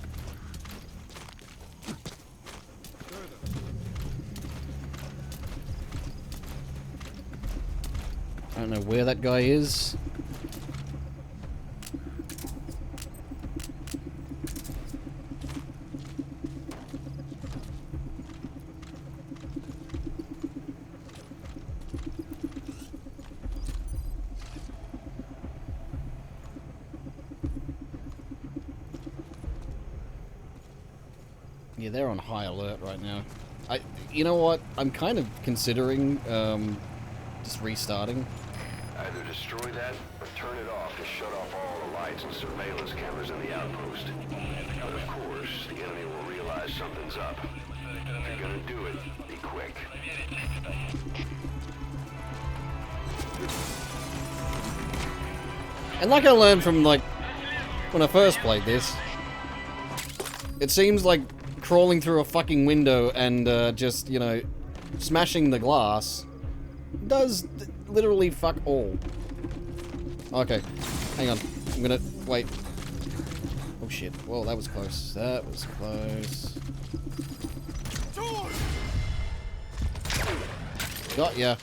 I don't know where that guy is. Yeah, they're on high alert right now. You know what? I'm kind of considering just restarting. Either destroy that or turn it off to shut off all the lights and surveillance cameras in the outpost. But of course, the enemy will realize something's up. If you're gonna do it, be quick. And like I learned from, like, when I first played this, it seems like crawling through a fucking window and just, you know, smashing the glass does literally fuck all. Okay, hang on. I'm gonna wait. Oh shit. Well, that was close. That was close. Got ya.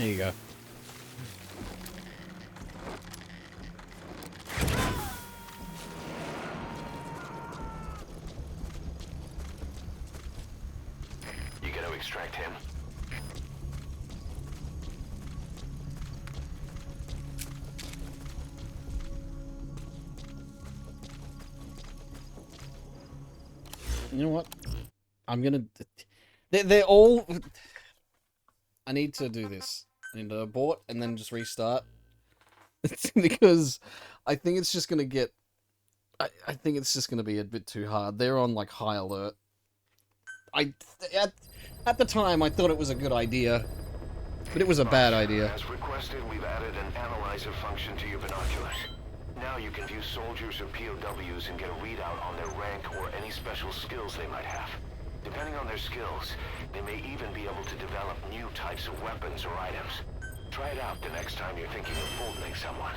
There you go. You gotta extract him. You know what? I'm gonna... They're all... I need to do this. I need to abort and then just restart. Because I think it's just gonna get... I think it's just gonna be a bit too hard. They're on, like, high alert. At the time, I thought it was a good idea. But it was a bad idea. As requested, we've added an analyzer function to your binoculars. Now you can view soldiers or POWs and get a readout on their rank or any special skills they might have. Depending on their skills, they may even be able to develop new types of weapons or items. Try it out the next time you're thinking of folding someone.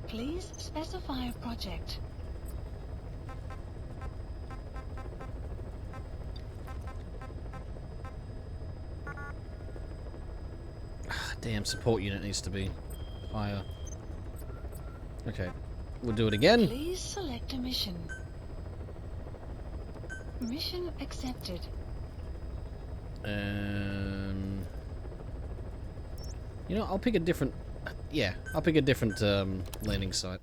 Please specify a project. Damn, support unit needs to be higher. Okay, we'll do it again. Please select a mission. Mission accepted. You know, I'll pick a different... Yeah, I'll pick a different landing site.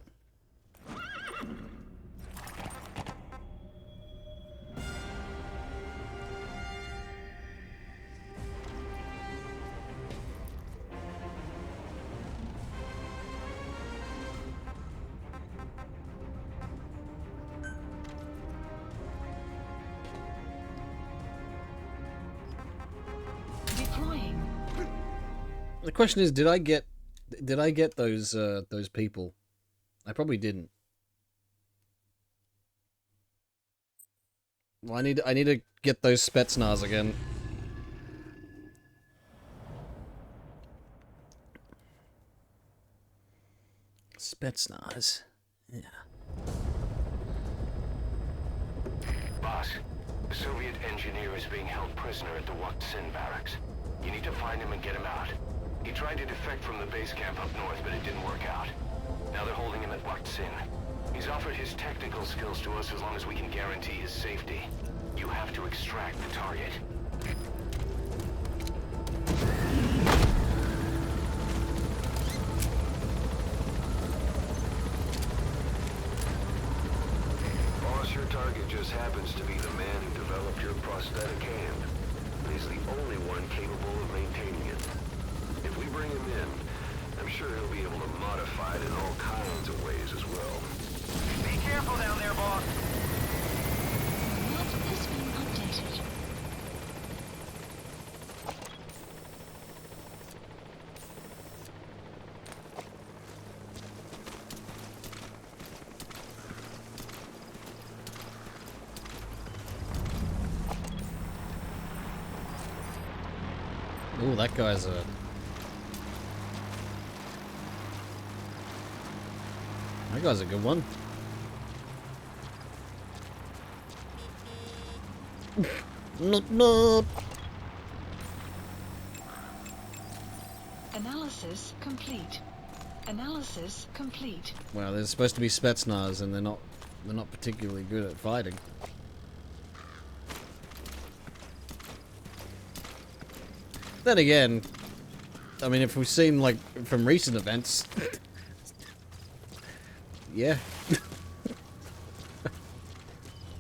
The question is, did I get those people? I probably didn't. Well, I need to get those Spetsnaz again. Spetsnaz. Yeah. Boss, the Soviet engineer is being held prisoner at the Wak Sin barracks. You need to find him and get him out. He tried to defect from the base camp up north, but it didn't work out. Now they're holding him at Wak Sin. He's offered his technical skills to us as long as we can guarantee his safety. You have to extract the target. Boss, your target just happens to be the man who developed your prosthetic hand. He's the only one capable of maintaining it. If we bring him in, I'm sure he'll be able to modify it in all kinds of ways as well. Be careful down there, boss. Map has been updated. Ooh, that guy's a... That guy's a good one. Nope. Analysis complete. Analysis complete. Well, they're supposed to be Spetsnaz, and they're not particularly good at fighting. Then again, I mean, if we've seen, like, from recent events... yeah.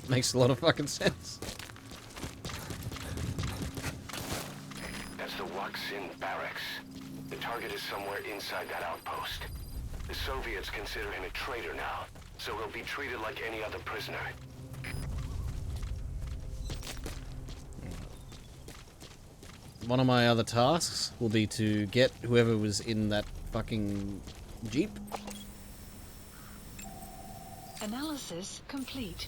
Makes a lot of fucking sense. That's the Wak Sin barracks. The target is somewhere inside that outpost. The Soviets consider him a traitor now, so he'll be treated like any other prisoner. One of my other tasks will be to get whoever was in that fucking Jeep. Analysis complete.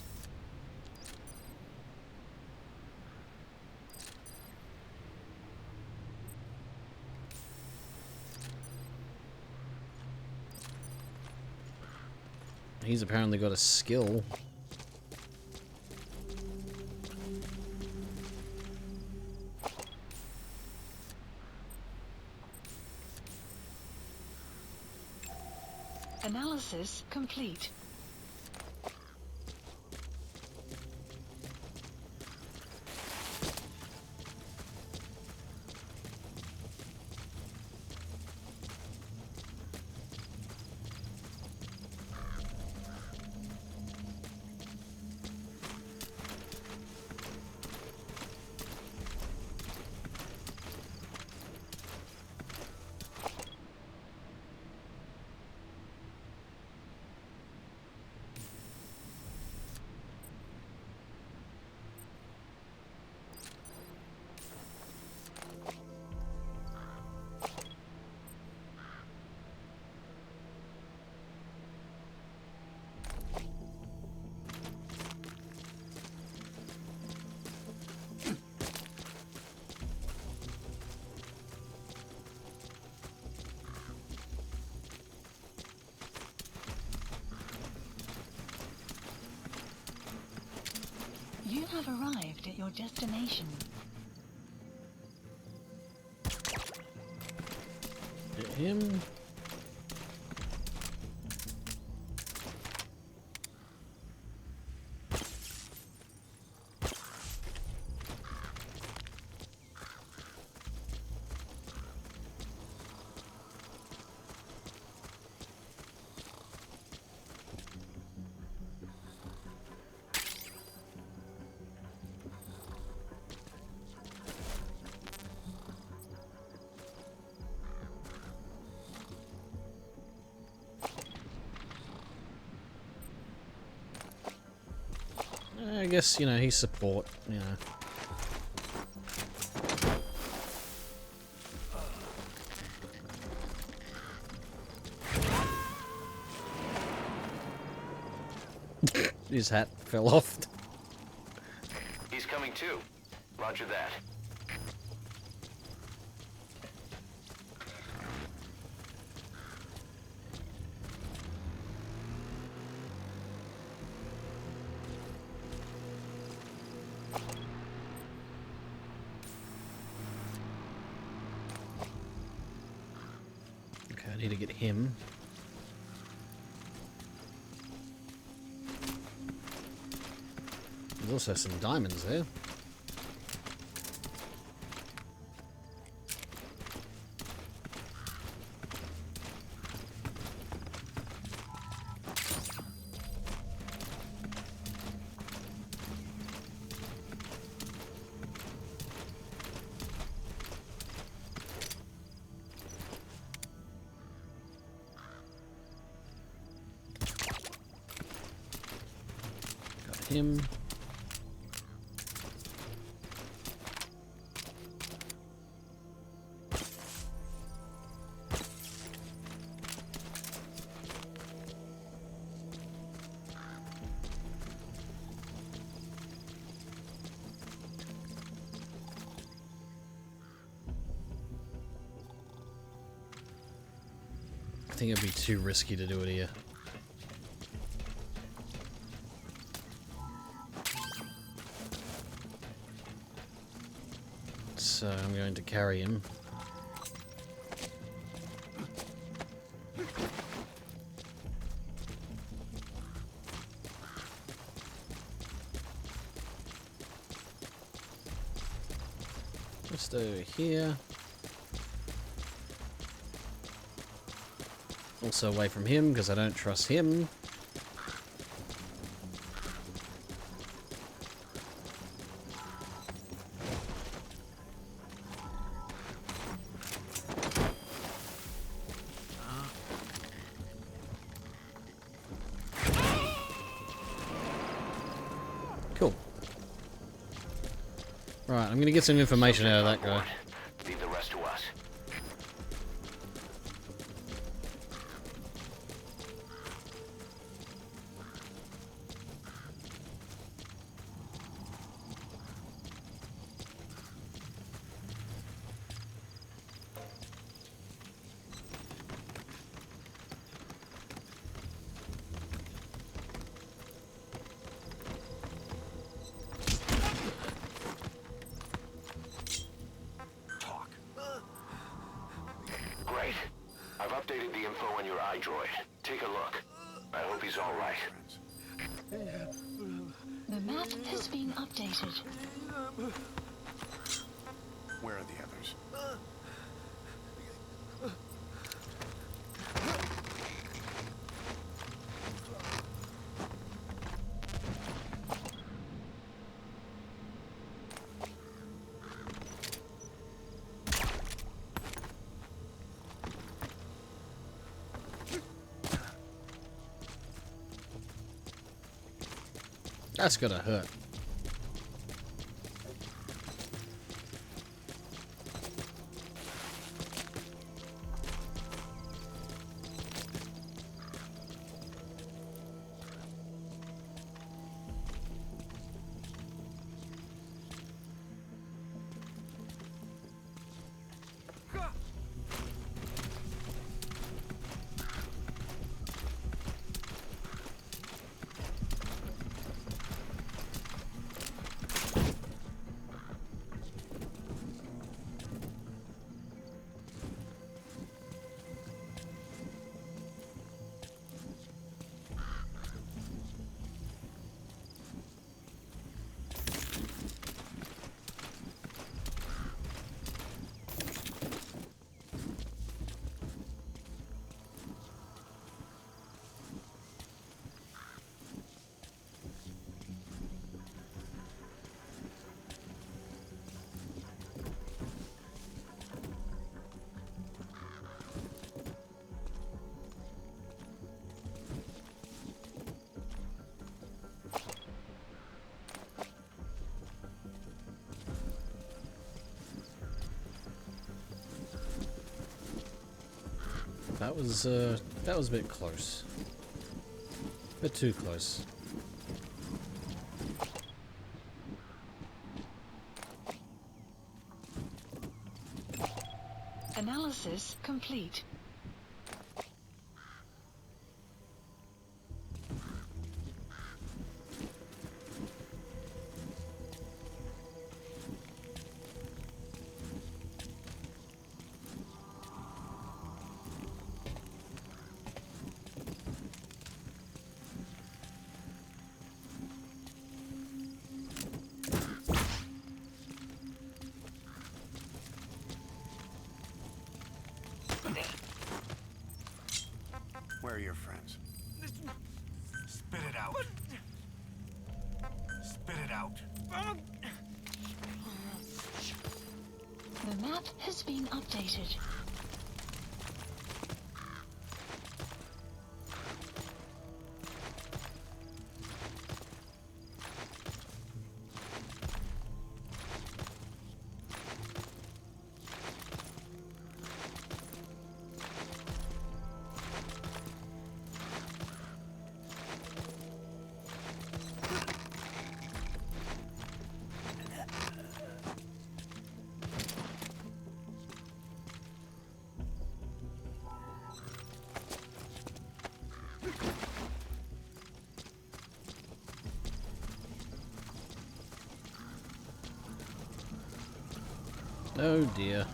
He's apparently got a skill. Analysis complete. You have arrived at your destination. Get him. I guess, you know, he's support, you know. His hat fell off. He's coming too. Roger that. Okay, I need to get him. There's also some diamonds there. Got him. I think it'd be too risky to do it here. So I'm going to carry him. Just over here. Also away from him, because I don't trust him. Cool. Right, I'm going to get some information out of that guy. Leave the rest to us. updated the info on your iDroid. Take a look. I hope he's all right. The map has been updated. Where are the others? That's gonna hurt. That was a bit close. A bit too close. Analysis complete. Where are your friends? Spit it out. Spit it out. The map has been updated. Oh dear.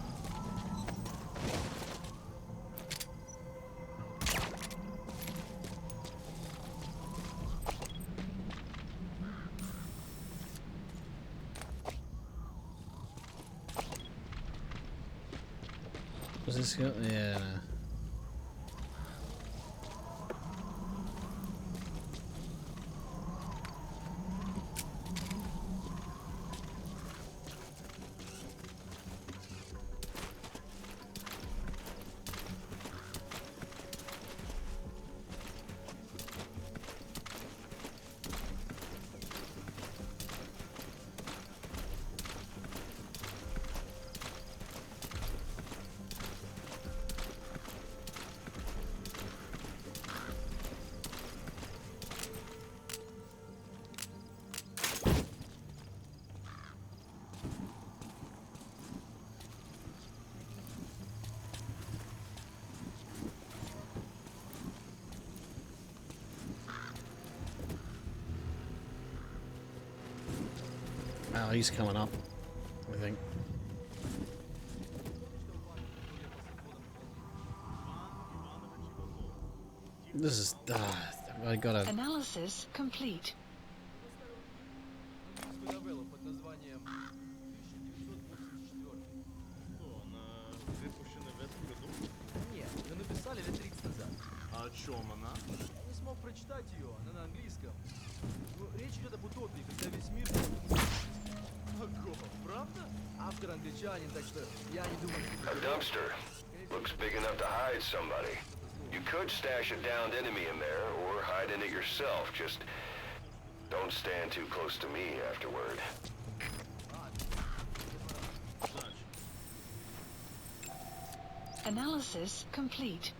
Was this go? Yeah. Oh, he's coming up, I think. This is... I gotta... Analysis complete. Новелла под названием 1984. Что, она выпущена в этом году? Нет, ее написали лет 30 назад. А о чем она? Я не смог прочитать ее, она на английском. Ну, речь идет об утопии, когда весь мир... Ого, правда? Автор англичанин, так что я не думаю, что... A dumpster. Looks big enough to hide somebody. You could stash a downed enemy in there, or hide in it yourself. Just don't stand too close to me afterward. Analysis complete.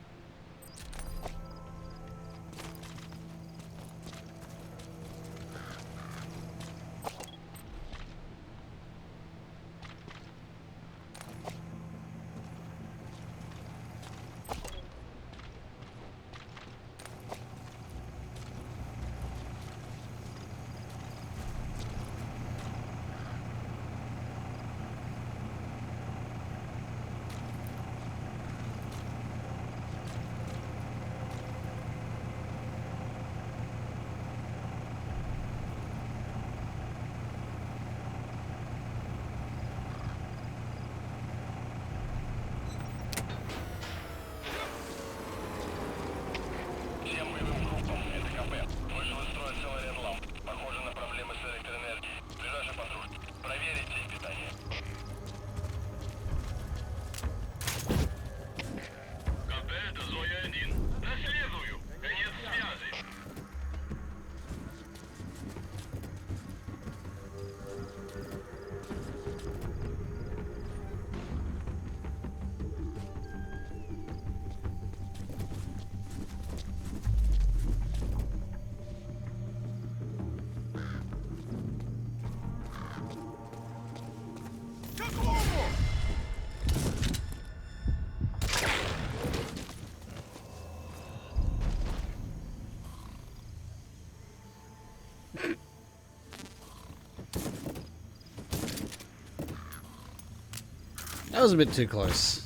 That was a bit too close.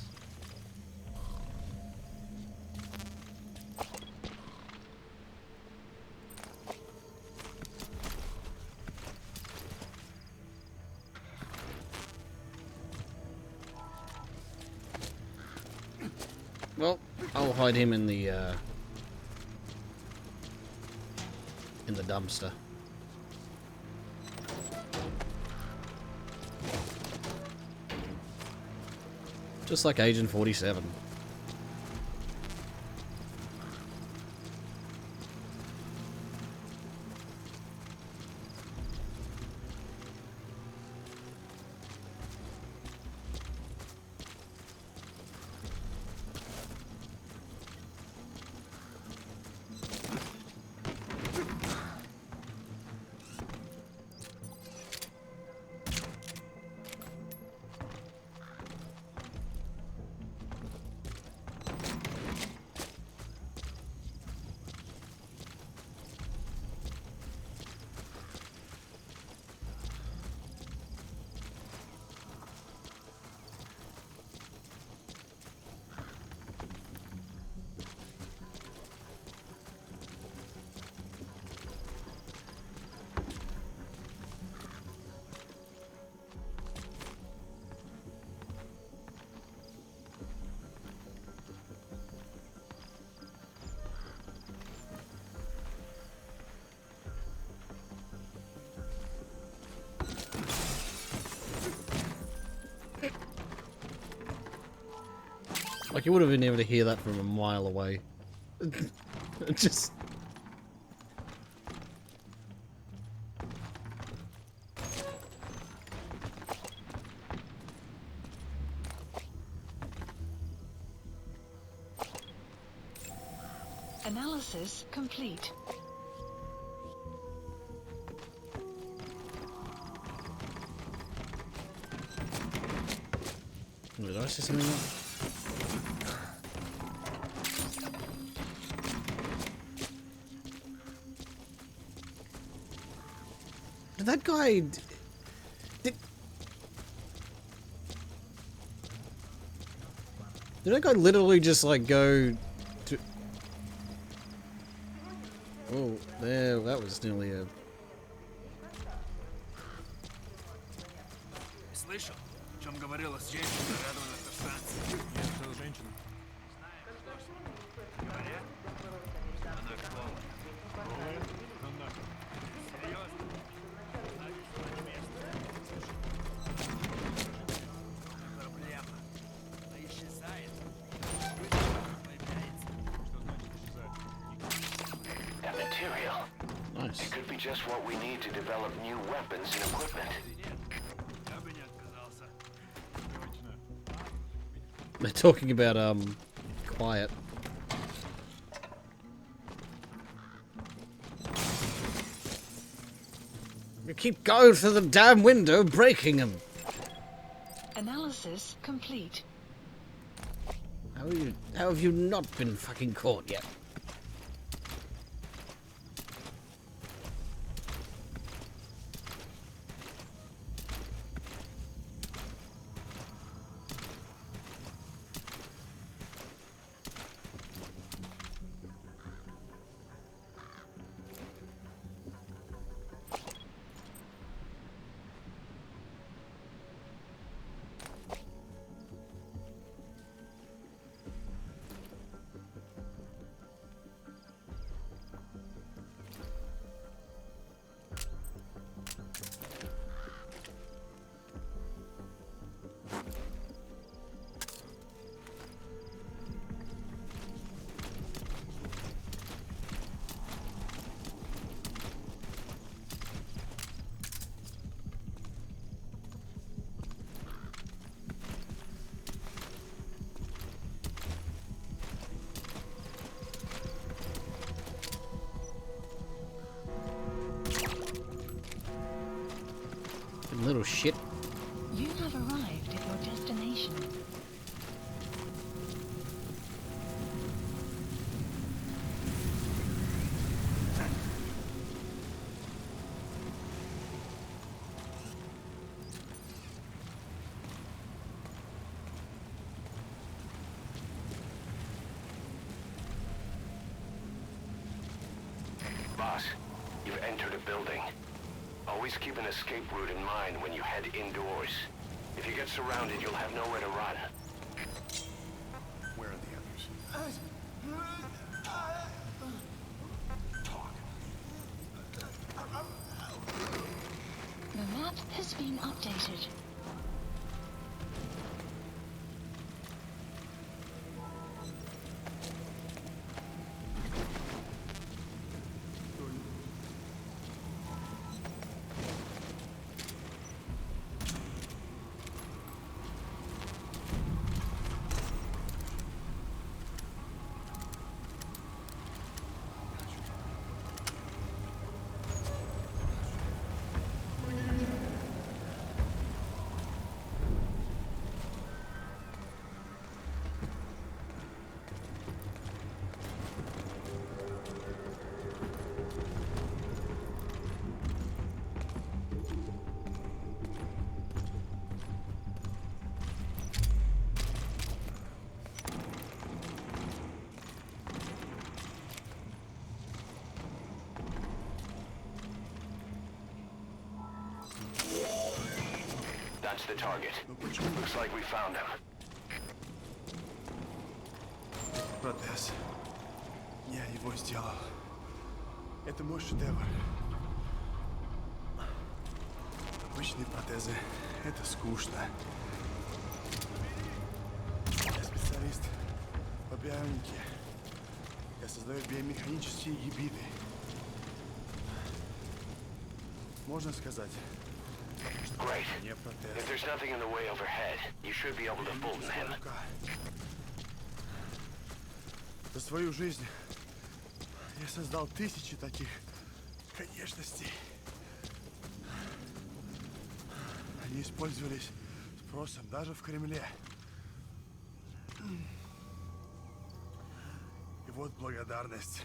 Well, I'll hide him in the dumpster. Just like Agent 47. Like, you would have been able to hear that from a mile away. Just... Analysis complete. Did I see something else? Did that guy... Did that guy literally just, like, go to... Oh, there, that was nearly a... Слышал, о чем говорила с женщиной на радованной станции? Я сказал женщина. Говорят, она клоун. Серьезно? Проблема. Она исчезает. Появляется. That material. Nice. It could be just what we need to develop new weapons and equipment. Я бы не отказался. They're talking about, quiet. You keep going through the damn window, breaking them. Analysis complete. How have you not been fucking caught yet? Little shit. You have arrived at your destination. Boss, you've entered a building. Always keep an escape route in mind when you head indoors. If you get surrounded, you'll have nowhere to run. Where are the others? Talk. The map has been updated. That's the target. Looks like we found him. Протез. Я его сделал. Это мой шедевр. Обычные протезы — это скучно. Я специалист по бионике. Я создаю биомеханические гибриды. Можно сказать, Great. If there's nothing in the way overhead, you should be able to Fulton him. За свою жизнь я создал тысячи таких конечностей. Они использовались спросом даже в Кремле. И вот благодарность.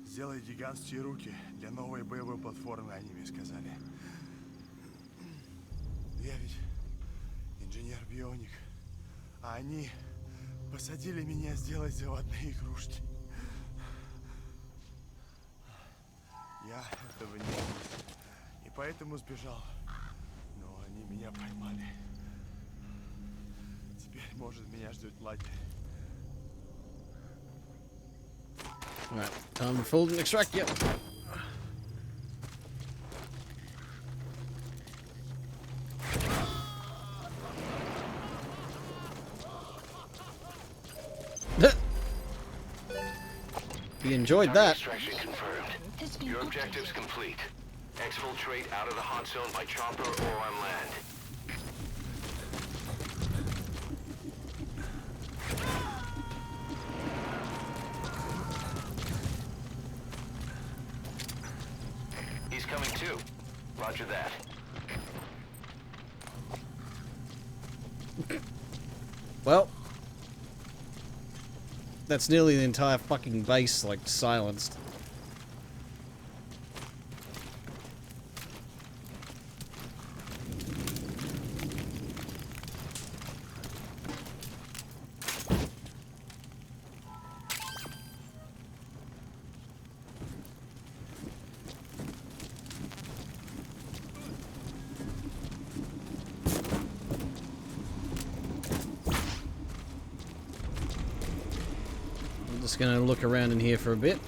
Сделай гигантские руки для новой боевой платформы, они мне сказали. Я ведь инженер-бионик, а они посадили меня сделать заводные игрушки. Я этого не помню. И поэтому сбежал. Но они меня поймали. Теперь, может, меня ждет лагерь. Alright, time to fold and extract, yep. You enjoyed that. Extraction confirmed. Your objective's complete. Exfiltrate out of the hot zone by chopper or on land. He's coming too. Roger that. Well, that's nearly the entire fucking base, like, silenced. Just gonna look around in here for a bit.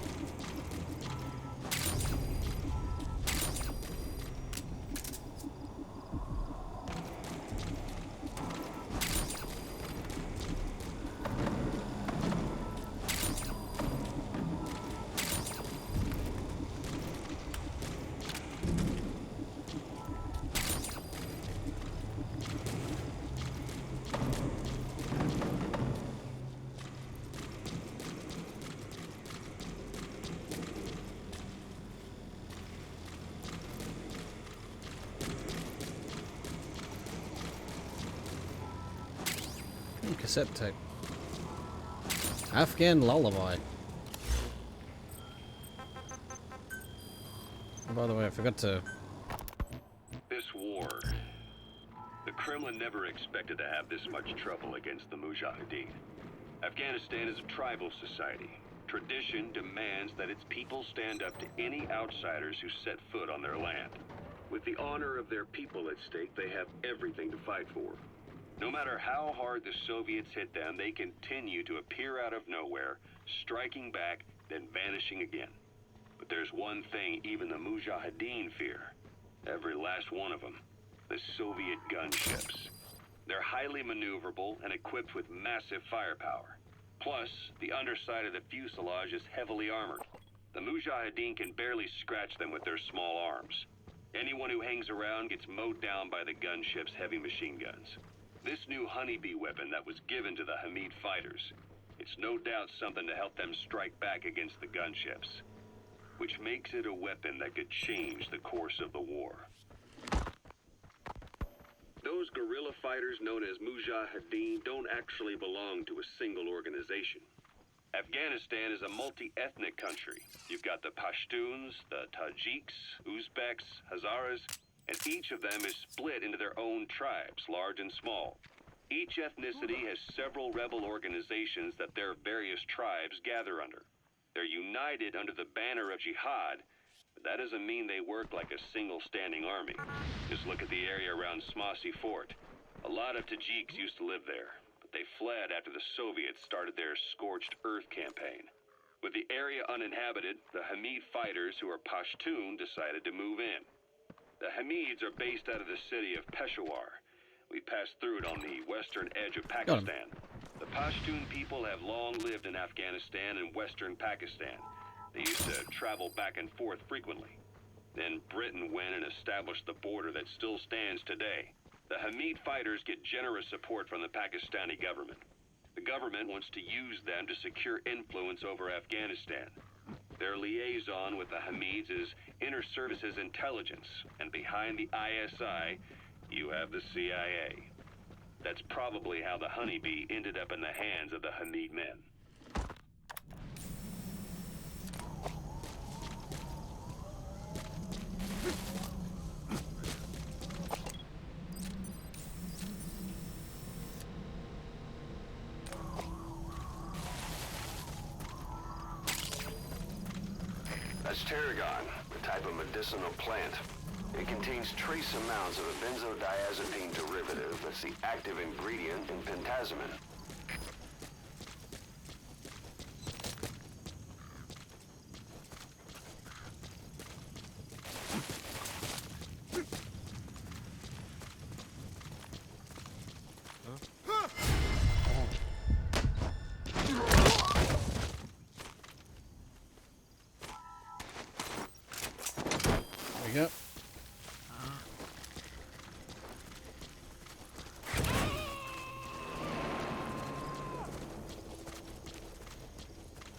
Cassette tape. Afghan lullaby. Oh, by the way, I forgot to... This war, the Kremlin never expected to have this much trouble against the Mujahideen. Afghanistan is a tribal society. Tradition demands that its people stand up to any outsiders who set foot on their land. With the honor of their people at stake, they have everything to fight for. No matter how hard the Soviets hit them, they continue to appear out of nowhere, striking back, then vanishing again. But there's one thing even the Mujahideen fear. Every last one of them. The Soviet gunships. They're highly maneuverable and equipped with massive firepower. Plus, the underside of the fuselage is heavily armored. The Mujahideen can barely scratch them with their small arms. Anyone who hangs around gets mowed down by the gunship's heavy machine guns. This new honeybee weapon that was given to the Hamid fighters, it's no doubt something to help them strike back against the gunships, which makes it a weapon that could change the course of the war. Those guerrilla fighters known as Mujahideen don't actually belong to a single organization. Afghanistan is a multi-ethnic country. You've got the Pashtuns, the Tajiks, Uzbeks, Hazaras, and each of them is split into their own tribes, large and small. Each ethnicity has several rebel organizations that their various tribes gather under. They're united under the banner of jihad, but that doesn't mean they work like a single standing army. Just look at the area around Smasi Fort. A lot of Tajiks used to live there, but they fled after the Soviets started their Scorched Earth campaign. With the area uninhabited, the Hamid fighters, who are Pashtun, decided to move in. The Hamids are based out of the city of Peshawar. We passed through it on the western edge of Pakistan. The Pashtun people have long lived in Afghanistan and western Pakistan. They used to travel back and forth frequently. Then Britain went and established the border that still stands today. The Hamid fighters get generous support from the Pakistani government. The government wants to use them to secure influence over Afghanistan. Their liaison with the Hamids is Inter-Services Intelligence, and behind the ISI, you have the CIA. That's probably how the honeybee ended up in the hands of the Hamid men. That's Tarragon, the type type of medicinal plant. It contains trace amounts of a benzodiazepine derivative that's the active ingredient in pentazimine. There we go.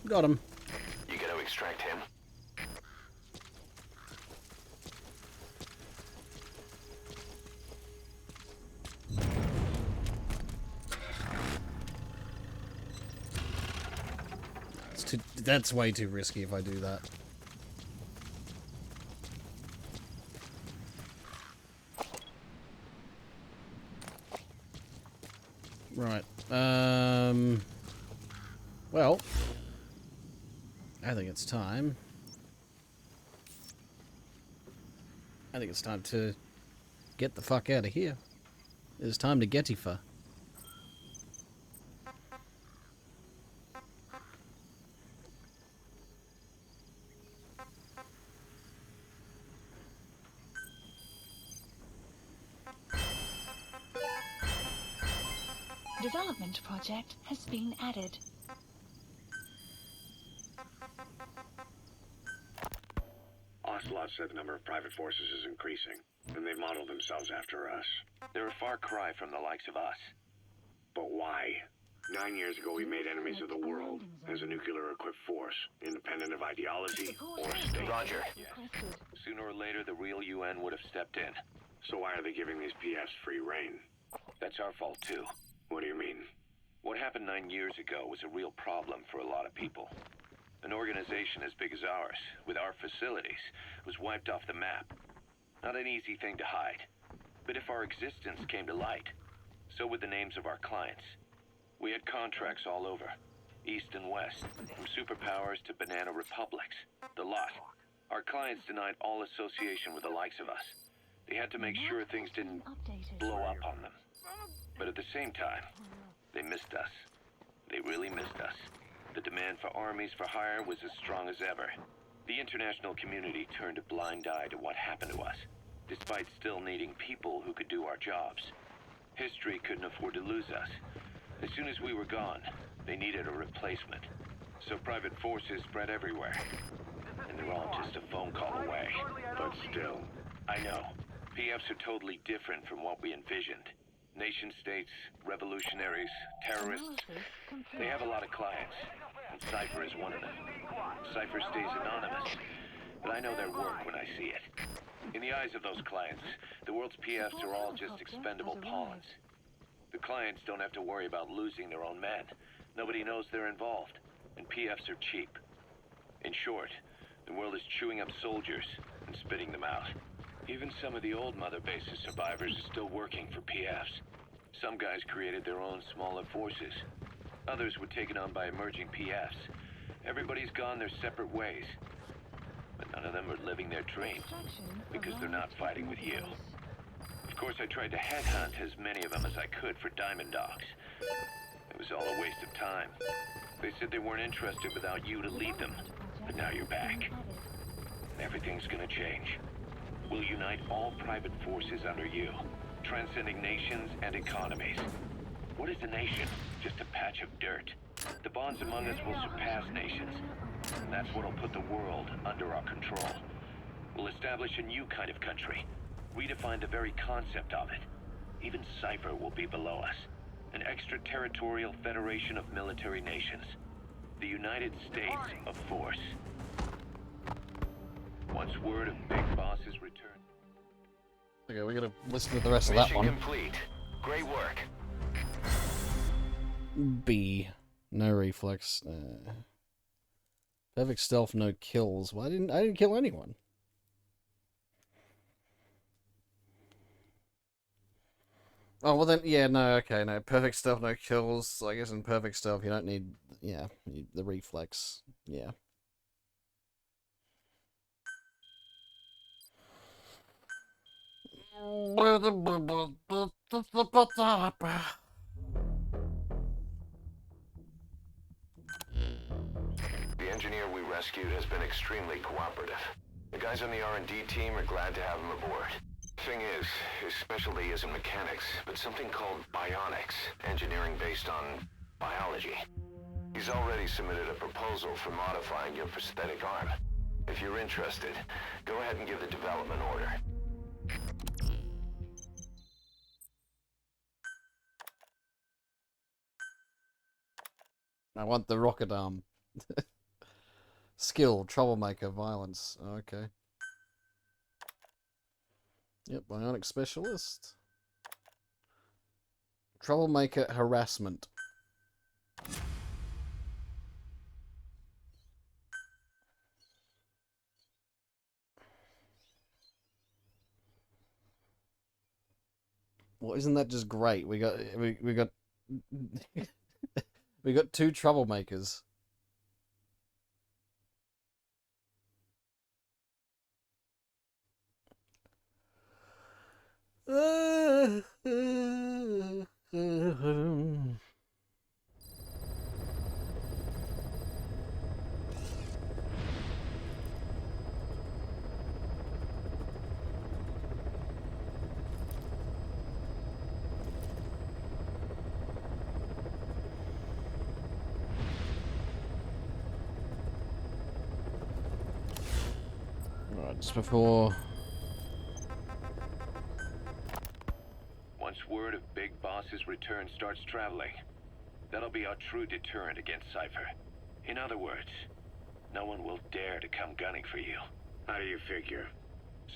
Got him. You gotta extract him. That's way too risky if I do that. Right. Well, I think it's time. I think it's time to get the fuck out of here. It's time to Getifer. Development project has been added. Ocelot said the number of private forces is increasing, and they've modeled themselves after us. They're a far cry from the likes of us. But why? 9 years ago, we made enemies of the world as a nuclear-equipped force, independent of ideology or state. Roger. Requested. Sooner or later, the real UN would have stepped in. So why are they giving these PFs free reign? That's our fault, too. What do you mean? What happened 9 years ago was a real problem for a lot of people. An organization as big as ours, with our facilities, was wiped off the map. Not an easy thing to hide. But if our existence came to light, so would the names of our clients. We had contracts all over, east and west, from superpowers to banana republics, the lot. Our clients denied all association with the likes of us. They had to make sure things didn't blow up on them. But at the same time, they missed us. They really missed us. The demand for armies for hire was as strong as ever. The international community turned a blind eye to what happened to us, despite still needing people who could do our jobs. History couldn't afford to lose us. As soon as we were gone, they needed a replacement. So private forces spread everywhere. And they're all just a phone call away. But still, I know. PFs are totally different from what we envisioned. Nation-states, revolutionaries, terrorists. They have a lot of clients, and Cypher is one of them. Cypher stays anonymous, but I know their work when I see it. In the eyes of those clients, the world's PFs are all just expendable pawns. The clients don't have to worry about losing their own men. Nobody knows they're involved, and PFs are cheap. In short, the world is chewing up soldiers and spitting them out. Even some of the old Mother Base's survivors are still working for PFs. Some guys created their own smaller forces. Others were taken on by emerging PFs. Everybody's gone their separate ways. But none of them are living their dream, because they're not fighting with you. Of course, I tried to headhunt as many of them as I could for Diamond Dogs. It was all a waste of time. They said they weren't interested without you to lead them. But now you're back. Everything's gonna change. We'll unite all private forces under you, transcending nations and economies. What is a nation? Just a patch of dirt. The bonds among us will surpass nations. And that's what'll put the world under our control. We'll establish a new kind of country, redefine the very concept of it. Even Cypher will be below us. An extraterritorial federation of military nations. The United States of Force. Once word of Big Boss's return... Okay, we gotta listen to the rest of that one. Mission complete. Great work. B. No reflex. Perfect stealth, no kills. Well, I didn't kill anyone. Oh, well then, yeah, no, okay, no. Perfect stealth, no kills. So I guess in perfect stealth, you don't need, yeah, the reflex. Yeah. The engineer we rescued has been extremely cooperative. The guys on the R&D team are glad to have him aboard. Thing is, his specialty isn't mechanics, but something called bionics, engineering based on biology. He's already submitted a proposal for modifying your prosthetic arm. If you're interested, go ahead and give the development order. I want the rocket arm. Skill, troublemaker, violence. Okay. Yep, bionic specialist. Troublemaker, harassment. Well, isn't that just great? We got we got we got two troublemakers. Alright, just before... Once word of Big Boss's return starts traveling, that'll be our true deterrent against Cypher. In other words, no one will dare to come gunning for you. How do you figure?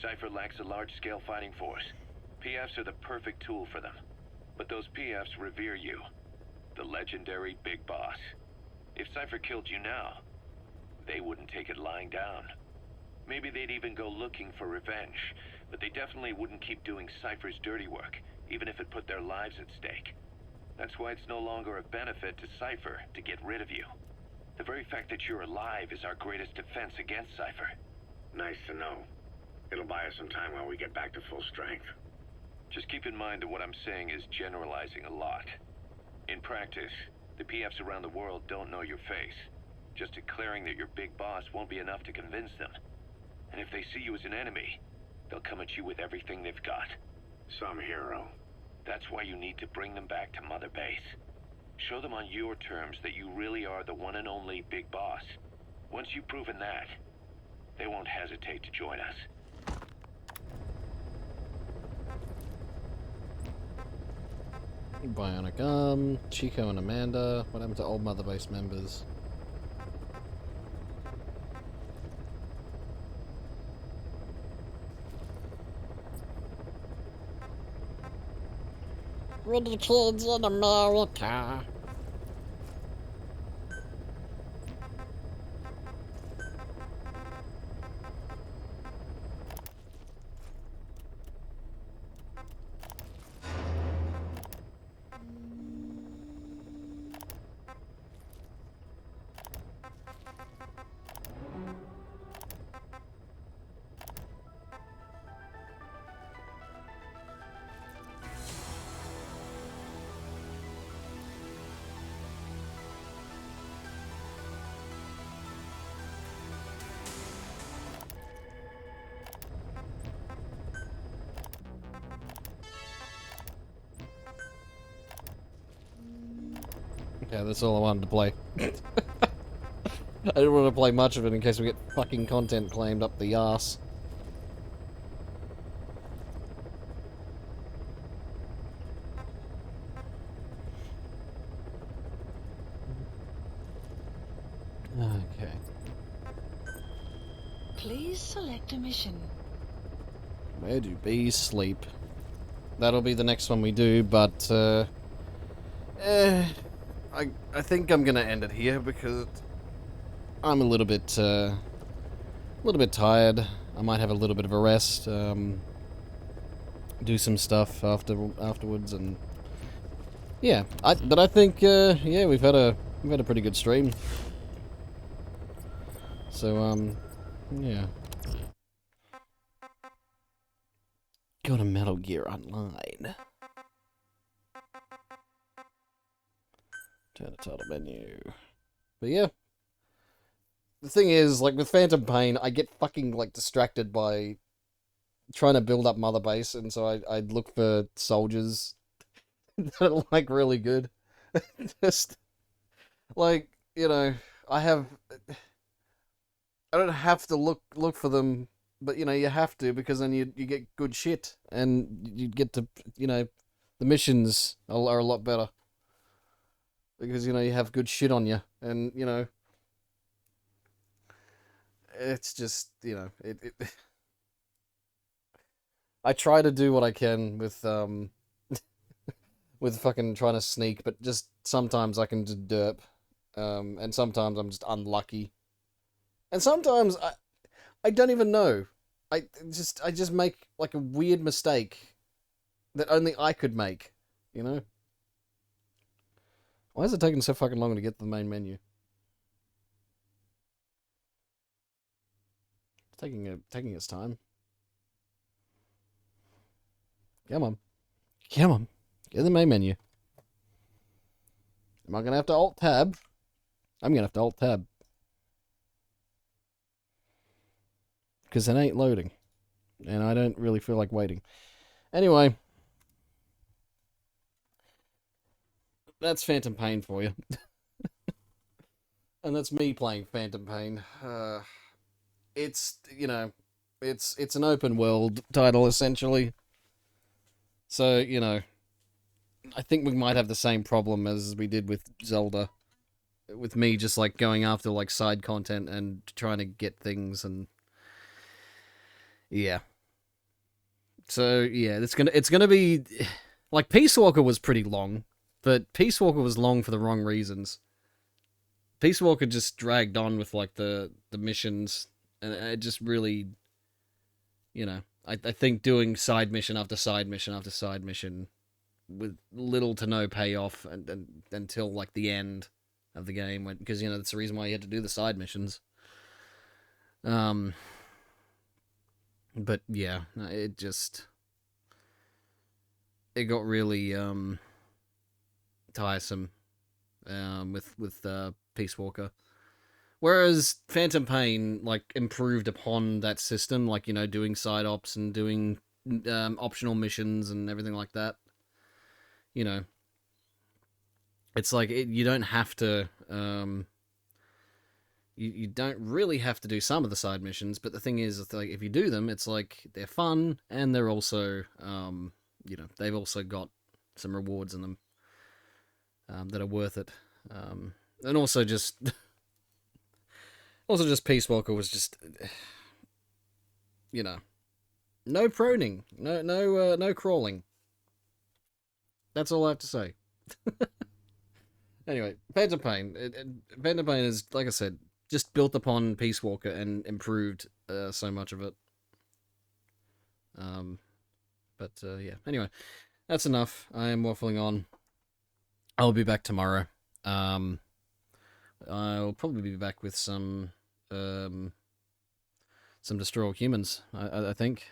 Cypher lacks a large-scale fighting force. PFs are the perfect tool for them. But those PFs revere you, the legendary Big Boss. If Cypher killed you now, they wouldn't take it lying down. Maybe they'd even go looking for revenge, but they definitely wouldn't keep doing Cypher's dirty work, even if it put their lives at stake. That's why it's no longer a benefit to Cypher to get rid of you. The very fact that you're alive is our greatest defense against Cypher. Nice to know. It'll buy us some time while we get back to full strength. Just keep in mind that what I'm saying is generalizing a lot. In practice, the PFs around the world don't know your face. Just declaring that you're Big Boss won't be enough to convince them. And if they see you as an enemy, they'll come at you with everything they've got. Some hero. That's why you need to bring them back to Mother Base. Show them on your terms that you really are the one and only Big Boss. Once you've proven that, they won't hesitate to join us. Bionic Chico and Amanda. What happened to old Mother Base members? With the kids in America. Okay, that's all I wanted to play. I didn't want to play much of it in case we get fucking content claimed up the arse. Okay. Please select a mission. Where do bees sleep? That'll be the next one we do, but I think I'm gonna end it here because I'm a little bit tired. I might have a little bit of a rest, do some stuff afterwards, and yeah. But I think yeah, we've had a pretty good stream. So yeah. go to Metal Gear Online. Turn the title menu. But yeah. The thing is, like, with Phantom Pain, I get fucking, like, distracted by trying to build up Mother Base, and so I look for soldiers that are, like, really good. Just, like, you know, I don't have to look for them, but, you know, you have to, because then you get good shit, and you get to, you know, the missions are a lot better. Because, you know, you have good shit on you, and, you know, it's just, you know, I try to do what I can with, with fucking trying to sneak, but just sometimes I can just derp, and sometimes I'm just unlucky. And sometimes I don't even know. I just make, like, a weird mistake that only I could make, you know? Why is it taking so fucking long to get to the main menu? Taking its time. Come on. Come on. Get the main menu. Am I gonna have to Alt-Tab? I'm gonna have to Alt-Tab. Because it ain't loading. And I don't really feel like waiting. Anyway. That's Phantom Pain for you. And that's me playing Phantom Pain. It's, you know, it's an open world title, essentially. So, you know, I think we might have the same problem as we did with Zelda. With me just, like, going after, like, side content and trying to get things, and yeah. So, yeah, it's gonna be, like, Peace Walker was pretty long, but Peace Walker was long for the wrong reasons. Peace Walker just dragged on with, like, the missions, and it just really, you know, I think doing side mission after side mission after side mission with little to no payoff and until, like, the end of the game, because, you know, that's the reason why you had to do the side missions. But yeah, it got really tiresome with Peace Walker. Whereas Phantom Pain, like, improved upon that system, like, you know, doing side ops and doing optional missions and everything like that. You know, it's like, you don't have to, you don't really have to do some of the side missions, but the thing is, it's like, if you do them, it's like, they're fun, and they're also, you know, they've also got some rewards in them that are worth it. And also just... Also, just Peace Walker was just, you know, no proning, no crawling. That's all I have to say. Anyway, Phantom Pain. Phantom Pain is, like I said, just built upon Peace Walker and improved so much of it. Yeah. Anyway, that's enough. I am waffling on. I'll be back tomorrow. I'll probably be back with some Destroy All Humans, I think.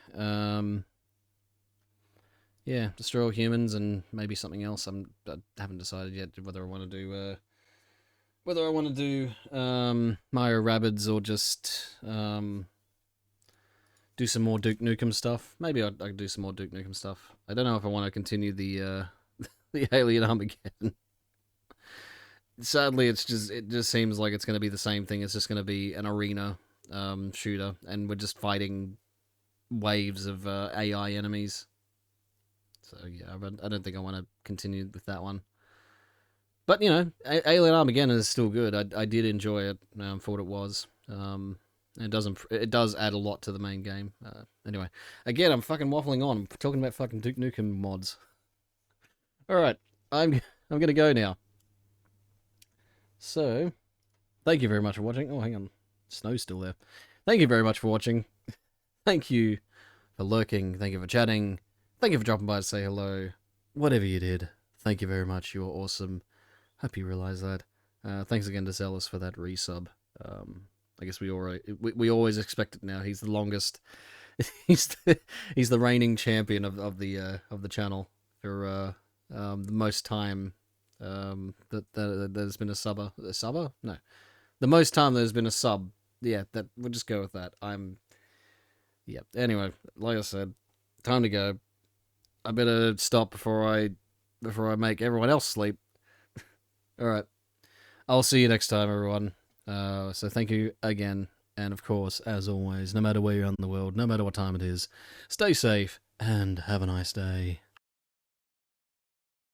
Yeah, Destroy All Humans and maybe something else. I haven't decided yet whether I want to do Mario Rabbids or just do some more Duke Nukem stuff. Maybe I could do some more Duke Nukem stuff. I don't know if I want to continue the the Alien Armageddon. Sadly, it just seems like it's going to be the same thing. It's just going to be an arena shooter, and we're just fighting waves of AI enemies. So yeah, I don't think I want to continue with that one. But, you know, Alien Armageddon is still good. I did enjoy it for what it was. It does add a lot to the main game. Anyway, again, I'm fucking waffling on. I'm talking about fucking Duke Nukem mods. All right, I'm gonna go now. So, thank you very much for watching. Oh, hang on, snow's still there. Thank you very much for watching. Thank you for lurking. Thank you for chatting. Thank you for dropping by to say hello. Whatever you did, thank you very much. You're awesome. Hope you realize that. Thanks again to Zealous for that resub. I guess we always expect it now. He's the longest he's the reigning champion of the channel for the most time that there's been a subber. A subber? No, the most time there's been a sub. Yeah, that we'll just go with that. Yeah. Anyway, like I said, time to go. I better stop before I make everyone else sleep. All right. I'll see you next time, everyone. So thank you again. And of course, as always, no matter where you're in the world, no matter what time it is, stay safe and have a nice day.